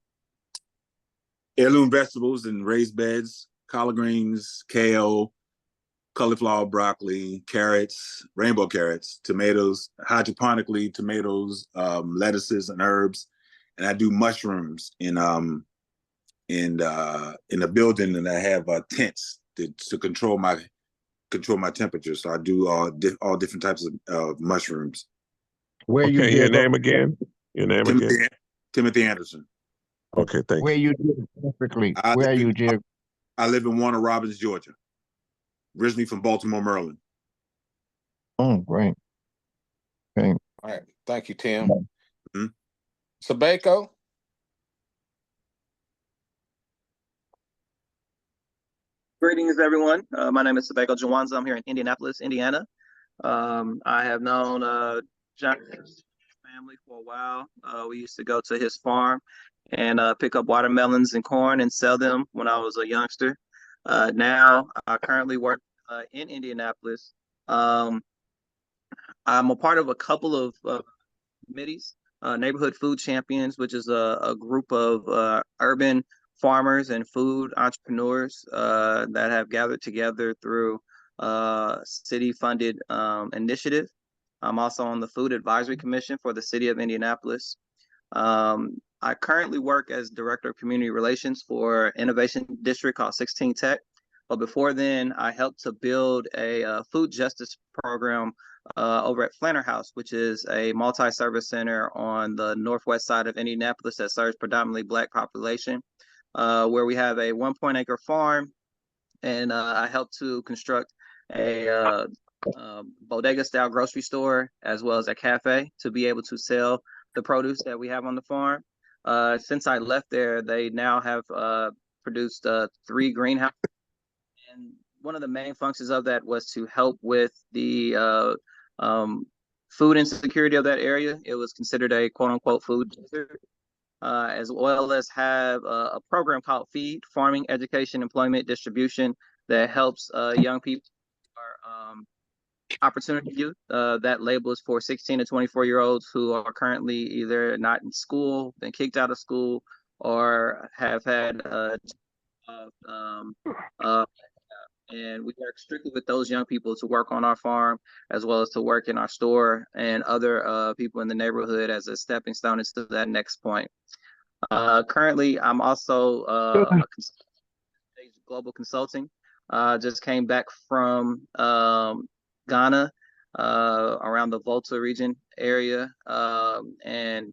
vegetables in raised beds, collard greens, kale, cauliflower, broccoli, carrots, rainbow carrots, tomatoes, hydroponically tomatoes, lettuces and herbs. And I do mushrooms in in a building, and I have tents to control my temperature. So I do all different types of mushrooms. Where you your name again? Your name again? Timothy Anderson. Okay, thank Where you. you geographically? Where are you geographically? I live in Warner Robins, Georgia. Originally from Baltimore, Maryland. Oh, great. Okay. All right. Thank you, Tim. Mm-hmm. Sabeko? Greetings, everyone. My name is Sabeko Jawanza. I'm here in Indianapolis, Indiana. I have known John's family for a while. We used to go to his farm and pick up watermelons and corn and sell them when I was a youngster. Now, I currently work in Indianapolis. I'm a part of a couple of committees, Neighborhood Food Champions, which is a group of urban farmers and food entrepreneurs that have gathered together through city-funded initiative. I'm also on the Food Advisory Commission for the City of Indianapolis. I currently work as Director of Community Relations for innovation district called 16 Tech. But before then, I helped to build a food justice program over at Flanner House, which is a multi-service center on the northwest side of Indianapolis that serves predominantly Black population, where we have a 1.acre farm, and I helped to construct a bodega-style grocery store as well as a cafe to be able to sell the produce that we have on the farm. Since I left there, they now have produced 3 greenhouses. And one of the main functions of that was to help with the food insecurity of that area. It was considered a quote unquote food desert, as well as have a program called FEED, Farming, Education, Employment, Distribution, that helps young people opportunity youth. That label is for 16 to 24-year-olds who are currently either not in school, been kicked out of school, or have had and we work strictly with those young people to work on our farm, as well as to work in our store and other people in the neighborhood as a stepping stone into that next point. Currently, I'm also a global consulting. Just came back from Ghana, around the Volta region area, and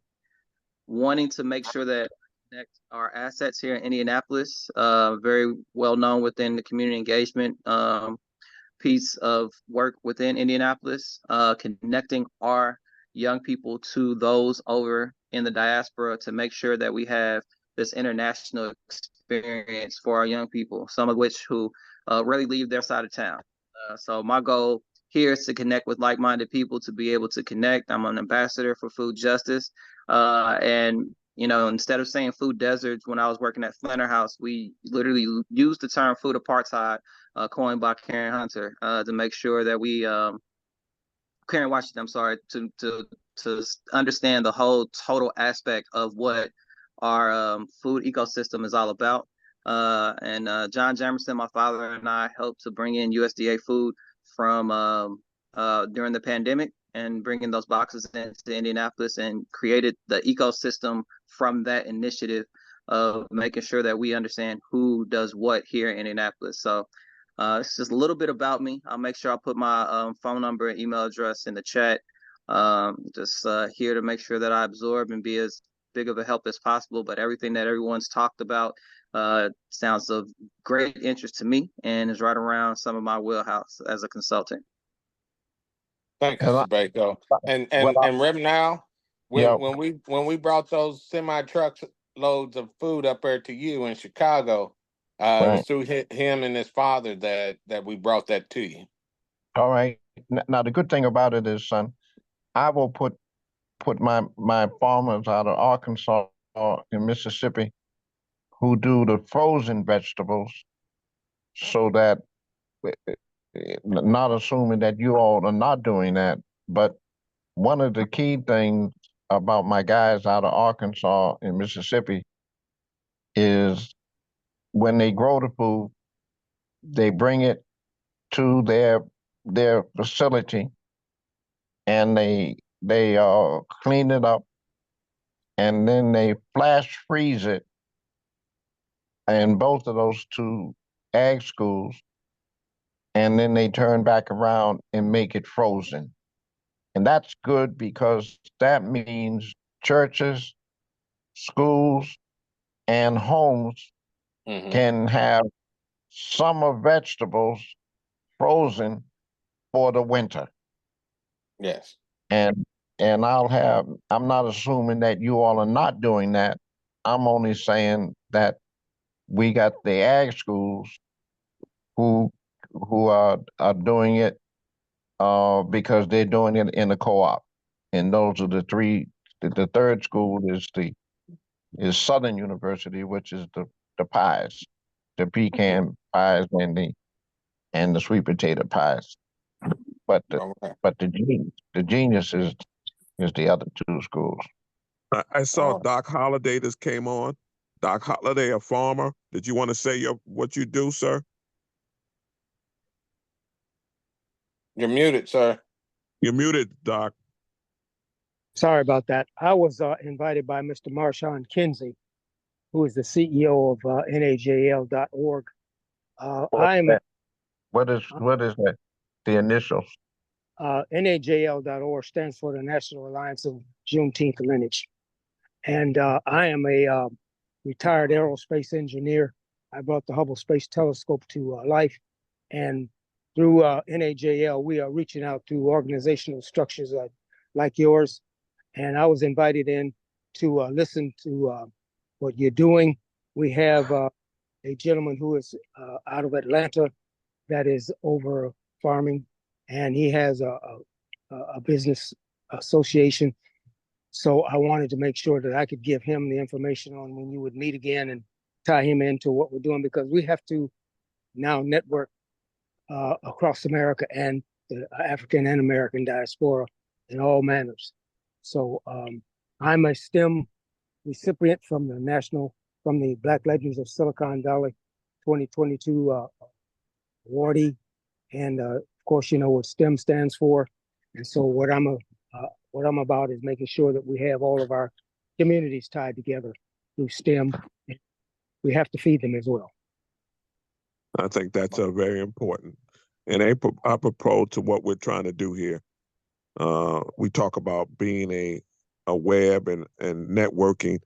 wanting to make sure that our assets here in Indianapolis, very well known within the community engagement piece of work within Indianapolis, connecting our young people to those over in the diaspora to make sure that we have this international experience for our young people, some of which who rarely leave their side of town. So my goal here is to connect with like-minded people to be able to connect. I'm an ambassador for food justice, and you know, instead of saying food deserts, when I was working at Flanner House, we literally used the term food apartheid, coined by Karen Hunter, to make sure that we, Karen Washington, I'm sorry, to understand the whole total aspect of what our food ecosystem is all about. And John Jamerson, my father, and I helped to bring in USDA food from during the pandemic, and bringing those boxes into Indianapolis, and created the ecosystem from that initiative of making sure that we understand who does what here in Indianapolis. So it's just a little bit about me. I'll make sure I put my phone number and email address in the chat. Just here to make sure that I absorb and be as big of a help as possible. But everything that everyone's talked about sounds of great interest to me and is right around some of my wheelhouse as a consultant. Thank you, Sabeko. And Rev now, when we brought those semi trucks loads of food up there to you in Chicago, it was through him and his father that we brought that to you. All right. Now the good thing about it is, son, I will put my farmers out of Arkansas and Mississippi who do the frozen vegetables, so that, not assuming that you all are not doing that, but one of the key things about my guys out of Arkansas and Mississippi is when they grow the food, they bring it to their facility, and they clean it up, and then they flash freeze it in both of those two ag schools, and then they turn back around and make it frozen. And that's good because that means churches, schools, and homes can have summer vegetables frozen for the winter. Yes. And I'm not assuming that you all are not doing that. I'm only saying that we got the ag schools who are doing it because they're doing it in a co-op. And those are the three. The third school is Southern University, which is the pies, the pecan pies and the sweet potato pies. But the genius is the other two schools. I saw Doc Holliday just came on. Doc Holliday, a farmer. Did you want to say what you do, sir? You're muted, sir. You're muted, Doc. Sorry about that. I was invited by Mr. Marshawn Kinsey, who is the CEO of NAJL.org. What is that? The initials? NAJL.org stands for the National Alliance of Juneteenth Lineage. And I am a retired aerospace engineer. I brought the Hubble Space Telescope to life. And through NAJL, we are reaching out to organizational structures like yours. And I was invited in to listen to what you're doing. We have a gentleman who is out of Atlanta that is over farming, and he has a business association. So I wanted to make sure that I could give him the information on when you would meet again and tie him into what we're doing, because we have to now network across America and the African and American diaspora in all manners. So I'm a STEM recipient from the Black Legends of Silicon Valley 2022 awardee. And of course, you know what STEM stands for. And so what I'm about is making sure that we have all of our communities tied together through STEM. We have to feed them as well. I think that's very important. And apropos to what we're trying to do here. We talk about being a web and networking.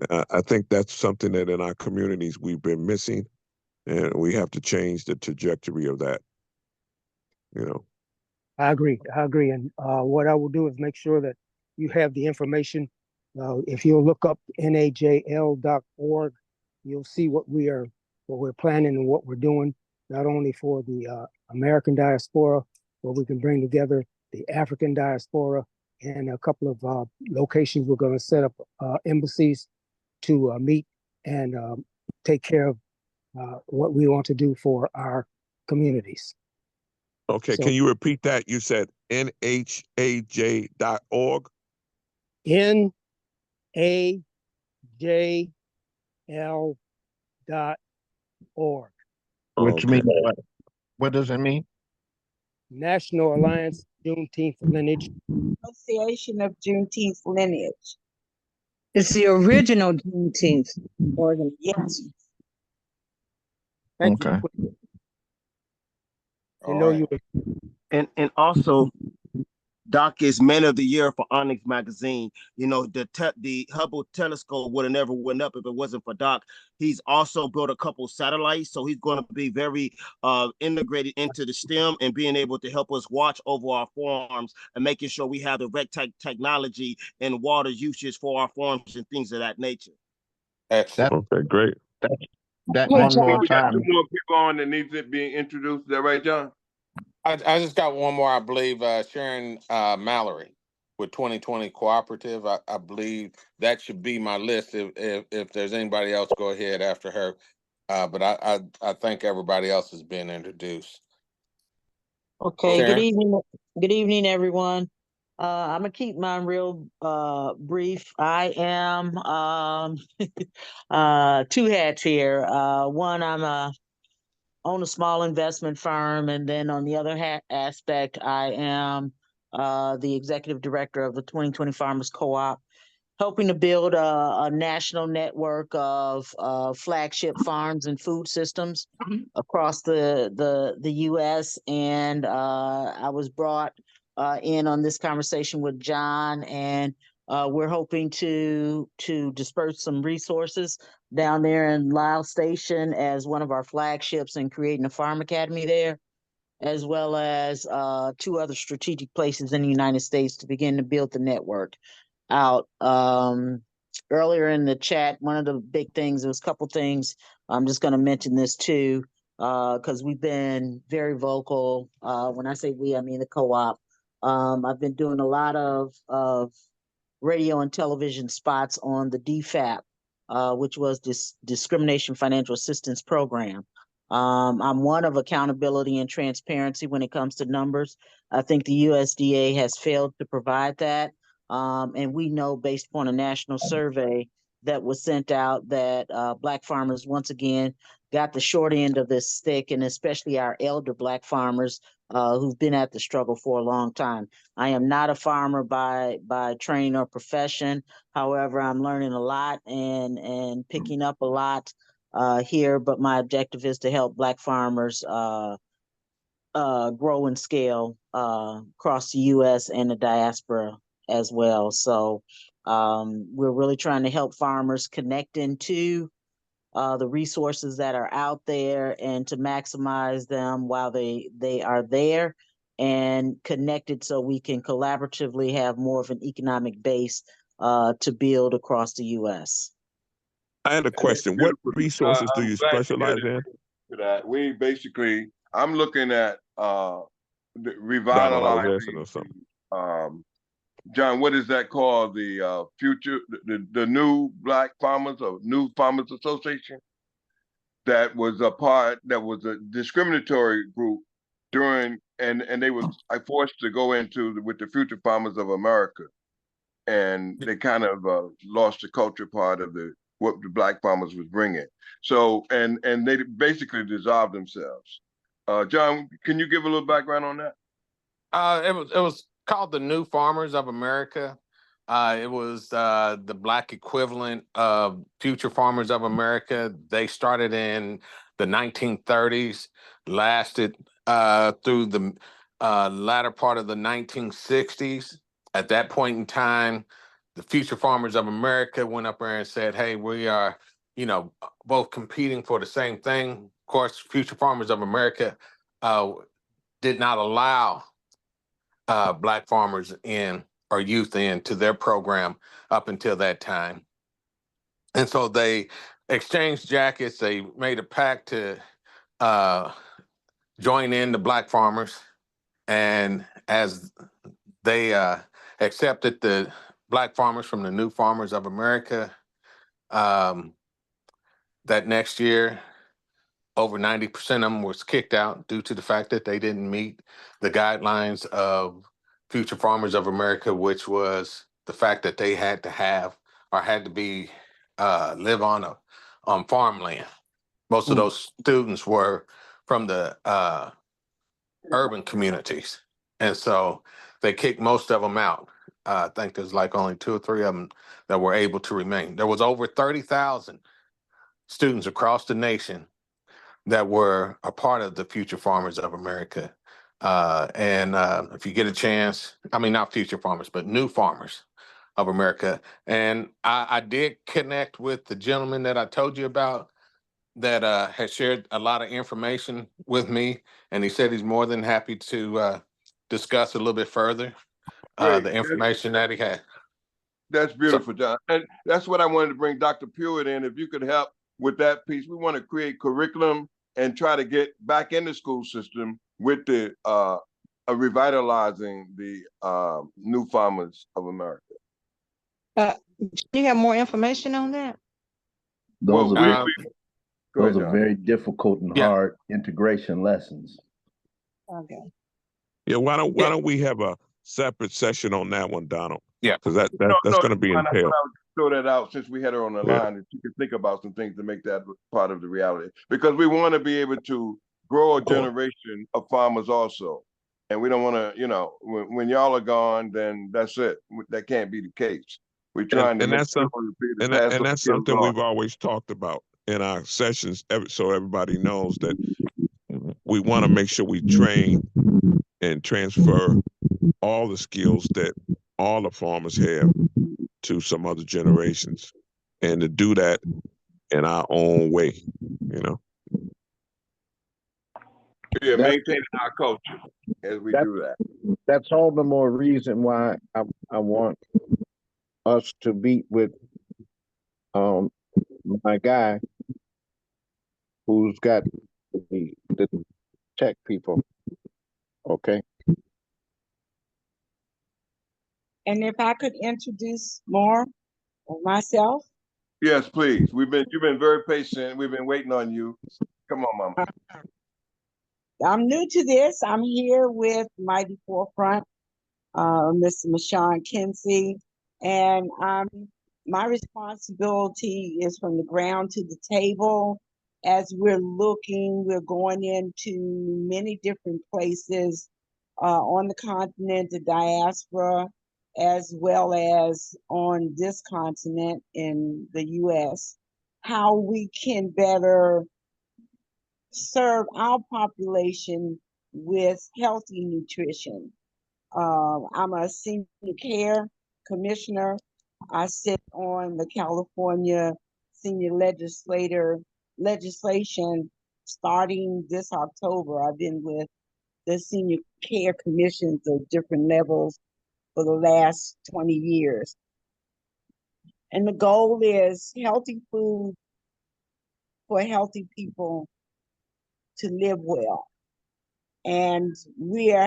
I think that's something that in our communities we've been missing, and we have to change the trajectory of that. You know. I agree. And what I will do is make sure that you have the information. If you'll look up najl.org, you'll see what we're planning and what we're doing, not only for the American diaspora, where we can bring together the African diaspora, and a couple of locations we're going to set up embassies to meet and take care of what we want to do for our communities. Okay, So, can you repeat that? You said NHAJ.org? NAJL.org. Which means what does it mean? National Alliance Juneteenth Lineage. Association of Juneteenth Lineage. It's the original Juneteenth organization. Yes. Thank you. You know, you and also Doc is Man of the Year for Onyx Magazine. You know, the Hubble telescope would have never went up if it wasn't for Doc. He's also built a couple satellites, so he's going to be very integrated into the STEM and being able to help us watch over our farms and making sure we have the right technology and water usage for our farms and things of that nature. Excellent. Okay, great. That one more We got time. 2 more people on that needs it being introduced. Is that right, John? I just got one more, I believe, Sharon Mallory with 2020 Cooperative. I believe that should be my list. If there's anybody else, go ahead after her. But I think everybody else has been introduced. Okay, Sharon? good evening, everyone. I'm gonna keep mine real brief. I am 2 hats here. One, I'm own a small investment firm, and then on the other aspect, I am the executive director of the 2020 Farmers Co-op. hoping to build a national network of flagship farms and food systems across the U.S. And I was brought in on this conversation with John, and we're hoping to disperse some resources down there in Lyle Station as one of our flagships and creating a farm academy there, as well as 2 other strategic places in the United States to begin to build the network out. Earlier in the chat, one of the big things, there was a couple things, I'm just going to mention this too, because we've been very vocal. When I say we, I mean the co-op. I've been doing a lot of radio and television spots on the DFAP, which was this Discrimination Financial Assistance Program. I'm one of accountability and transparency when it comes to numbers. I think the USDA has failed to provide that. And we know, based upon a national survey that was sent out, that Black farmers once again got the short end of this stick, and especially our elder Black farmers who've been at the struggle for a long time. I am not a farmer by training or profession. However, I'm learning a lot and picking up a lot here, but my objective is to help Black farmers grow and scale across the U.S. and the diaspora as well. So we're really trying to help farmers connect into the resources that are out there and to maximize them while they are there and connected, so we can collaboratively have more of an economic base to build across the U.S. I had a question. What resources do you specialize in? For that, we basically, I'm looking at Donald, I was revitalizing. asking or something. John, what is that called? The future, the new Black Farmers or New Farmers Association? That was a discriminatory group during, and they were forced to go into with the Future Farmers of America, and they kind of lost the culture part of what the Black farmers was bringing. So and they basically dissolved themselves. John, can you give a little background on that? It was called the New Farmers of America. It was the Black equivalent of Future Farmers of America. They started in the 1930s, lasted through the latter part of the 1960s. At that point in time, the Future Farmers of America went up there and said, hey, we are, both competing for the same thing. Of course, Future Farmers of America did not allow Black farmers in or youth into their program up until that time. And so they exchanged jackets. They made a pact to join in the Black farmers. And as they accepted the Black farmers from the New Farmers of America, that next year, over 90% of them was kicked out due to the fact that they didn't meet the guidelines of Future Farmers of America, which was the fact that they had to have or had to be live on farmland. Most of those students were from the urban communities, and so they kicked most of them out. I think there's like only 2 or 3 of them that were able to remain. There was over 30,000 students across the nation that were a part of the Future Farmers of America. And if you get a chance, I mean, not Future Farmers, but New Farmers of America. And I did connect with the gentleman that I told you about that has shared a lot of information with me. And he said he's more than happy to discuss a little bit further the information that he had. That's beautiful, John. And that's what I wanted to bring Dr. Pruitt in. If you could help with that piece, we want to create curriculum and try to get back in the school system with the revitalizing the New Farmers of America. Do you have more information on that? Those are Those are very difficult and hard integration lessons. Okay. Yeah, why don't we have a separate session on that one, Donald? Yeah, because that's going to be entailed. Throw that out since we had her on the line, that you can think about some things to make that part of the reality, because we want to be able to grow a generation of farmers also, and we don't want to, when y'all are gone, then that's it. That can't be the case. We're trying to make sure and that's something we've always talked about in our sessions, so everybody knows that we want to make sure we train and transfer all the skills that all the farmers have to some other generations, and to do that in our own way, you know. Yeah, maintaining our culture as we do that. That's all the more reason why I want us to meet with my guy who's got the tech people. Okay. And if I could introduce more of myself. Yes, please. You've been very patient. We've been waiting on you. Come on, Mama. I'm new to this. I'm here with Mighty Forefront, Mr. Mashawn Kinsey, and my responsibility is from the ground to the table. As we're going into many different places on the continent, the diaspora, as well as on this continent in the U.S., how we can better serve our population with healthy nutrition. I'm a senior care commissioner. I sit on the California senior legislation starting this October. I've been with the senior care commissions of different levels for the last 20 years. And the goal is healthy food for healthy people to live well. And we're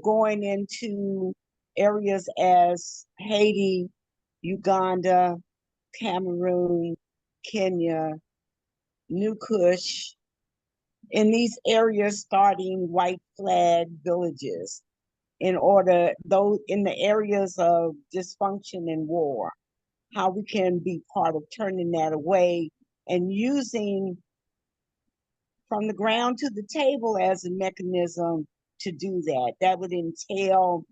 going into areas as Haiti, Uganda, Cameroon, Kenya, New Kush, in these areas starting white flag villages in the areas of dysfunction and war, how we can be part of turning that away and using from the ground to the table as a mechanism to do that. That would entail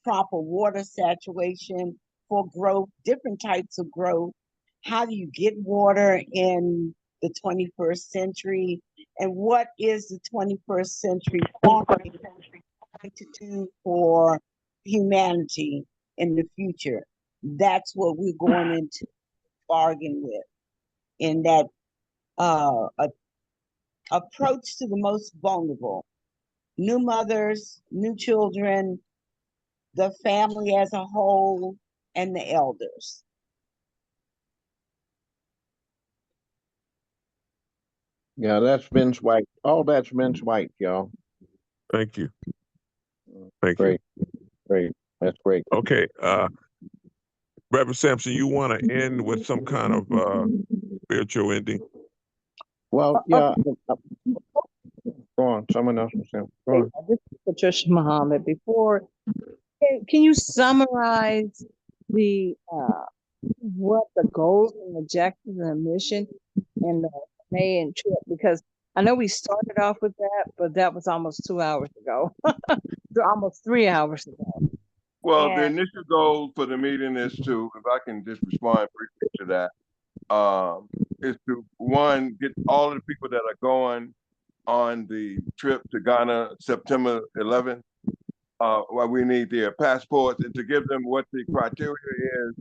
proper water saturation for growth, different types of growth. How do you get water in the 21st century? And what is the 21st century farming to do for humanity in the future? That's what we're going into bargain with in that approach to the most vulnerable, new mothers, new children, the family as a whole, and the elders. Yeah, that's Vince White. All that's Vince White, y'all. Thank you. Thank Great. you. Great. That's great. Okay. Reverend Sampson, you want to end with some kind of spiritual ending? Well, yeah. Go on. Someone else was saying. Go on. This is Patricia Muhammad. Can you summarize what the goals and objectives and mission in the May trip? Because I know we started off with that, but that was almost 2 hours ago, almost 3 hours ago. Well, the initial goal for the meeting is to, if I can just respond briefly to that, is to, one, get all of the people that are going on the trip to Ghana September 11th, well, we need their passports, and to give them what the criteria is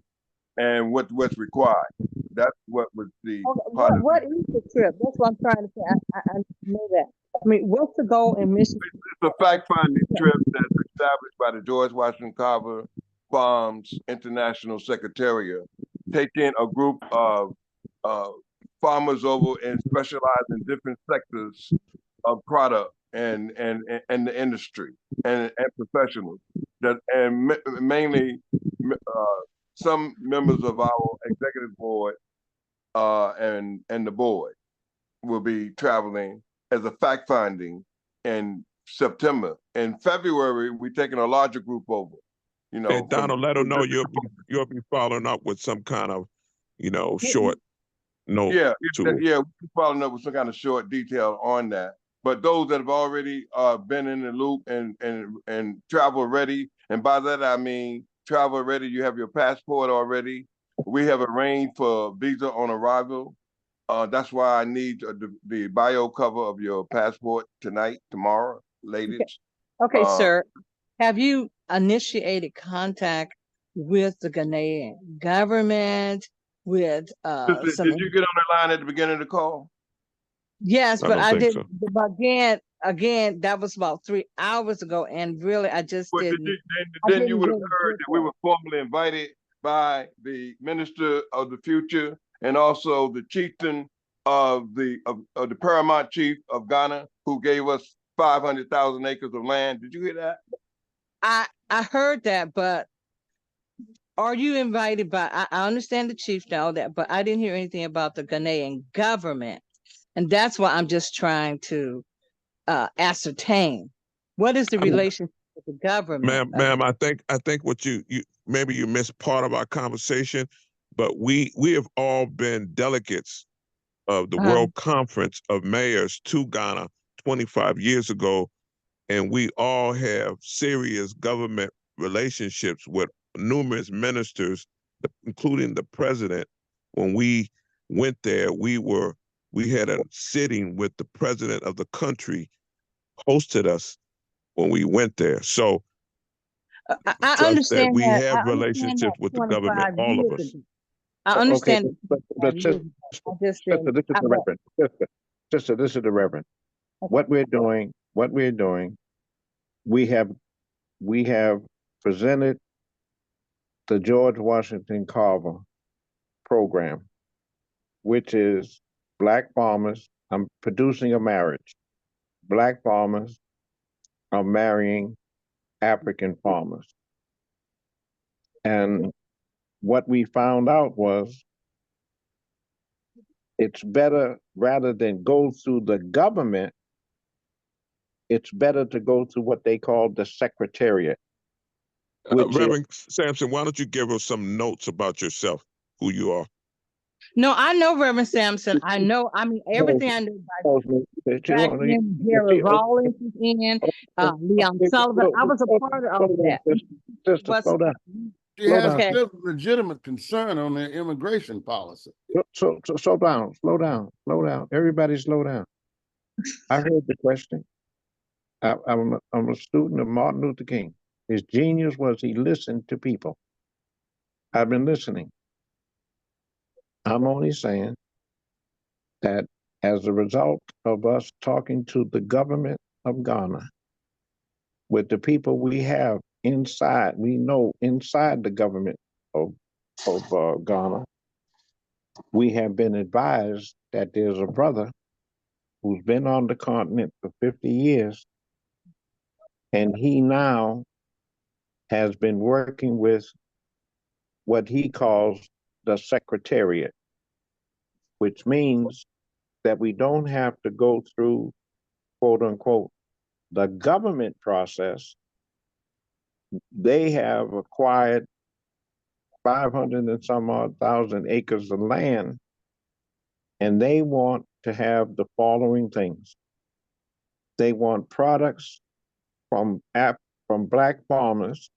and what's required. That's what was the part of what is the trip? That's what I'm trying to say. I know that. I mean, what's the goal and mission? It's a fact-finding trip that's established by the George Washington Carver Farms International Secretariat, taking a group of farmers over and specialize in different sectors of product and the industry and professionals that, and mainly some members of our executive board and the board will be traveling as a fact finding in September. In February, we're taking a larger group over. You know, and Donald, let them know you'll be following up with some kind of, short note. Yeah, we're following up with some kind of short detail on that. But those that have already been in the loop and travel ready, and by that I mean travel ready. You have your passport already. We have arranged for visa on arrival. That's why I need the bio cover of your passport tonight, tomorrow, latest. Okay, sir. Have you initiated contact with the Ghanaian government, with Sister, did you get on the line at the beginning of the call? Yes, I but don't I think did. so. But again, that was about 3 hours ago, and really, I just But didn't. then you would have heard that we were formally invited by the Minister of the Future and also the chieftain of the Paramount Chief of Ghana, who gave us 500,000 acres of land. Did you hear that? I heard that, but are you invited by? I understand the chief and all that, but I didn't hear anything about the Ghanaian government, and that's why I'm just trying to ascertain what is the relationship with the government. Ma'am, I think what you maybe you missed part of our conversation, but we have all been delegates of the World Conference of Mayors to Ghana 25 years ago, and we all have serious government relationships with numerous ministers, including the president. When we went there, we had a sitting with the president of the country, hosted us when we went there. So I understand that we that. have relationships with the government, 25 all of years us. ago. I Okay, understand. but sister, This this is the Reverend. Sister, this is the Reverend. What we're doing, we have presented the George Washington Carver program, which is Black farmers. I'm producing a marriage. Black farmers are marrying African farmers. And what we found out was it's better, rather than go through the government, it's better to go through what they call the Secretariat. Reverend Sampson, why don't you give us some notes about yourself, who you are? No, I know Reverend Sampson. I know. I mean, everything I know by back then, Jerry Rawlings was in, Leon Sullivan. I was a part of all of that. Sister, slow down. She has Okay. a legitimate concern on their immigration policy. So slow down. Everybody slow down. I heard the question. I'm a student of Martin Luther King. His genius was he listened to people. I've been listening. I'm only saying that as a result of us talking to the government of Ghana, with the people we have inside, we know inside the government of Ghana, we have been advised that there's a brother who's been on the continent for 50 years, and he now has been working with what he calls the Secretariat, which means that we don't have to go through, quote unquote, the government process. They have acquired 500 and some odd thousand acres of land, and they want to have the following things. They want products from Black farmers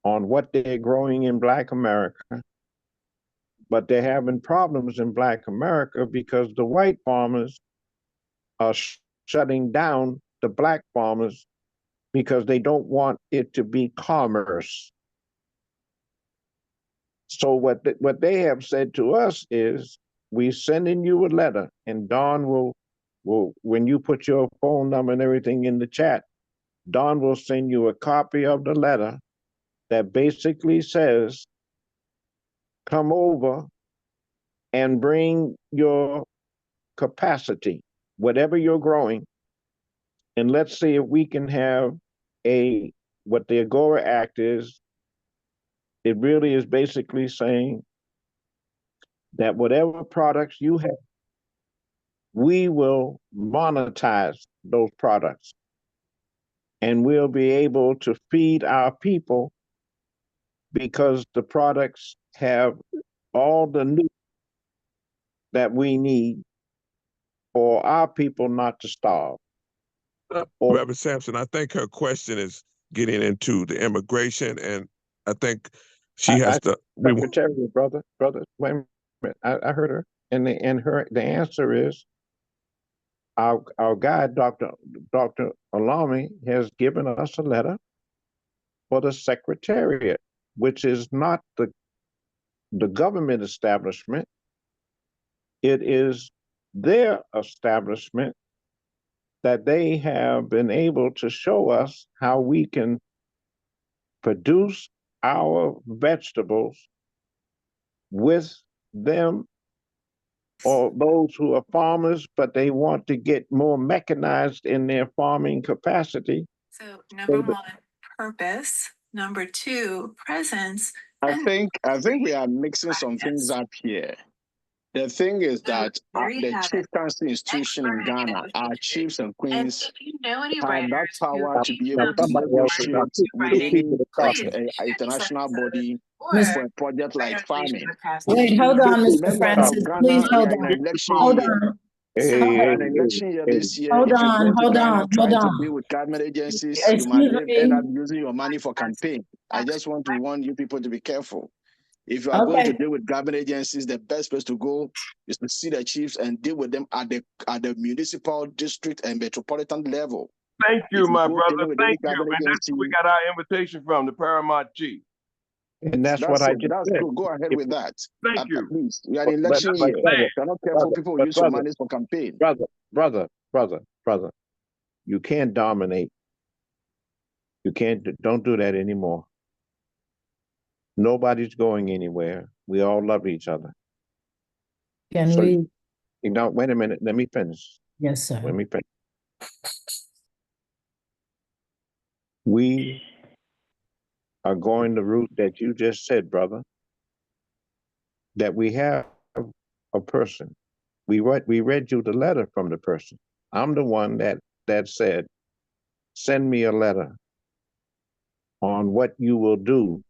on what they're growing in Black America, but they're having problems in Black America because the white farmers are shutting down the Black farmers because they don't want it to be commerce. So what they have said to us is, we're sending you a letter, and Don will, when you put your phone number and everything in the chat, Don will send you a copy of the letter that basically says, come over and bring your capacity, whatever you're growing, and let's see if we can have what the Agora Act is. It really is basically saying that whatever products you have, we will monetize those products, and we'll be able to feed our people because the products have all the nutrients that we need for our people not to starve. Reverend Sampson, I think her question is getting into the immigration, and I think she has to. Secretary, brother, wait a minute. I heard her, and the answer is our guy, Dr. Alami, has given us a letter for the Secretariat, which is not the government establishment. It is their establishment that they have been able to show us how we can produce our vegetables with them, or those who are farmers, but they want to get more mechanized in their farming capacity. So number one, purpose. Number two, presence. I think we are mixing some things up here. The thing is that the chieftaincy institution in Ghana, our chiefs and queens, have that power to be able to negotiate with any international body for a project like farming. Wait, hold on, Mr. Remember Francis, that please Ghana, we hold are in on. an election Hold year. on. We are in an election year this year. Hold If you on, go to hold Ghana on, trying hold to on. deal with government agencies, you might end up using your money for campaign. I just want to warn you people to be careful. If you are going to deal with government agencies, the best place to go is to see the chiefs and deal with them at the municipal, district, and metropolitan level. Thank you, my brother. Thank you. And that's where we got our invitation from, the Paramount Chief. And that's what I just said. Good. Go ahead with that. Thank you. Please, we are in election year. If you're not careful, people will use your money for campaign. Brother, you can't dominate. You can't, don't do that anymore. Nobody's going anywhere. We all love each other. Can we? You know, wait a minute. Let me finish. Yes, sir. Let me finish. We are going the route that you just said, brother, that we have a person. We read you the letter from the person. I'm the one that said, send me a letter on what you will do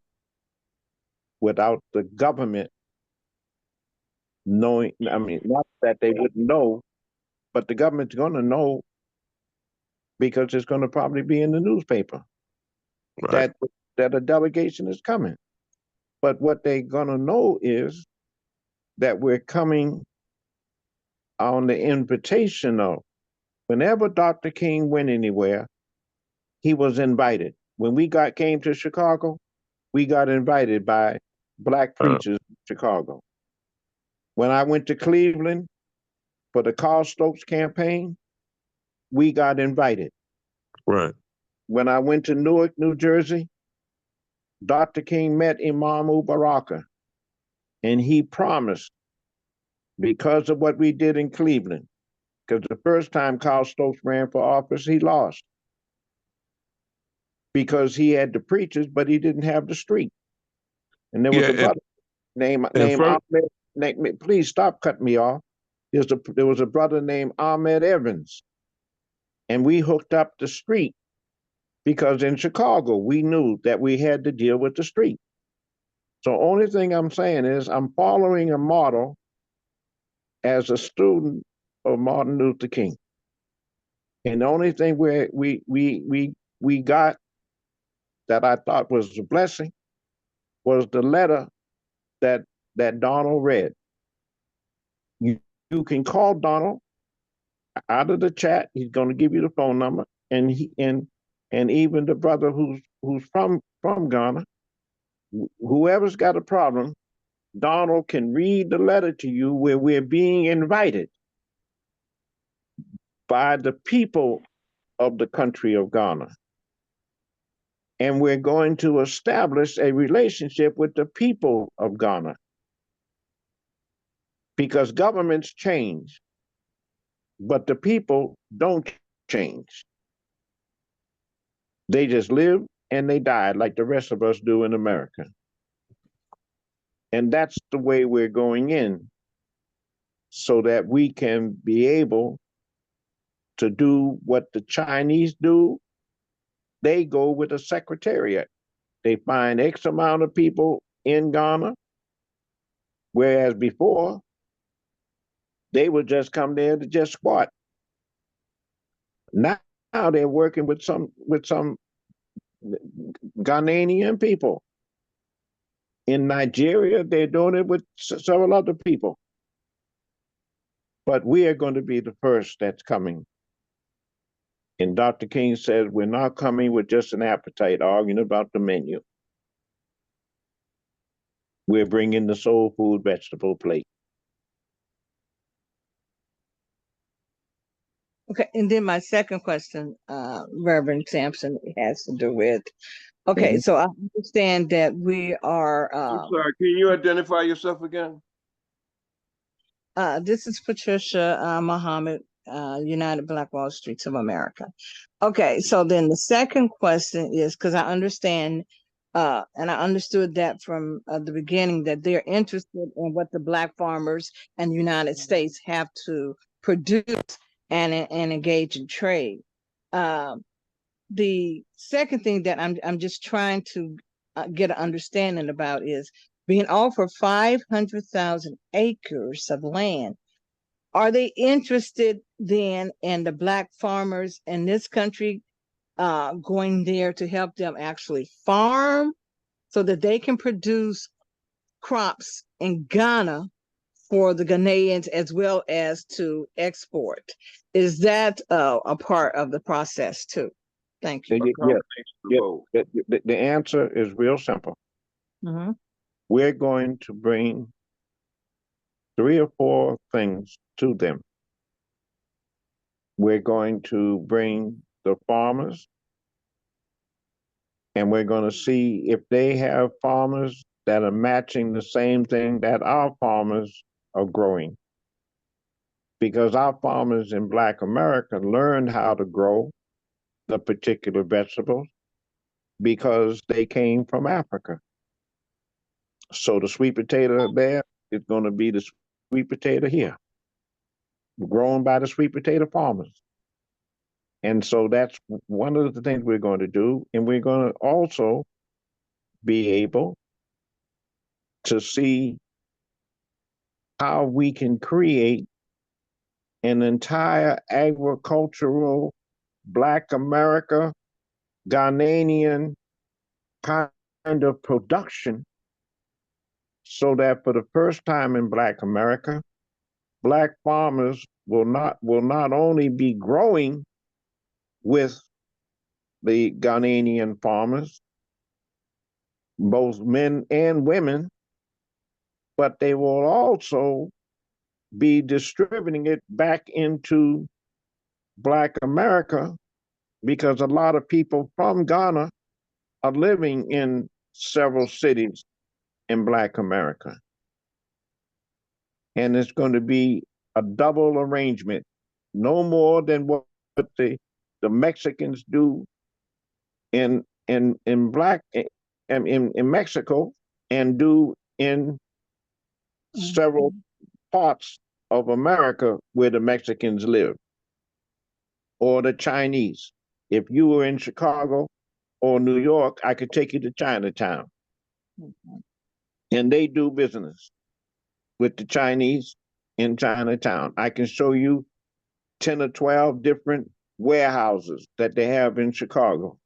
without the government knowing. I mean, not that they wouldn't know, but the government's going to know because it's going to probably be in the newspaper that a delegation is coming. But what they're going to know is that we're coming on the invitation of, whenever Dr. King went anywhere, he was invited. When we came to Chicago, we got invited by Black preachers in Chicago. When I went to Cleveland for the Carl Stokes campaign, we got invited. Right. When I went to Newark, New Jersey, Dr. King met Imam Baraka, and he promised, because of what we did in Cleveland, because the first time Carl Stokes ran for office, he lost. Because he had the preachers, but he didn't have the street. And there was a brother named Ahmed, please stop cutting me off. There was a brother named Ahmed Evans. And we hooked up the street because in Chicago, we knew that we had to deal with the street. So only thing I'm saying is I'm following a model as a student of Martin Luther King. And the only thing we got that I thought was a blessing was the letter that Donald read. You can call Donald out of the chat. He's going to give you the phone number, and even the brother who's from Ghana, whoever's got a problem, Donald can read the letter to you where we're being invited by the people of the country of Ghana. And we're going to establish a relationship with the people of Ghana. Because governments change, but the people don't change. They just live and they die like the rest of us do in America. And that's the way we're going in, so that we can be able to do what the Chinese do. They go with a secretariat. They find X amount of people in Ghana, whereas before, they would just come there to just squat. Now they're working with some Ghanaian people. In Nigeria, they're doing it with several other people. But we are going to be the first that's coming. And Dr. King says we're not coming with just an appetite, arguing about the menu. We're bringing the soul food vegetable plate. Okay, and then my second question, Reverend Sampson, has to do with, okay, so I understand that we are. I'm sorry, can you identify yourself again? This is Patricia Muhammad, United Black Wall Streets of America. Okay, so then the second question is, because I understand, and I understood that from the beginning, that they're interested in what the Black farmers and the United States have to produce and engage in trade. The second thing that I'm just trying to get an understanding about is being offered 500,000 acres of land. Are they interested then in the Black farmers in this country going there to help them actually farm so that they can produce crops in Ghana for the Ghanaians as well as to export? Is that a part of the process too? Thank you. The answer is real simple. Mm-hmm. We're going to bring 3 or 4 things to them. We're going to bring the farmers, and we're going to see if they have farmers that are matching the same thing that our farmers are growing. Because our farmers in Black America learned how to grow the particular vegetables because they came from Africa. So the sweet potato there is going to be the sweet potato here, grown by the sweet potato farmers. And so that's one of the things we're going to do. And we're going to also be able to see how we can create an entire agricultural Black America, Ghanaian kind of production, so that for the first time in Black America, Black farmers will not only be growing with the Ghanaian farmers, both men and women, but they will also be distributing it back into Black America, because a lot of people from Ghana are living in several cities in Black America. And it's going to be a double arrangement, no more than what the Mexicans do in Mexico and do in several parts of America where the Mexicans live, or the Chinese. If you were in Chicago or New York, I could take you to Chinatown. And they do business with the Chinese in Chinatown. I can show you 10 or 12 different warehouses that they have in Chicago,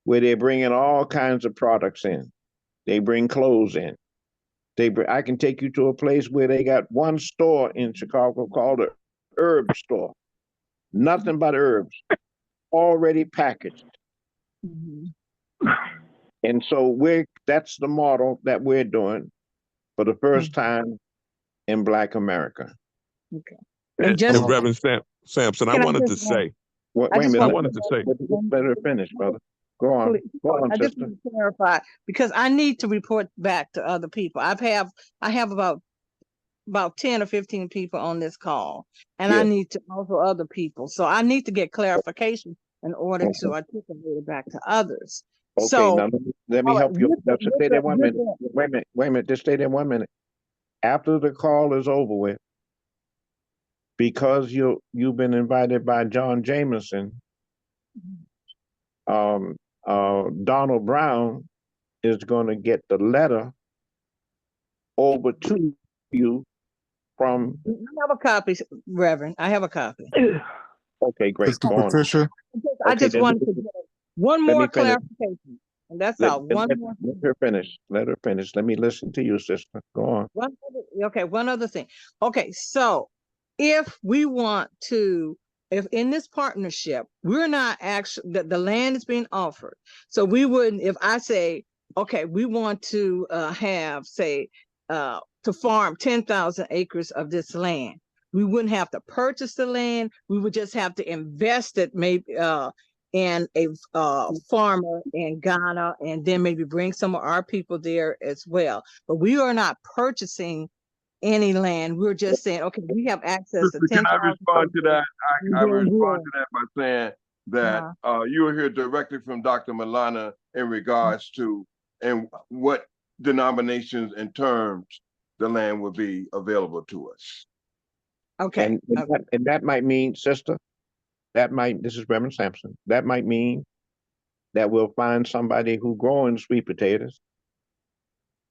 where they're bringing all kinds of products in. They bring clothes in. I can take you to a place where they got one store in Chicago called a herb store. Nothing but herbs, already packaged. Mm-hmm. And so that's the model that we're doing for the first time in Black America. Okay. And just Reverend Sampson, I wanted to say. Wait a minute. I wanted to say. Let her finish, brother. Go on. Go on, I just sister. want to clarify, because I need to report back to other people. I have about 10 or 15 people on this call, and I need to also other people. So I need to get clarification in order to articulate it back to others. Okay, so now let me help you. Just stay there 1 minute. Wait a minute. Just stay there 1 minute. After the call is over with, because you've been invited by John Jameson, Donald Brown is going to get the letter over to you from. I have a copy, Reverend. I have a copy. Okay, great. Sister Go on. Patricia. I just wanted to get one more clarification, That's Let, all. One let, more let thing. her finish. Let her finish. Let me listen to you, sister. Go on. One other thing. Okay, so if we want to, if in this partnership, we're not actually, the land is being offered. So we wouldn't, if I say, okay, we want to have, say, to farm 10,000 acres of this land, we wouldn't have to purchase the land. We would just have to invest it maybe in a farmer in Ghana, and then maybe bring some of our people there as well. But we are not purchasing any land. We're just saying, okay, we have access to Sister, can I 10,000 respond to that? I acres. respond to that by saying that you will hear directly from Dr. Milana in regards to and what denominations and terms the land will be available to us. Okay. And that might mean, sister, this is Reverend Sampson, that might mean that we'll find somebody who growing sweet potatoes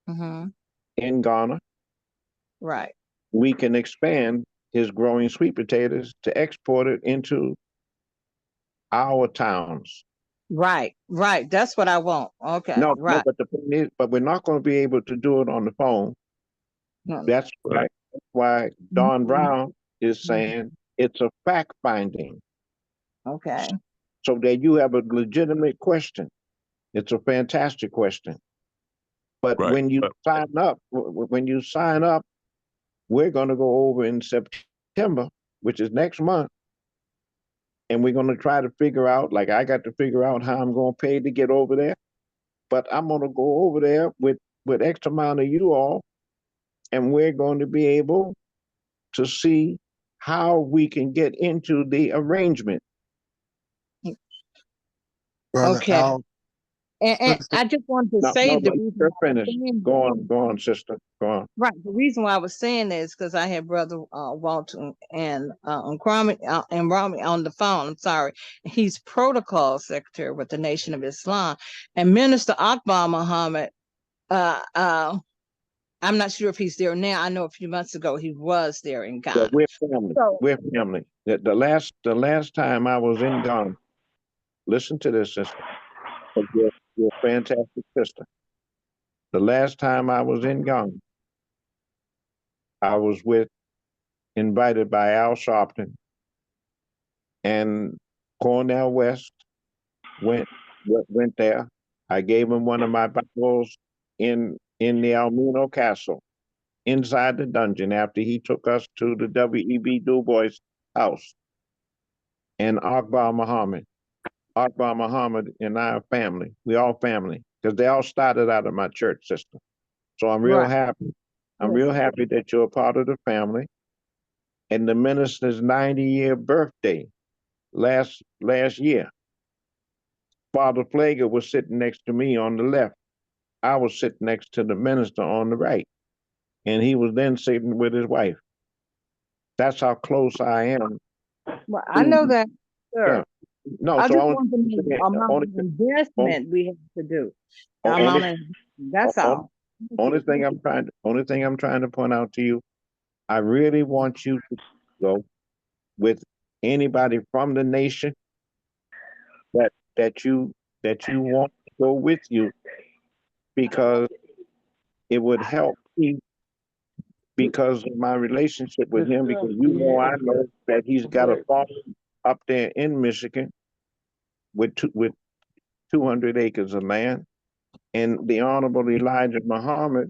in Ghana. Right. We can expand his growing sweet potatoes to export it into our towns. Right. That's what I want. Okay. No, Right. but the thing is, but we're not going to be able to do it on the phone. That's why Don Brown is saying it's a fact finding. Okay. So that you have a legitimate question. It's a fantastic question. But when you sign up, we're going to go over in September, which is next month, and we're going to try to figure out, like I got to figure out how I'm going to pay to get over there. But I'm going to go over there with X amount of you all, and we're going to be able to see how we can get into the arrangement. Brother okay. Al, and I just wanted to say the reason finish. Go on, sister. Go on. Right. The reason why I was saying that is because I had Brother Walter and Kwame and Rami on the phone. I'm sorry. He's protocol secretary with the Nation of Islam, and Minister Akbar Muhammad. I'm not sure if he's there now. I know a few months ago he was there in Ghana. We're family. We're family. The last time I was in Ghana, listen to this, sister. You're a fantastic sister. The last time I was in Ghana, I was invited by Al Sharpton, and Cornell West went there. I gave him one of my Bibles in the Almeno Castle, inside the dungeon, after he took us to the W.E.B. Du Bois house. And Akbar Muhammad and I are family. We all family, because they all started out of my church system. So I'm real happy. I'm real happy that you're a part of the family. And the minister's 90-year birthday last year, Father Flager was sitting next to me on the left. I was sitting next to the minister on the right. And he was then sitting with his wife. That's how close I am. Well, I know that, sir. Yeah. No, I so just want to know amount of investment we have to do. That's all. Only thing I'm trying to point out to you, I really want you to go with anybody from the nation that you want to go with you, because it would help me because of my relationship with him, because I know that he's got a farm up there in Michigan with 200 acres of land, and the Honorable Elijah Muhammad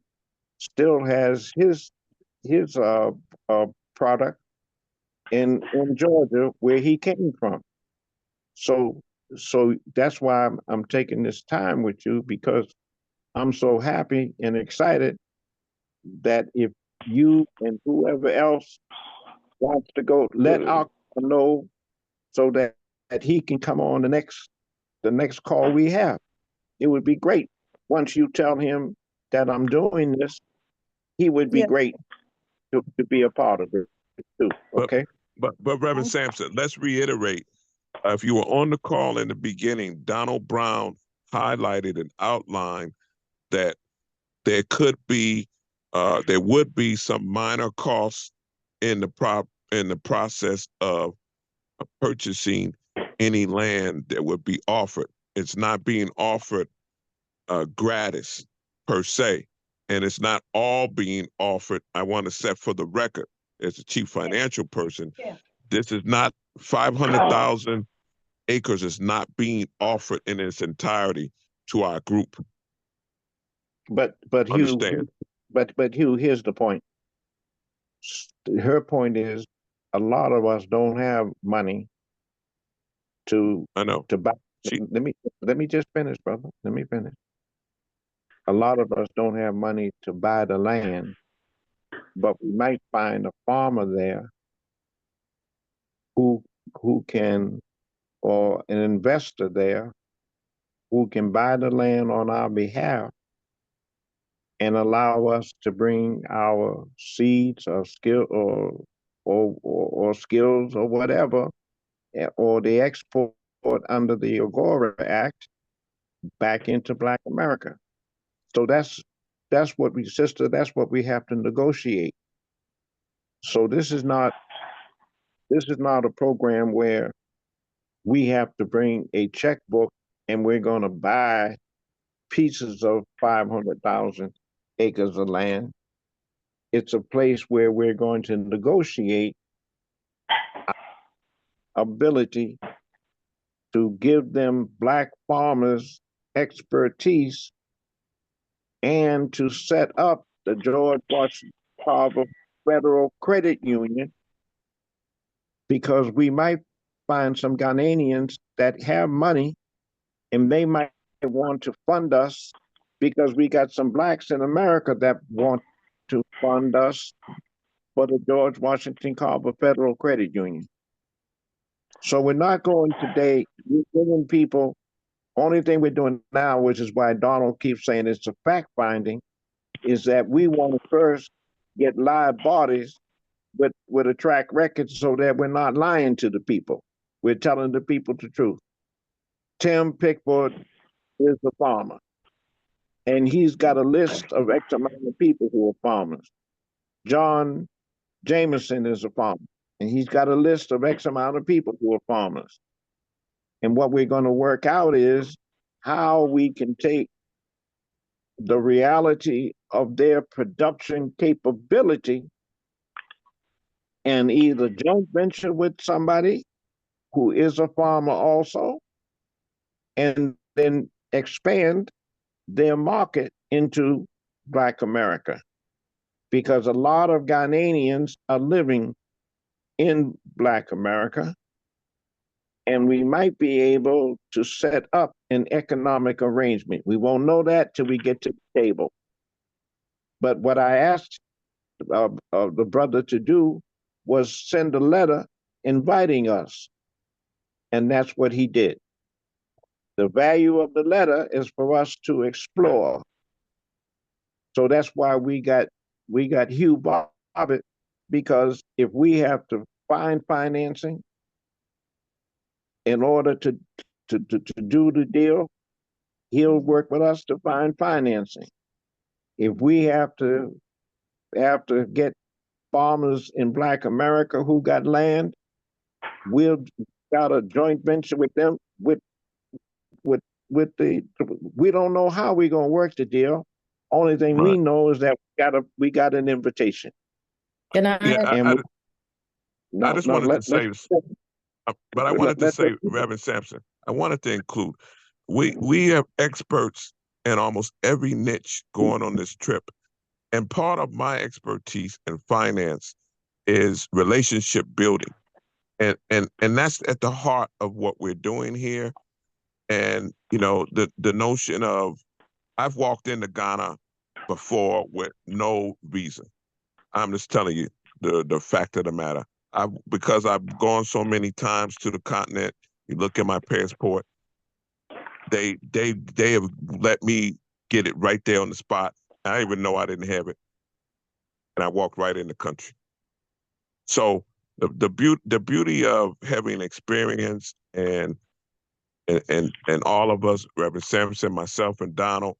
still has his product in Georgia, where he came from. So that's why I'm taking this time with you, because I'm so happy and excited that if you and whoever else wants to go, let Akbar know so that he can come on the next call we have. It would be great. Once you tell him that I'm doing this, he would be great to be a part of it too. Okay. But Reverend Sampson, let's reiterate. If you were on the call in the beginning, Donald Brown highlighted and outlined that there would be some minor costs in the process of purchasing any land that would be offered. It's not being offered gratis per se, and it's not all being offered. I want to set for the record, as a chief financial person, this is not 500,000 acres is not being offered in its entirety to our group. But Hugh, Understand? but Hugh, here's the point. Her point is, a lot of us don't have money to buy. Let me just finish, brother. Let me finish. A lot of us don't have money to buy the land, but we might find a farmer there who can, or an investor there who can buy the land on our behalf and allow us to bring our seeds or skill or skills or whatever, or the export under the Agora Act back into Black America. So that's what we, sister, that's what we have to negotiate. So this is not a program where we have to bring a checkbook and we're going to buy pieces of 500,000 acres of land. It's a place where we're going to negotiate ability to give them Black farmers expertise and to set up the George Washington Carver Federal Credit Union, because we might find some Ghanaians that have money and they might want to fund us, because we got some Blacks in America that want to fund us for the George Washington Carver Federal Credit Union. So we're not going today, we're giving people, only thing we're doing now, which is why Donald keeps saying it's a fact finding, is that we want to first get live bodies with a track record so that we're not lying to the people. We're telling the people the truth. Tim Pigford is a farmer, and he's got a list of X amount of people who are farmers. John Jameson is a farmer, and he's got a list of X amount of people who are farmers. And what we're going to work out is how we can take the reality of their production capability and either joint venture with somebody who is a farmer also, and then expand their market into Black America. Because a lot of Ghanaians are living in Black America, and we might be able to set up an economic arrangement. We won't know that till we get to the table. But what I asked the brother to do was send a letter inviting us, and that's what he did. The value of the letter is for us to explore. So that's why we got Hugh Bobbitt, because if we have to find financing in order to do the deal, he'll work with us to find financing. If we have to get farmers in Black America who got land, we'll got a joint venture with them with the, we don't know how we're gonna work the deal. Only thing we know is that we got an invitation. Can I? Yeah, I just wanted to say, but I wanted to say, Reverend Sampson, I wanted to include, we have experts in almost every niche going on this trip. And part of my expertise in finance is relationship building. And that's at the heart of what we're doing here. And, you know, the notion of, I've walked into Ghana before with no visa. I'm just telling you the fact of the matter. Because I've gone so many times to the continent, you look at my passport, they have let me get it right there on the spot. I didn't even know I didn't have it. And I walked right in the country. So the beauty of having experience and all of us, Reverend Sampson, myself, and Donald,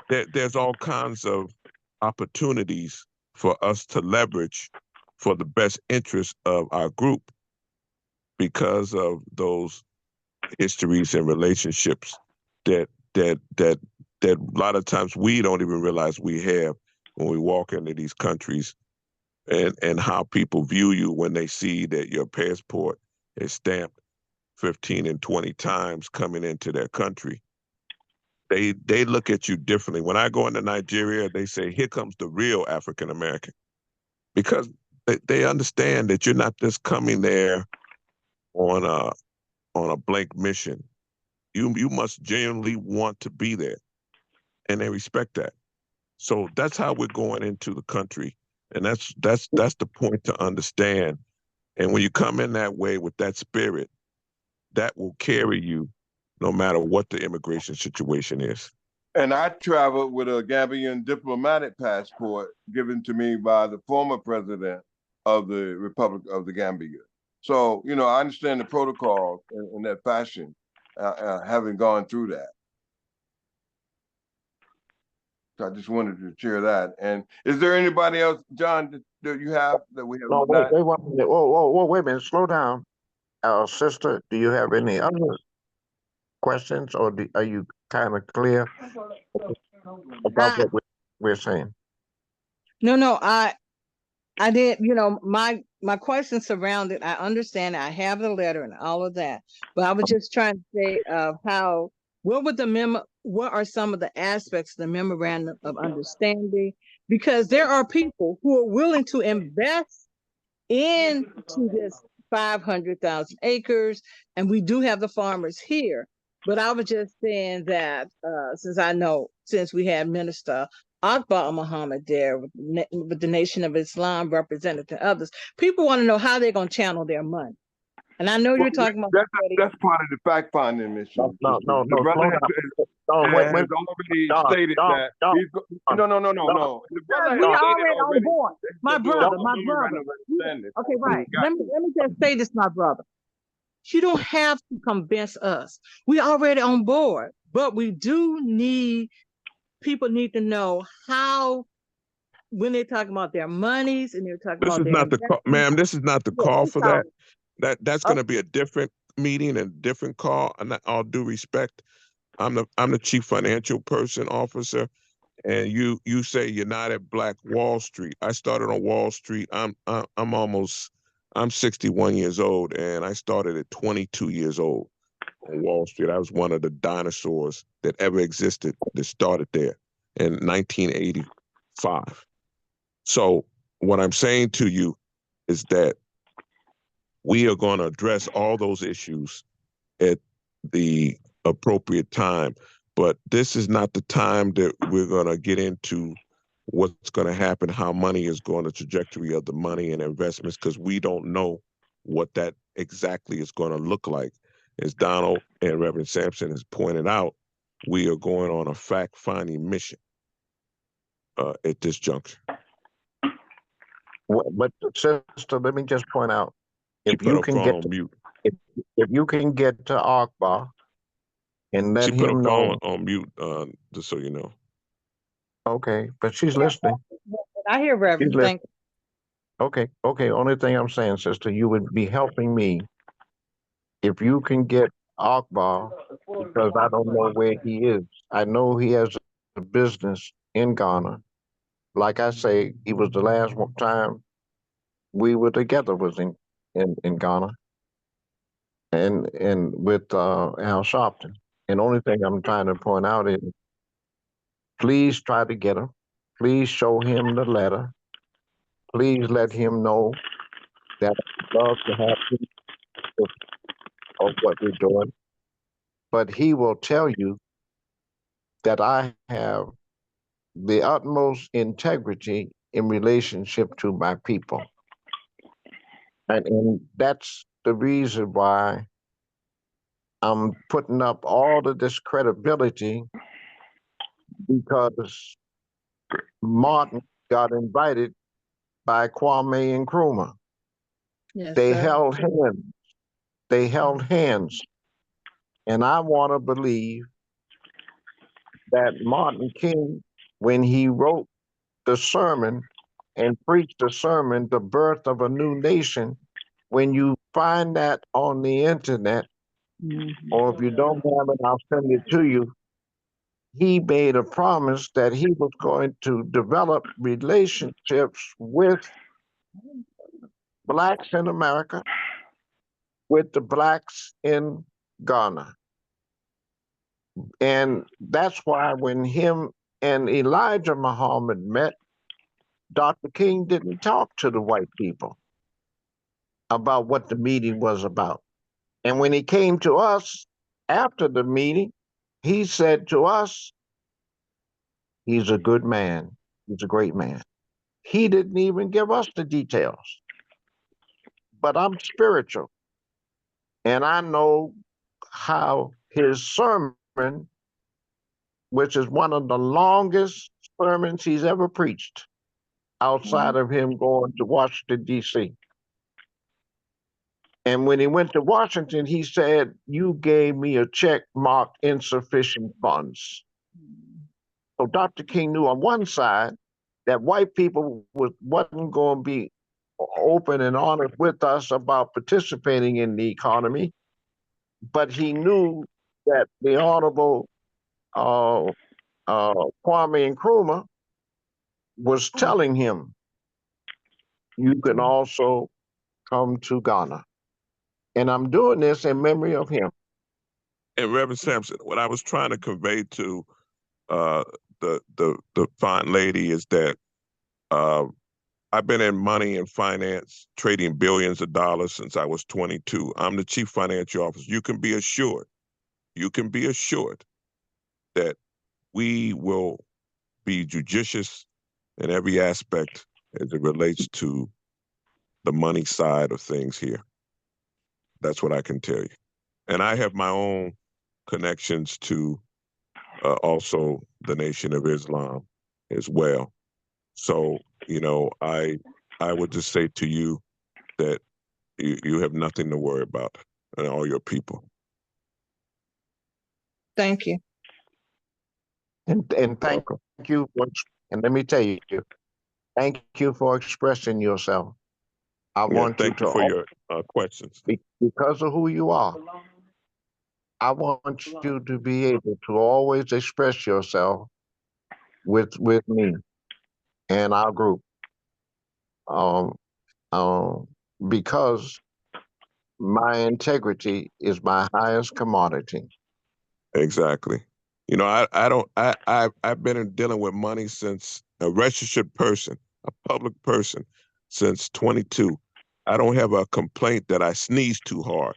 there's all kinds of opportunities for us to leverage for the best interest of our group because of those histories and relationships that that a lot of times we don't even realize we have when we walk into these countries, and how people view you when they see that your passport is stamped 15 and 20 times coming into their country. They look at you differently. When I go into Nigeria, they say, here comes the real African American, because they understand that you're not just coming there on a blank mission. You must genuinely want to be there, and they respect that. So that's how we're going into the country, and that's the point to understand. And when you come in that way with that spirit, that will carry you no matter what the immigration situation is. And I traveled with a Gambian diplomatic passport given to me by the former president of the Republic of the Gambia. So, you know, I understand the protocols in that fashion, having gone through that. So I just wanted to share that. And is there anybody else, John, that you have that we have? No, wait a minute. Wait a minute. Slow down. Sister, do you have any other questions, or are you kind of clear about what we're saying? No, I did, my question surrounded, I understand, I have the letter and all of that, but I was just trying to say what are some of the aspects of the memorandum of understanding? Because there are people who are willing to invest into this 500,000 acres, and we do have the farmers here. But I was just saying that since we had Minister Akbar Muhammad there with the Nation of Islam represented to others, people want to know how they're going to channel their money. And I know you're talking about that's part of the fact finding mission. No, the brother has already stated that he's no. The brother we already on board. My brother. Okay, right. Let me just say this, my brother. You don't have to convince us. We already on board, but we do need people need to know how, when they're talking about their monies and they're talking about their ma'am, this is not the call for that. That's going to be a different meeting and different call. And all due respect, I'm the chief financial officer, and you say you're not at Black Wall Street. I started on Wall Street. I'm 61 years old, and I started at 22 years old on Wall Street. I was one of the dinosaurs that ever existed that started there in 1985. So what I'm saying to you is that we are going to address all those issues at the appropriate time, but this is not the time that we're going to get into what's going to happen, how money is going, the trajectory of the money and investments, because we don't know what that exactly is going to look like. As Donald and Reverend Sampson has pointed out, we are going on a fact-finding mission at this juncture. But sister, let me just point out, if you can get on mute. If you can get to Akbar and let him know. On mute, just so you know. Okay, but she's listening. I hear Reverend. Thank you. Okay. Only thing I'm saying, sister, you would be helping me if you can get Akbar, because I don't know where he is. I know he has a business in Ghana. Like I say, he was the last time we were together was in Ghana, and with Al Sharpton. And the only thing I'm trying to point out is, please try to get him. Please show him the letter. Please let him know that I'd love to have him of what we're doing. But he will tell you that I have the utmost integrity in relationship to my people. And that's the reason why I'm putting up all of this credibility, because Martin got invited by Kwame Nkrumah. Yes, they sir. held hands. They held hands. And I want to believe that Martin King, when he wrote the sermon and preached the sermon, The Birth of a New Nation, when you find that on the internet, or if you don't have it, I'll send it to you. he made a promise that he was going to develop relationships with blacks in America, with the blacks in Ghana. And that's why when him and Elijah Muhammad met, Dr. King didn't talk to the white people about what the meeting was about. And when he came to us after the meeting, he said to us, he's a good man. He's a great man. He didn't even give us the details. But I'm spiritual. And I know how his sermon, which is one of the longest sermons he's ever preached, outside of him going to Washington, D.C. And when he went to Washington, he said, you gave me a check marked insufficient funds. So Dr. King knew on one side that white people wasn't going to be open and honest with us about participating in the economy, but he knew that the Honorable Kwame Nkrumah was telling him, you can also come to Ghana. And I'm doing this in memory of him. And Reverend Sampson, what I was trying to convey to the fine lady is that I've been in money and finance, trading billions of dollars since I was 22. I'm the chief financial officer. You can be assured that we will be judicious in every aspect as it relates to the money side of things here. That's what I can tell you. And I have my own connections to also the Nation of Islam as well. So, you know, I would just say to you that you have nothing to worry about and all your people. Thank you. And thank you for, and let me tell you, thank you for expressing yourself. I want thank you for your questions. Because of who you are, I want you to be able to always express yourself with me and our group. Because my integrity is my highest commodity. Exactly. You know, I've been dealing with money since a registered person, a public person, since 22. I don't have a complaint that I sneeze too hard.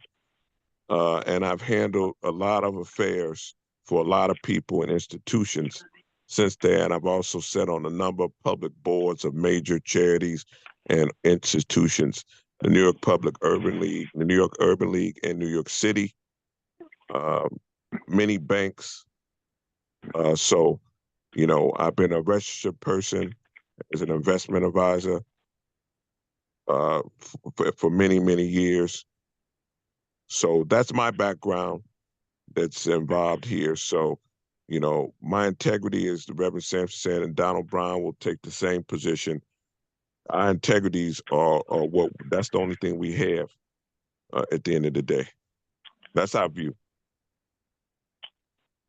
And I've handled a lot of affairs for a lot of people and institutions since then. I've also sat on a number of public boards of major charities and institutions, the New York Public Urban League, the New York Urban League in New York City, many banks. So, you know, I've been a registered person as an investment advisor for many, many years. So that's my background that's involved here. So, you know, my integrity, as the Reverend Sampson said, and Donald Brown will take the same position. Our integrities are that's the only thing we have at the end of the day. That's our view.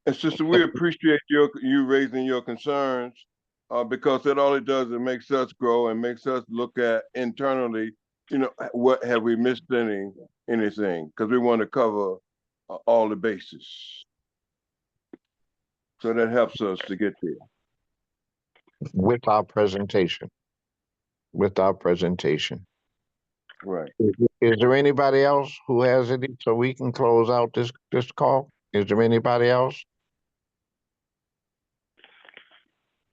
And sister, we appreciate you raising your concerns because that all it does is makes us grow and makes us look at internally, you know, what have we missed anything? Because we want to cover all the bases. So that helps us to get there. With our presentation. Right. Is there anybody else who has any, so we can close out this call? Is there anybody else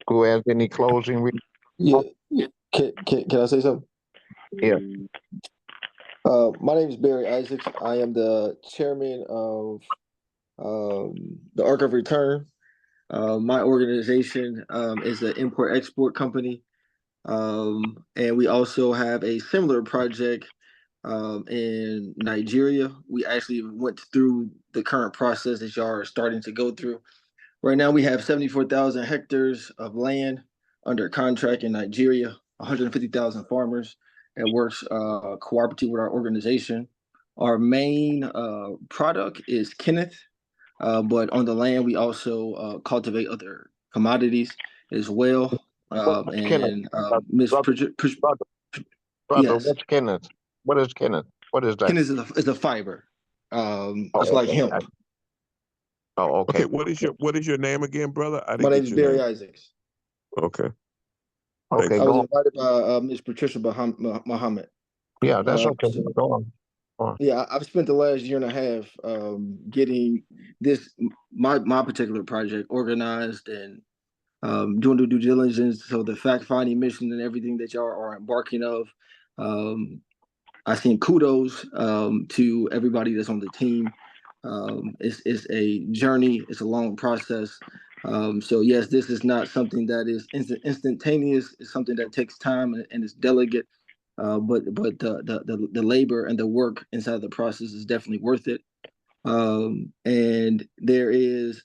who has any closing? Yeah. Can I say something? Yeah. My name is Barry Isaacs. I am the chairman of the Arc of Return. My organization is an import-export company. And we also have a similar project in Nigeria. We actually went through the current process that y'all are starting to go through. Right now, we have 74,000 hectares of land under contract in Nigeria, 150,000 farmers that works cooperatively with our organization. Our main product is Kenneth. but on the land we also cultivate other commodities as well. Miss Brother, yes, what's Kenneth? What is Kenneth? What is that? Kenneth is a fiber. It's Oh, like okay. hemp. Oh, okay. Okay, what is your name again, brother? I My didn't name get is your Barry name. Isaacs. Okay, thank Okay, I you. was go on. invited by Miss Patricia Muhammad. Yeah, that's okay. So Go on. Go on. yeah, I've spent the last year and a half getting this my particular project organized and doing the due diligence. So the fact finding mission and everything that y'all are embarking of. I think kudos to everybody that's on the team. It's a journey. It's a long process. So yes, this is not something that is instantaneous. It's something that takes time and it's delicate. But the labor and the work inside the process is definitely worth it. And there is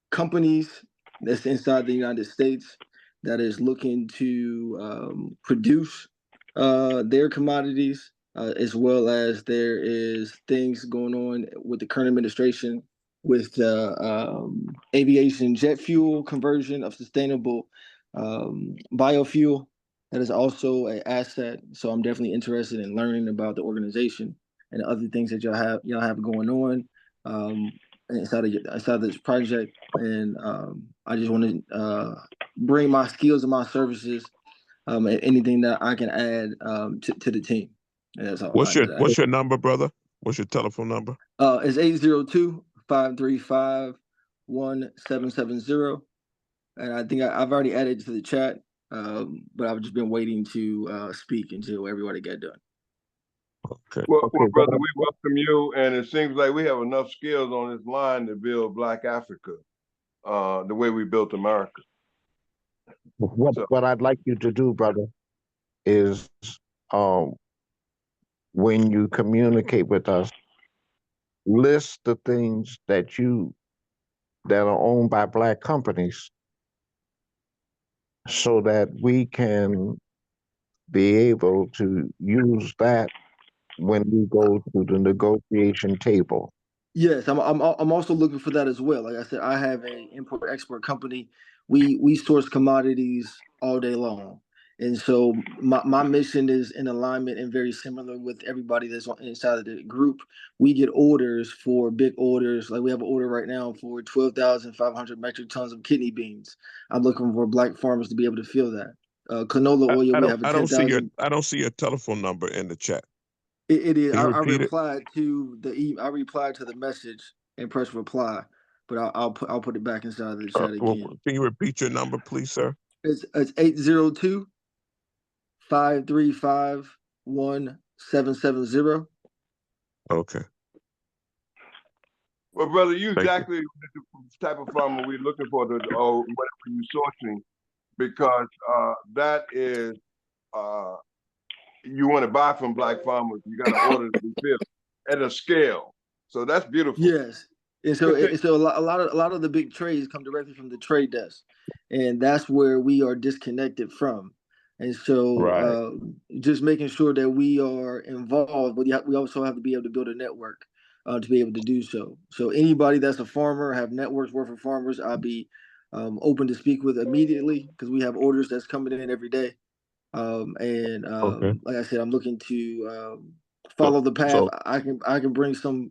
companies that's inside the United States that is looking to produce their commodities, as well as there is things going on with the current administration with aviation jet fuel conversion of sustainable biofuel. That is also an asset. So I'm definitely interested in learning about the organization and other things that y'all have going on. Inside of this project, and I just want to bring my skills and my services and anything that I can add to the team. And that's all I that What's your number, brother? What's your telephone number? It's 802-535-1770, and I think I've already added to the chat, but I've just been waiting to speak until everybody got done. Okay. Well, Okay, brother, we welcome you, and it seems like we have enough skills on this line to build Black Africa, the way we built America. What I'd like you to do, brother, is when you communicate with us, list the things that are owned by Black companies so that we can be able to use that when we go to the negotiation table. Yes, I'm also looking for that as well. Like I said, I have a import export company. We source commodities all day long, and so my mission is in alignment and very similar with everybody that's inside of the group. We get orders for big orders. Like we have an order right now for 12,500 metric tons of kidney beans. I'm looking for Black farmers to be able to fill that. Canola oil, we have a I don't see 10,000. I don't see your telephone number in the chat. It is. Can you repeat it? I replied to the message and press reply, but I'll put it back inside the chat Well, again. can you repeat your number, please, sir? It's 802-535-1770. Okay. Well, brother, you Thank exactly the type of farmer we're looking for, whatever you're sourcing, because that is, you want to buy from Black farmers, you got to order to be filled at a scale. So that's beautiful. Yes, and so a lot of the big trades come directly from the trade desk, and that's where we are disconnected from. And so, Right. just making sure that we are involved, but we also have to be able to build a network to be able to do so. So anybody that's a farmer, have networks work for farmers, I'll be open to speak with immediately because we have orders that's coming in every day. Okay. Like I said, I'm looking to follow the path. So I can bring some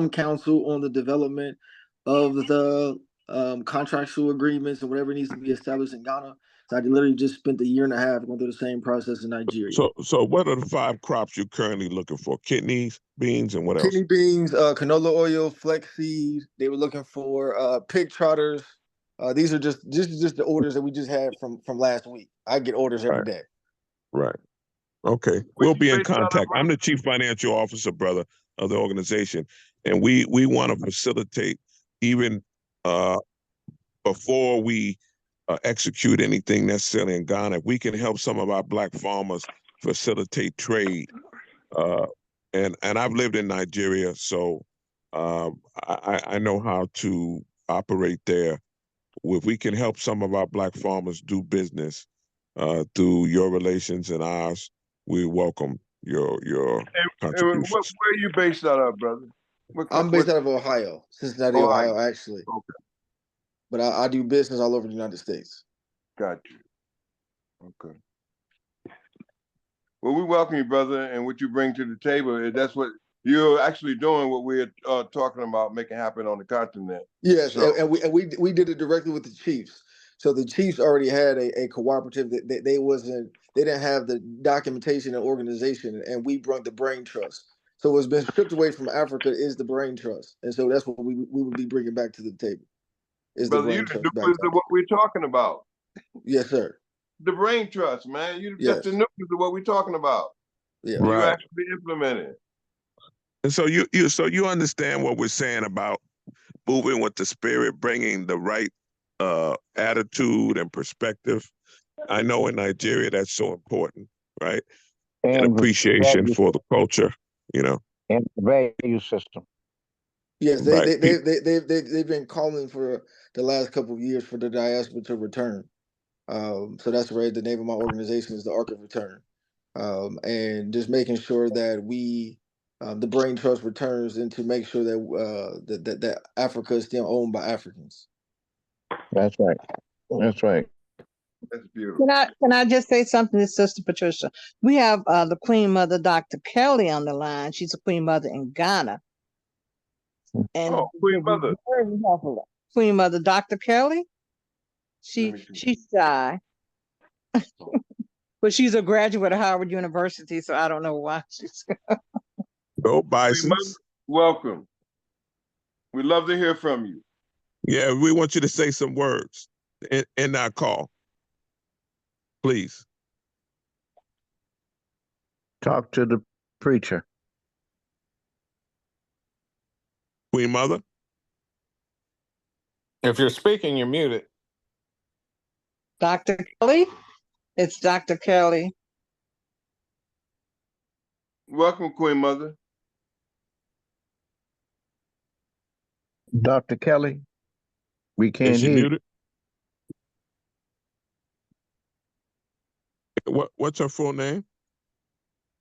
counsel on the development of the contractual agreements and whatever needs to be established in Ghana. So I literally just spent a year and a half going through the same process in Nigeria. so what are the 5 crops you're currently looking for? Kidneys, beans, and what else? Kidney beans, canola oil, flaxseed. They were looking for pig trotters. These are just the orders that we just had from last week. I get orders every day. Right. Okay. We'll be in contact. I'm the chief financial officer, brother, of the organization, and we want to facilitate even before we execute anything necessarily in Ghana. If we can help some of our Black farmers facilitate trade, and I've lived in Nigeria, so I know how to operate there. If we can help some of our Black farmers do business through your relations and ours, we welcome your And contributions. where are you based out of, brother? I'm based out of Ohio, Cincinnati, Ohio, actually. Okay. But I do business all over the United States. Got you. Okay. Well, we welcome you, brother, and what you bring to the table. That's what you're actually doing. What we're talking about making happen on the continent. Yes, So, and we did it directly with the Chiefs. So the Chiefs already had a cooperative that they didn't have the documentation and organization, and we brought the brain trust. So what's been stripped away from Africa is the brain trust, and so that's what we would be bringing back to the table. Is brother, the you brain the trust back nucleus to of what we're talking about. Yes, sir. The brain trust, man. You Yes. just the nucleus of what we're talking about. Yeah. You Right. actually implement it. And so you understand what we're saying about moving with the spirit, bringing the right attitude and perspective. I know in Nigeria that's so important, right? And appreciation for the culture, you know. And the value system. Yes, Right. they've been calling for the last couple of years for the diaspora to return. So that's right. The name of my organization is the Ark of Return, and just making sure that the brain trust returns and to make sure that that Africa is still owned by Africans. That's right. That's right. That's beautiful. Can I just say something to Sister Patricia? We have the Queen Mother, Dr. Kelly, on the line. She's a Queen Mother in Ghana. And Queen Mother. Very helpful. Queen Mother, Dr. Kelly. She's shy. But she's a graduate of Howard University, so I don't know why she's Go Bisons. Welcome. We'd love to hear from you. Yeah, we want you to say some words in our call. Please. Talk to the preacher. Queen Mother? If you're speaking, you're muted. Dr. Kelly? It's Dr. Kelly. Welcome, Queen Mother. Dr. Kelly, we can't Is she hear muted? What's her full name?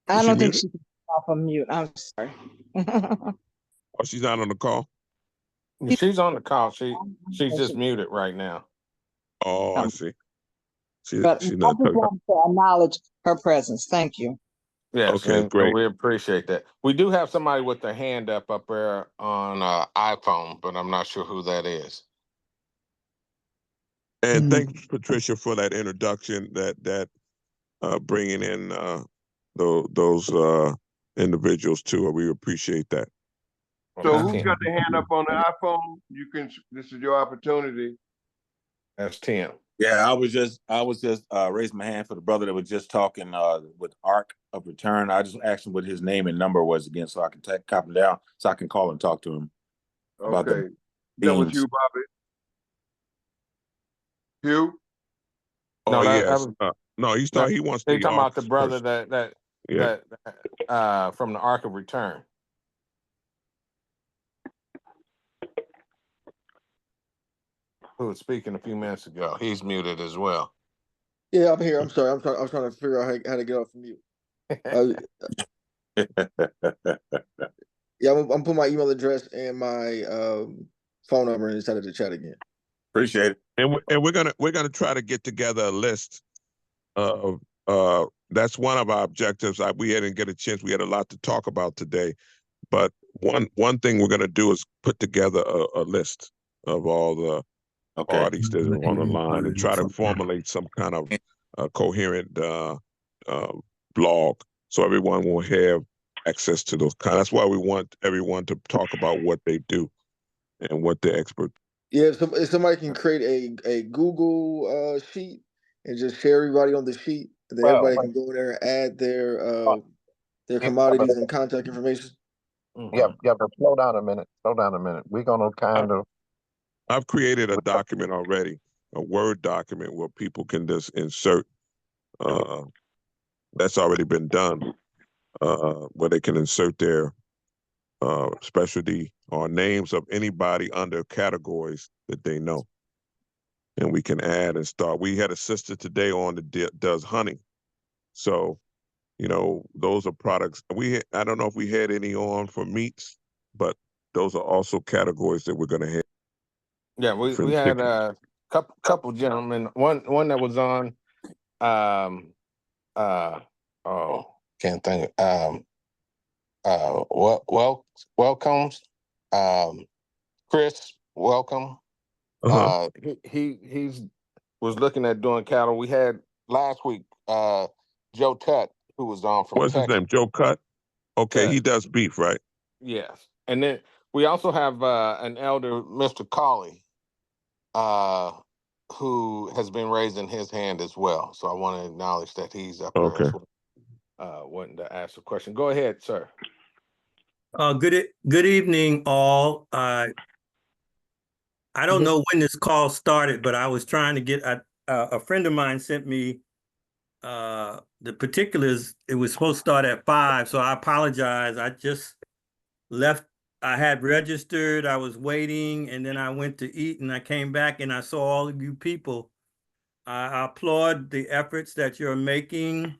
I don't think she can off of mute. I'm sorry. Oh, she's not on the call? She's on the call. She's just muted right now. Oh, I see. But she's I not just wanted to acknowledge her presence. Thank you. Yes, okay, and great. we appreciate that. We do have somebody with their hand up there on iPhone, but I'm not sure who that is. And thanks, Patricia, for that introduction, that bringing in those individuals too. We appreciate that. So who's got their hand up on the iPhone? This is your opportunity. That's Tim. Yeah, I was just raising my hand for the brother that was just talking with Ark of Return. I just asked him what his name and number was again, so I can copy him down, so I can call and talk to him. About Okay, that was Hugh Bobbitt. Hugh. Oh No, yes. No, he's not. He wants they the talking about the office brother person. that from the Ark of Return. Who was speaking a few minutes ago. He's muted as well. Yeah, I'm here. I'm sorry. I was trying to figure out how to get off of mute. Yeah, I'm putting my email address and my phone number inside of the chat again. Appreciate it. And we're gonna try to get together a list of that's one of our objectives. We didn't get a chance. We had a lot to talk about today, but one thing we're gonna do is put together a list of all the parties that are on the line and try to formulate some kind of coherent blog so everyone will have access to those kind. That's why we want everyone to talk about what they do and what they're expert. Yeah, if somebody can create a Google sheet and just share everybody on the sheet, then everybody can go there and add their commodities and contact information. Yeah, but slow down a minute. We're gonna kind of. I've created a document already, a Word document where people can just insert. That's already been done, where they can insert their specialty or names of anybody under categories that they know. And we can add and start. We had a sister today on that does honey. So, those are products. I don't know if we had any on for meats, but those are also categories that we're going to have. Yeah, we had a couple gentlemen. One that was on. Can't think. Welcomes. Chris, welcome. He's was looking at doing cattle. We had last week Joe Tutt, who was on from What's Texas. his name? Joe Cutt? Okay, he does beef, right? Yes. And then we also have an elder, Mr. Colley, who has been raising his hand as well. So I want to acknowledge that he's up there as well. Wanting to ask a question. Go ahead, sir. Good evening, all. I don't know when this call started, but I was trying to get a friend of mine sent me the particulars. It was supposed to start at 5, so I apologize. I just left. I had registered, I was waiting, and then I went to eat, and I came back and I saw all of you people. I applaud the efforts that you're making.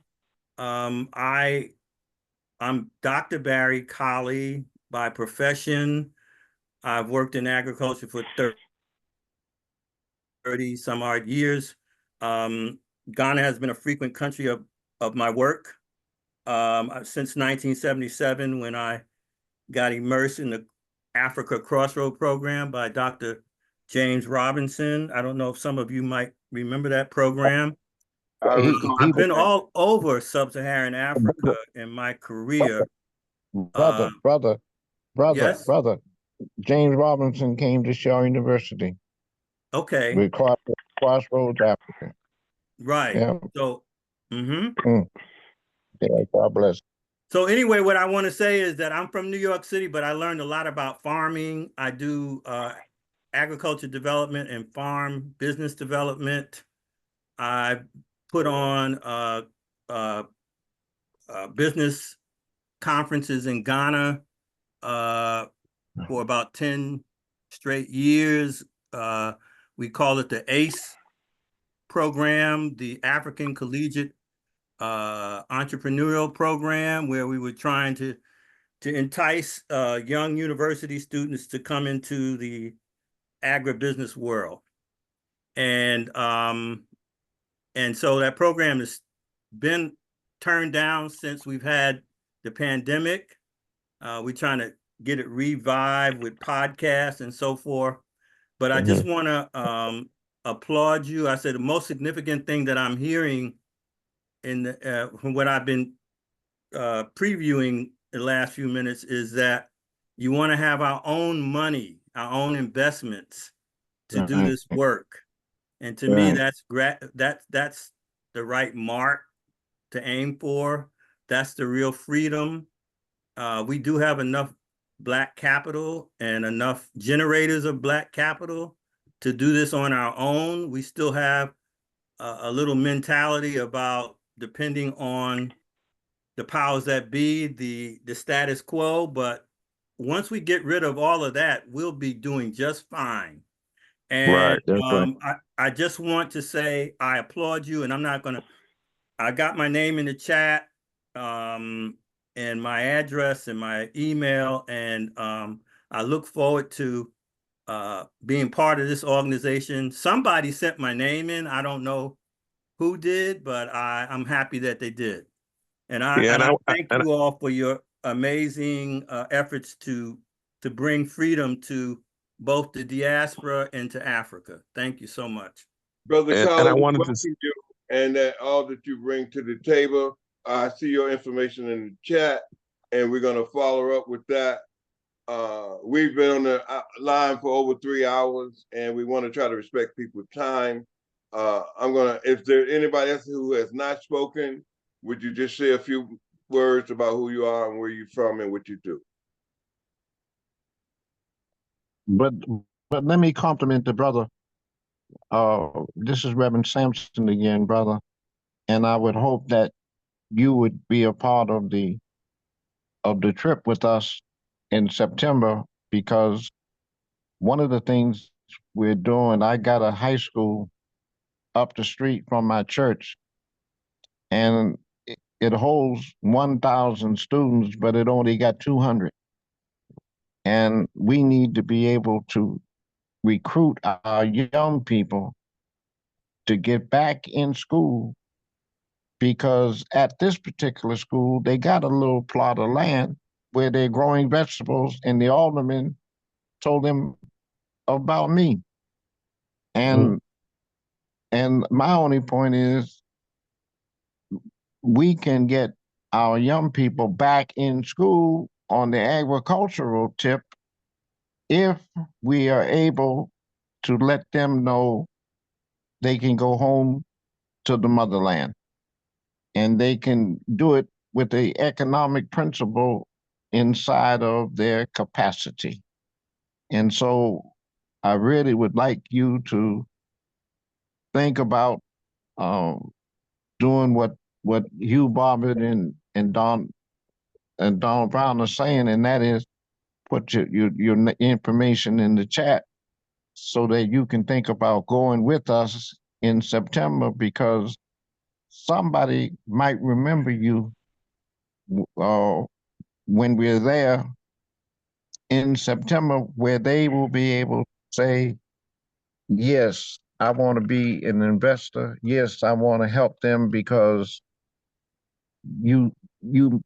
I'm Dr. Barry Colley by profession. I've worked in agriculture for 30 some odd years. Ghana has been a frequent country of my work since 1977, when I got immersed in the Africa Crossroad program by Dr. James Robinson. I don't know if some of you might remember that program. I've been all over sub-Saharan Africa in my career. Brother, Yes? James Robinson came to Shaw University. Okay. With Crossroads Africa. Right. Yeah. So, Yeah, God bless. So anyway, what I want to say is that I'm from New York City, but I learned a lot about farming. I do agriculture development and farm business development. I put on business conferences in Ghana for about 10 straight years. We call it the ACE program, the African Collegiate Entrepreneurial Program, where we were trying to entice young university students to come into the agribusiness world. And so that program has been turned down since we've had the pandemic. We're trying to get it revived with podcasts and so forth. But I just want to applaud you. I said the most significant thing that I'm hearing from what I've been previewing the last few minutes is that you want to have our own money, our own investments to do this work. And to me, that's the right mark to aim for. That's the real freedom. We do have enough Black capital and enough generators of Black capital to do this on our own. We still have a little mentality about depending on the powers that be, the status quo. But once we get rid of all of that, we'll be doing just fine. And I just want to say I applaud you, and I'm not gonna. I got my name in the chat, and my address and my email, and I look forward to being part of this organization. Somebody sent my name in. I don't know who did, but I'm happy that they did. And I thank you all for your amazing efforts to bring freedom to both the diaspora and to Africa. Thank you so much. Brother Collins, welcome you and all that you bring to the table. I see your information in the chat, and we're going to follow up with that. We've been on the line for over 3 hours, and we want to try to respect people's time. If there's anybody else who has not spoken, would you just say a few words about who you are and where you're from and what you do? But let me compliment the brother. This is Reverend Sampson again, brother. And I would hope that you would be a part of the trip with us in September, because one of the things we're doing, I got a high school up the street from my church, and it holds 1,000 students, but it only got 200. And we need to be able to recruit our young people to get back in school, because at this particular school, they got a little plot of land where they're growing vegetables, and the alderman told them about me. And my only point is, we can get our young people back in school on the agricultural tip if we are able to let them know they can go home to the motherland, and they can do it with the economic principle inside of their capacity. And so I really would like you to think about doing what Hugh Bobbitt and Don Brown are saying, and that is put your information in the chat so that you can think about going with us in September, because somebody might remember you when we're there in September, where they will be able to say, yes, I want to be an investor. Yes, I want to help them because you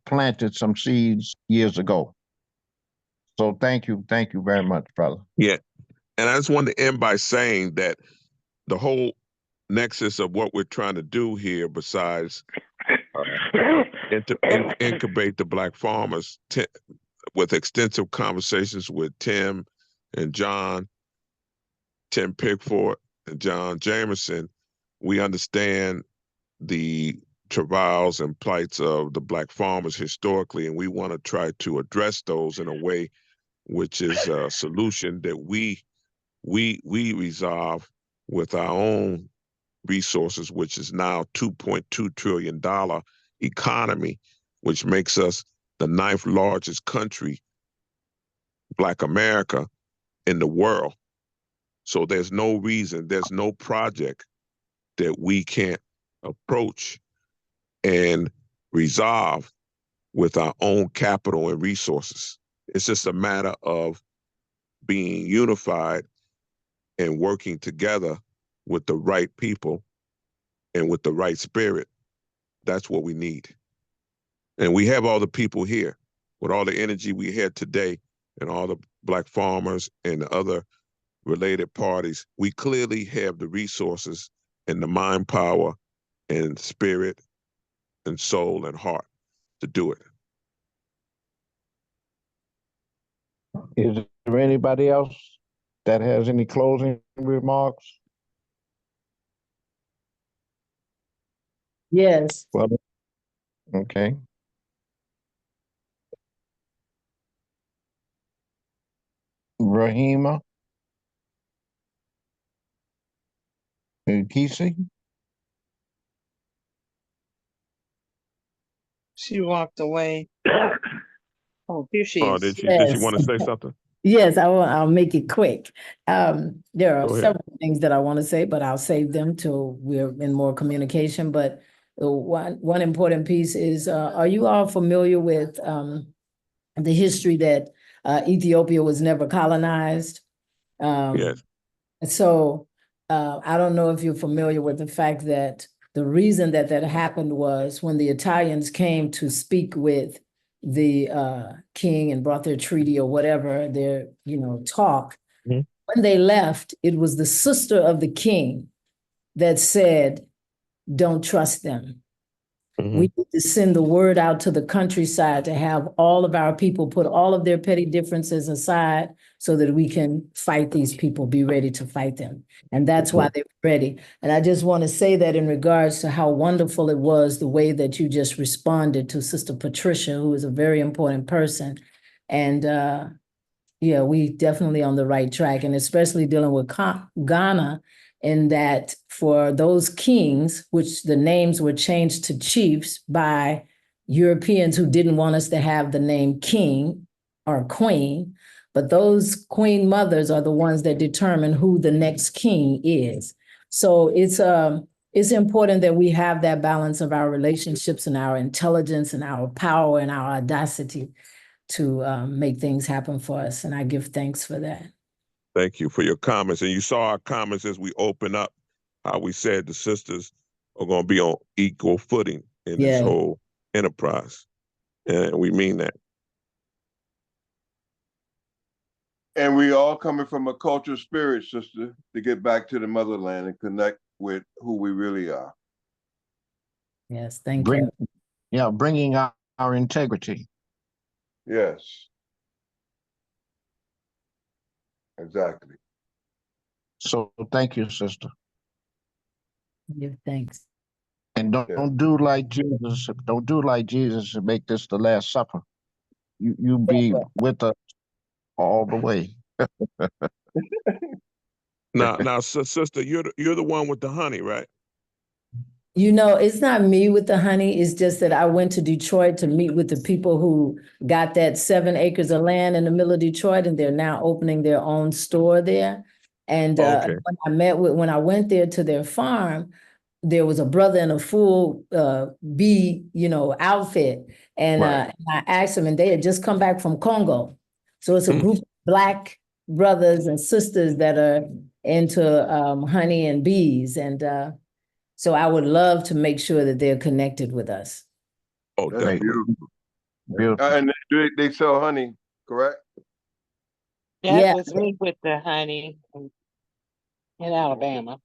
planted some seeds years ago. So thank you very much, brother. Yeah. And I just wanted to end by saying that the whole nexus of what we're trying to do here, besides incubate the Black farmers, with extensive conversations with Tim and John, Tim Pigford and John Jamerson, we understand the travails and plights of the Black farmers historically, and we want to try to address those in a way which is a solution that we resolve with our own resources, which is now $2.2 trillion economy, which makes us the 9th largest country, Black America, in the world. So there's no reason, there's no project that we can't approach and resolve with our own capital and resources. It's just a matter of being unified and working together with the right people and with the right spirit. That's what we need. And we have all the people here with all the energy we had today, and all the Black farmers and the other related parties. We clearly have the resources and the mind power and spirit and soul and heart to do it. Is there anybody else that has any closing remarks? Yes. Well, okay. Rahima and Kisi? She walked away. Oh, here she Oh, is. did she Yes. want to say something? Yes, I'll make it quick. There are Go ahead. several things that I want to say, but I'll save them till we're in more communication. But one important piece is, are you all familiar with the history that Ethiopia was never colonized? Yes. So I don't know if you're familiar with the fact that the reason that happened was when the Italians came to speak with the king and brought their treaty or whatever, their, talk. Mm-hmm. When they left, it was the sister of the king that said, don't trust them. Mm-hmm. We need to send the word out to the countryside to have all of our people put all of their petty differences aside so that we can fight these people, be ready to fight them. And that's why they're ready. And I just want to say that in regards to how wonderful it was, the way that you just responded to Sister Patricia, who is a very important person. And yeah, we definitely on the right track, and especially dealing with Ghana, in that for those kings, which the names were changed to chiefs by Europeans who didn't want us to have the name king or queen, but those queen mothers are the ones that determine who the next king is. So it's important that we have that balance of our relationships and our intelligence and our power and our audacity. to make things happen for us. And I give thanks for that. Thank you for your comments. And you saw our comments as we open up, how we said the sisters are going to be on equal footing in this whole enterprise. And we mean that. And we all coming from a cultural spirit, sister, to get back to the motherland and connect with who we really are. Yes, thank you. Yeah, bringing our integrity. Yes. Exactly. So thank you, sister. Give thanks. And don't do like Jesus. Don't do like Jesus and make this the Last Supper. You be with us all the way. Now, sister, you're the one with the honey, right? You know, it's not me with the honey. It's just that I went to Detroit to meet with the people who got that 7 acres of land in the middle of Detroit, and they're now opening their own store there. And when I went there to their farm, there was a brother in a full bee, outfit. And I asked them, and they had just come back from Congo. So it's a group of Black brothers and sisters that are into honey and bees. And so I would love to make sure that they're connected with us. Oh, that's beautiful. And they sell honey, correct? That was me with the honey in Alabama.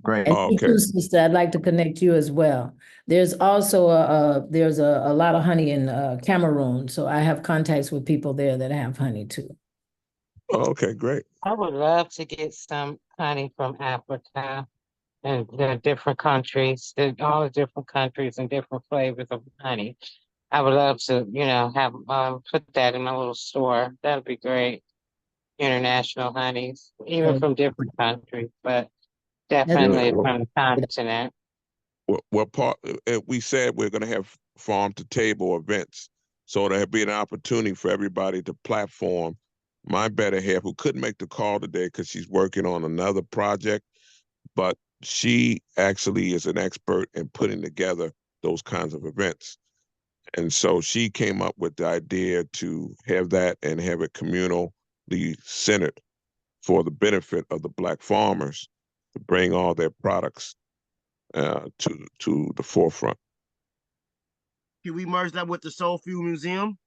Great. And you too, sister, I'd like to connect you as well. There's also a lot of honey in Cameroon, so I have contacts with people there that have honey too. Oh, okay, great. I would love to get some honey from Africa and the different countries, all the different countries and different flavors of honey. I would love to, have put that in my little store. That'd be great. International honeys, even from different countries, but definitely from the continent. Well, we said we're going to have farm to table events, so there'll be an opportunity for everybody to platform. My better half, who couldn't make the call today because she's working on another project, but she actually is an expert in putting together those kinds of events. And so she came up with the idea to have that and have it communally centered for the benefit of the Black farmers to bring all their products to the forefront. Can we merge that with the Soul Food Museum?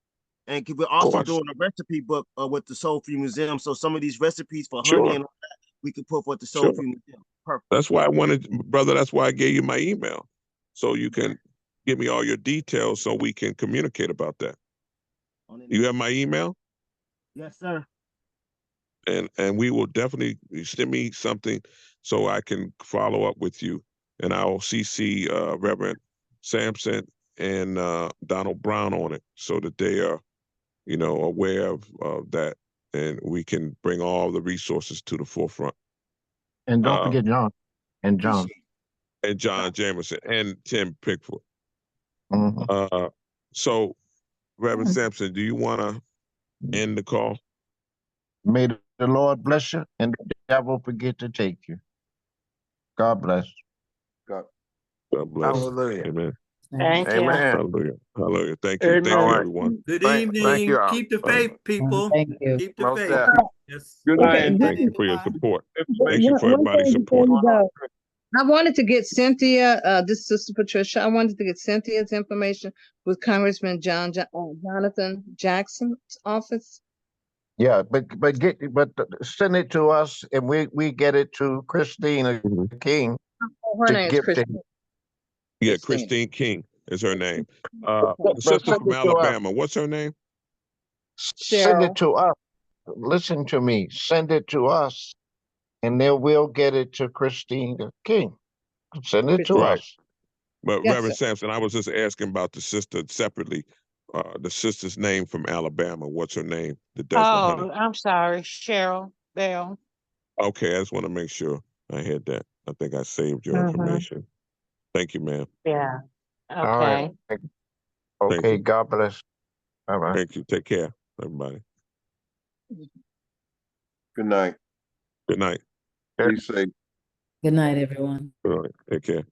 And we're also doing a recipe book with the Soul Food Museum. So some of these recipes for honey and all that, we could put with the Soul Food Museum. Perfect. That's why that's why I gave you my email. So you can give me all your details so we can communicate about that. You have my email? Yes, sir. And we will definitely send me something so I can follow up with you. And I'll CC Reverend Sampson and Donald Brown on it so that they are, aware of that, and we can bring all the resources to the forefront. And don't forget John. And John. And John Jamerson and Tim Pigford. So, Reverend Sampson, do you want to end the call? May the Lord bless you and the devil forget to take you. God bless. God bless. Hallelujah. Amen. Thank you. Hallelujah. Hallelujah. Thank you. Amen. Thank you, everyone. Good evening. Keep the faith, people. Thank you. Keep the faith. Yes. Good night. Thank you for your support. Thank you for everybody's support. I wanted to get Cynthia, this is Sister Patricia. I wanted to get Cynthia's information with Congressman Jonathan Jackson's office. Yeah, but send it to us and we get it to Christina King. Her name is Christine. Yeah, Christine King is her name. The sister from Alabama. What's her name? Send it to us. Listen to me. Send it to us, and then we'll get it to Christina King. Send it to us. But Reverend Sampson, I was just asking about the sister separately. The sister's name from Alabama. What's her name that does the honey? I'm sorry, Cheryl Bell. Okay, I just want to make sure I had that. I think I saved your information. Thank you, ma'am. Yeah. Okay. All right. Okay, God bless. All right. Thank you. Take care, everybody. Good night. Good night. Be safe. Good night, everyone. All right. Take care.